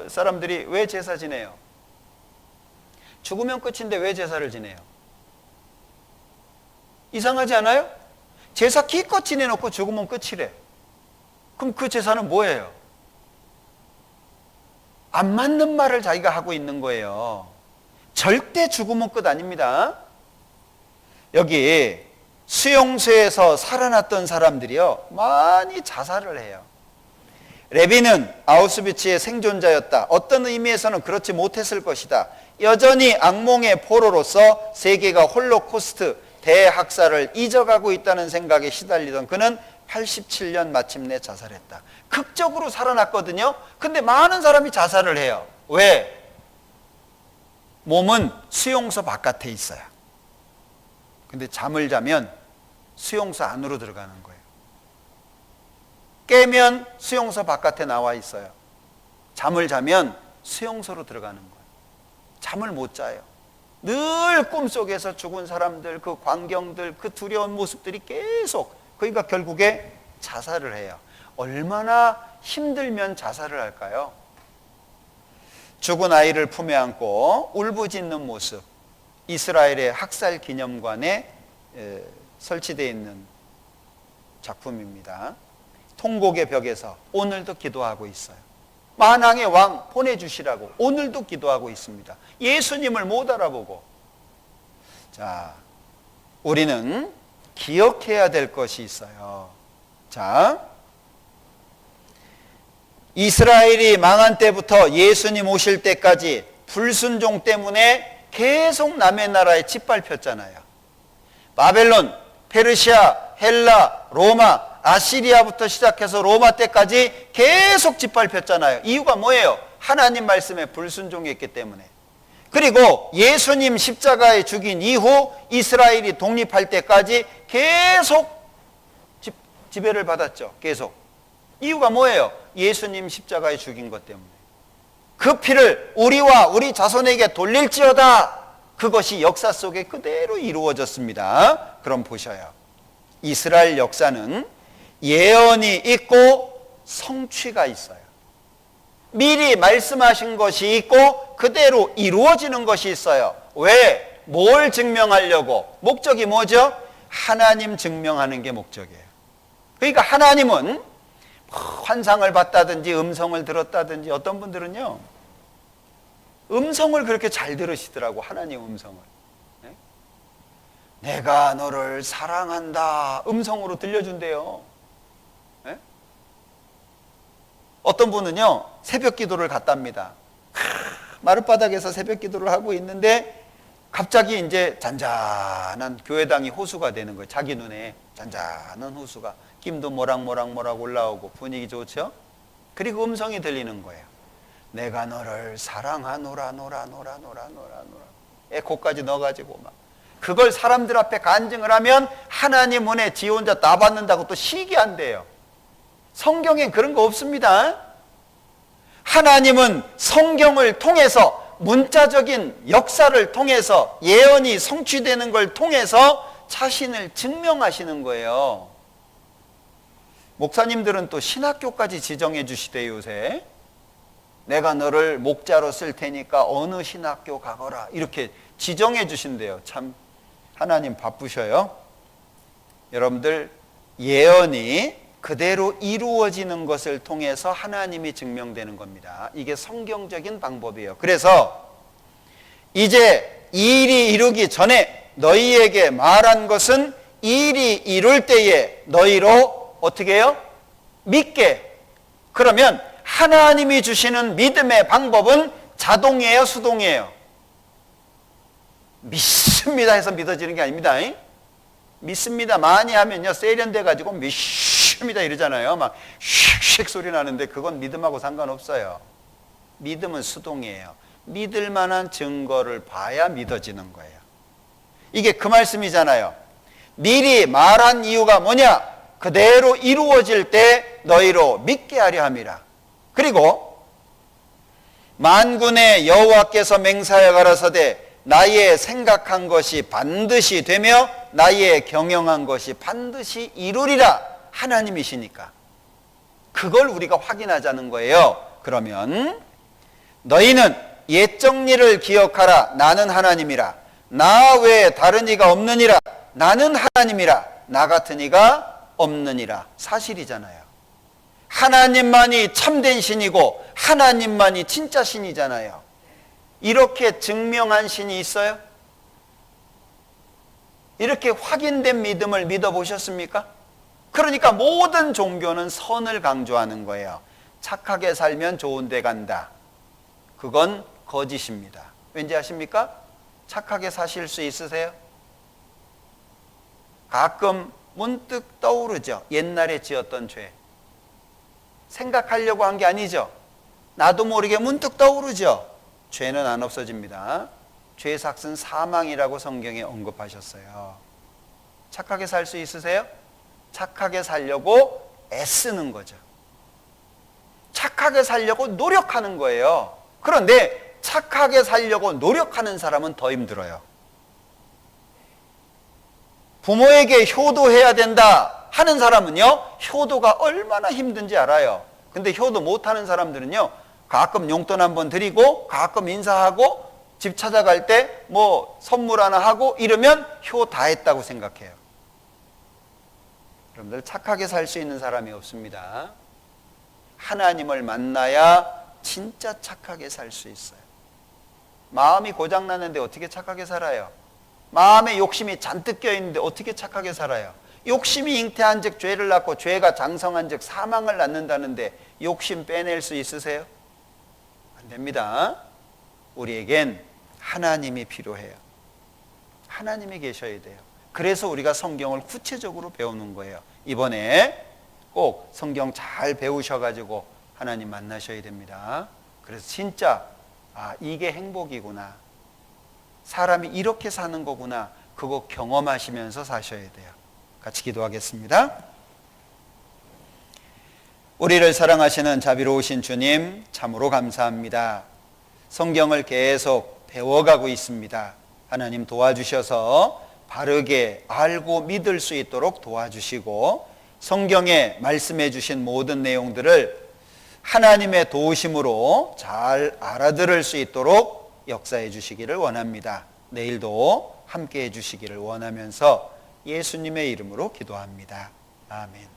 사람들이 왜 제사 지내요? 죽으면 끝인데 왜 제사를 지내요? 이상하지 않아요? 제사 기껏 지내놓고 죽으면 끝이래. 그럼 그 제사는 뭐예요? 안 맞는 말을 자기가 하고 있는 거예요. 절대 죽으면 끝 아닙니다. 여기 수용소에서 살아났던 사람들이요 많이 자살을 해요. 레비는 아우슈비츠의 생존자였다. 어떤 의미에서는 그렇지 못했을 것이다. 여전히 악몽의 포로로서 세계가 홀로코스트 대학살을 잊어가고 있다는 생각에 시달리던 그는 87년 마침내 자살했다. 극적으로 살아났거든요. 근데 많은 사람이 자살을 해요. 왜? 몸은 수용소 바깥에 있어요. 근데 잠을 자면 수용소 안으로 들어가는 거예요. 깨면 수용소 바깥에 나와 있어요. 잠을 자면 수용소로 들어가는 거예요. 잠을 못 자요. 늘 꿈속에서 죽은 사람들, 그 광경들, 그 두려운 모습들이 계속, 그러니까 결국에 자살을 해요. 얼마나 힘들면 자살을 할까요? 죽은 아이를 품에 안고 울부짖는 모습, 이스라엘의 학살 기념관에 설치되어 있는 작품입니다. 통곡의 벽에서 오늘도 기도하고 있어요. 만왕의 왕 보내주시라고 오늘도 기도하고 있습니다. 예수님을 못 알아보고. 자, 우리는 기억해야 될 것이 있어요. 자, 이스라엘이 망한 때부터 예수님 오실 때까지 불순종 때문에 계속 남의 나라에 짓밟혔잖아요. 바벨론, 페르시아, 헬라, 로마, 아시리아부터 시작해서 로마 때까지 계속 짓밟혔잖아요. 이유가 뭐예요? 하나님 말씀에 불순종했기 때문에. 그리고 예수님 십자가에 죽인 이후 이스라엘이 독립할 때까지 계속 지배를 받았죠. 계속. 이유가 뭐예요? 예수님 십자가에 죽인 것 때문에. 그 피를 우리와 우리 자손에게 돌릴지어다. 그것이 역사 속에 그대로 이루어졌습니다. 그럼 보셔요. 이스라엘 역사는 예언이 있고 성취가 있어요. 미리 말씀하신 것이 있고 그대로 이루어지는 것이 있어요. 왜? 뭘 증명하려고? 목적이 뭐죠? 하나님 증명하는 게 목적이에요. 그러니까 하나님은 환상을 봤다든지 음성을 들었다든지, 어떤 분들은요 음성을 그렇게 잘 들으시더라고. 하나님 음성을. 네? 내가 너를 사랑한다 음성으로 들려준대요. 네? 어떤 분은요 새벽 기도를 갔답니다. 마룻바닥에서 새벽 기도를 하고 있는데 갑자기 이제 잔잔한 교회당이 호수가 되는 거예요. 자기 눈에 잔잔한 호수가, 김도 모락모락 올라오고 분위기 좋죠? 그리고 음성이 들리는 거예요. 내가 너를 사랑하노라 노라. 에코까지 넣어가지고 막 그걸 사람들 앞에 간증을 하면 하나님 은혜 지 혼자 다 받는다고 또 시기한대요. 성경엔 그런 거 없습니다. 하나님은 성경을 통해서, 문자적인 역사를 통해서, 예언이 성취되는 걸 통해서 자신을 증명하시는 거예요. 목사님들은 또 신학교까지 지정해 주시대요. 요새 내가 너를 목자로 쓸 테니까 어느 신학교 가거라 이렇게 지정해 주신대요. 참 하나님 바쁘셔요. 여러분들, 예언이 그대로 이루어지는 것을 통해서 하나님이 증명되는 겁니다. 이게 성경적인 방법이에요. 그래서 이제 이 일이 이루기 전에 너희에게 말한 것은 이 일이 이룰 때에 너희로 어떻게 해요? 믿게. 그러면 하나님이 주시는 믿음의 방법은 자동이에요, 수동이에요? 믿습니다 해서 믿어지는 게 아닙니다. 믿습니다 많이 하면요 세련돼 가지고 믿습니다 이러잖아요. 막 슉슉 소리 나는데 그건 믿음하고 상관없어요. 믿음은 수동이에요. 믿을 만한 증거를 봐야 믿어지는 거예요. 이게 그 말씀이잖아요. 미리 말한 이유가 뭐냐? 그대로 이루어질 때 너희로 믿게 하려 함이라. 그리고 만군의 여호와께서 맹사하여 가라사대 나의 생각한 것이 반드시 되며 나의 경영한 것이 반드시 이루리라. 하나님이시니까 그걸 우리가 확인하자는 거예요. 그러면 너희는 옛적 일을 기억하라. 나는 하나님이라. 나 외에 다른 이가 없느니라. 나는 하나님이라. 나 같은 이가 없느니라. 사실이잖아요. 하나님만이 참된 신이고 하나님만이 진짜 신이잖아요. 이렇게 증명한 신이 있어요? 이렇게 확인된 믿음을 믿어보셨습니까? 그러니까 모든 종교는 선을 강조하는 거예요. 착하게 살면 좋은 데 간다. 그건 거짓입니다. 왠지 아십니까? 착하게 사실 수 있으세요? 가끔 문득 떠오르죠. 옛날에 지었던 죄. 생각하려고 한 게 아니죠. 나도 모르게 문득 떠오르죠. 죄는 안 없어집니다. 죄의 삭은 사망이라고 성경에 언급하셨어요. 착하게 살 수 있으세요? 착하게 살려고 애쓰는 거죠. 착하게 살려고 노력하는 거예요. 그런데 착하게 살려고 노력하는 사람은 더 힘들어요. 부모에게 효도해야 된다 하는 사람은요, 효도가 얼마나 힘든지 알아요. 근데 효도 못하는 사람들은요, 가끔 용돈 한번 드리고 가끔 인사하고 집 찾아갈 때 뭐 선물 하나 하고 이러면 효 다 했다고 생각해요. 여러분들 착하게 살 수 있는 사람이 없습니다. 하나님을 만나야 진짜 착하게 살 수 있어요. 마음이 고장나는데 어떻게 착하게 살아요? 마음에 욕심이 잔뜩 껴있는데 어떻게 착하게 살아요? 욕심이 잉태한 즉 죄를 낳고 죄가 장성한 즉 사망을 낳는다는데 욕심 빼낼 수 있으세요? 안 됩니다. 우리에겐 하나님이 필요해요. 하나님이 계셔야 돼요. 그래서 우리가 성경을 구체적으로 배우는 거예요. 이번에 꼭 성경 잘 배우셔가지고 하나님 만나셔야 됩니다. 그래서 진짜 이게 행복이구나. 사람이 이렇게 사는 거구나. 그거 경험하시면서 사셔야 돼요. 같이 기도하겠습니다. 우리를 사랑하시는 자비로우신 주님, 참으로 감사합니다. 성경을 계속 배워가고 있습니다. 하나님 도와주셔서 바르게 알고 믿을 수 있도록 도와주시고 성경에 말씀해 주신 모든 내용들을 하나님의 도우심으로 잘 알아들을 수 있도록 역사해 주시기를 원합니다. 내일도 함께 해 주시기를 원하면서 예수님의 이름으로 기도합니다. 아멘.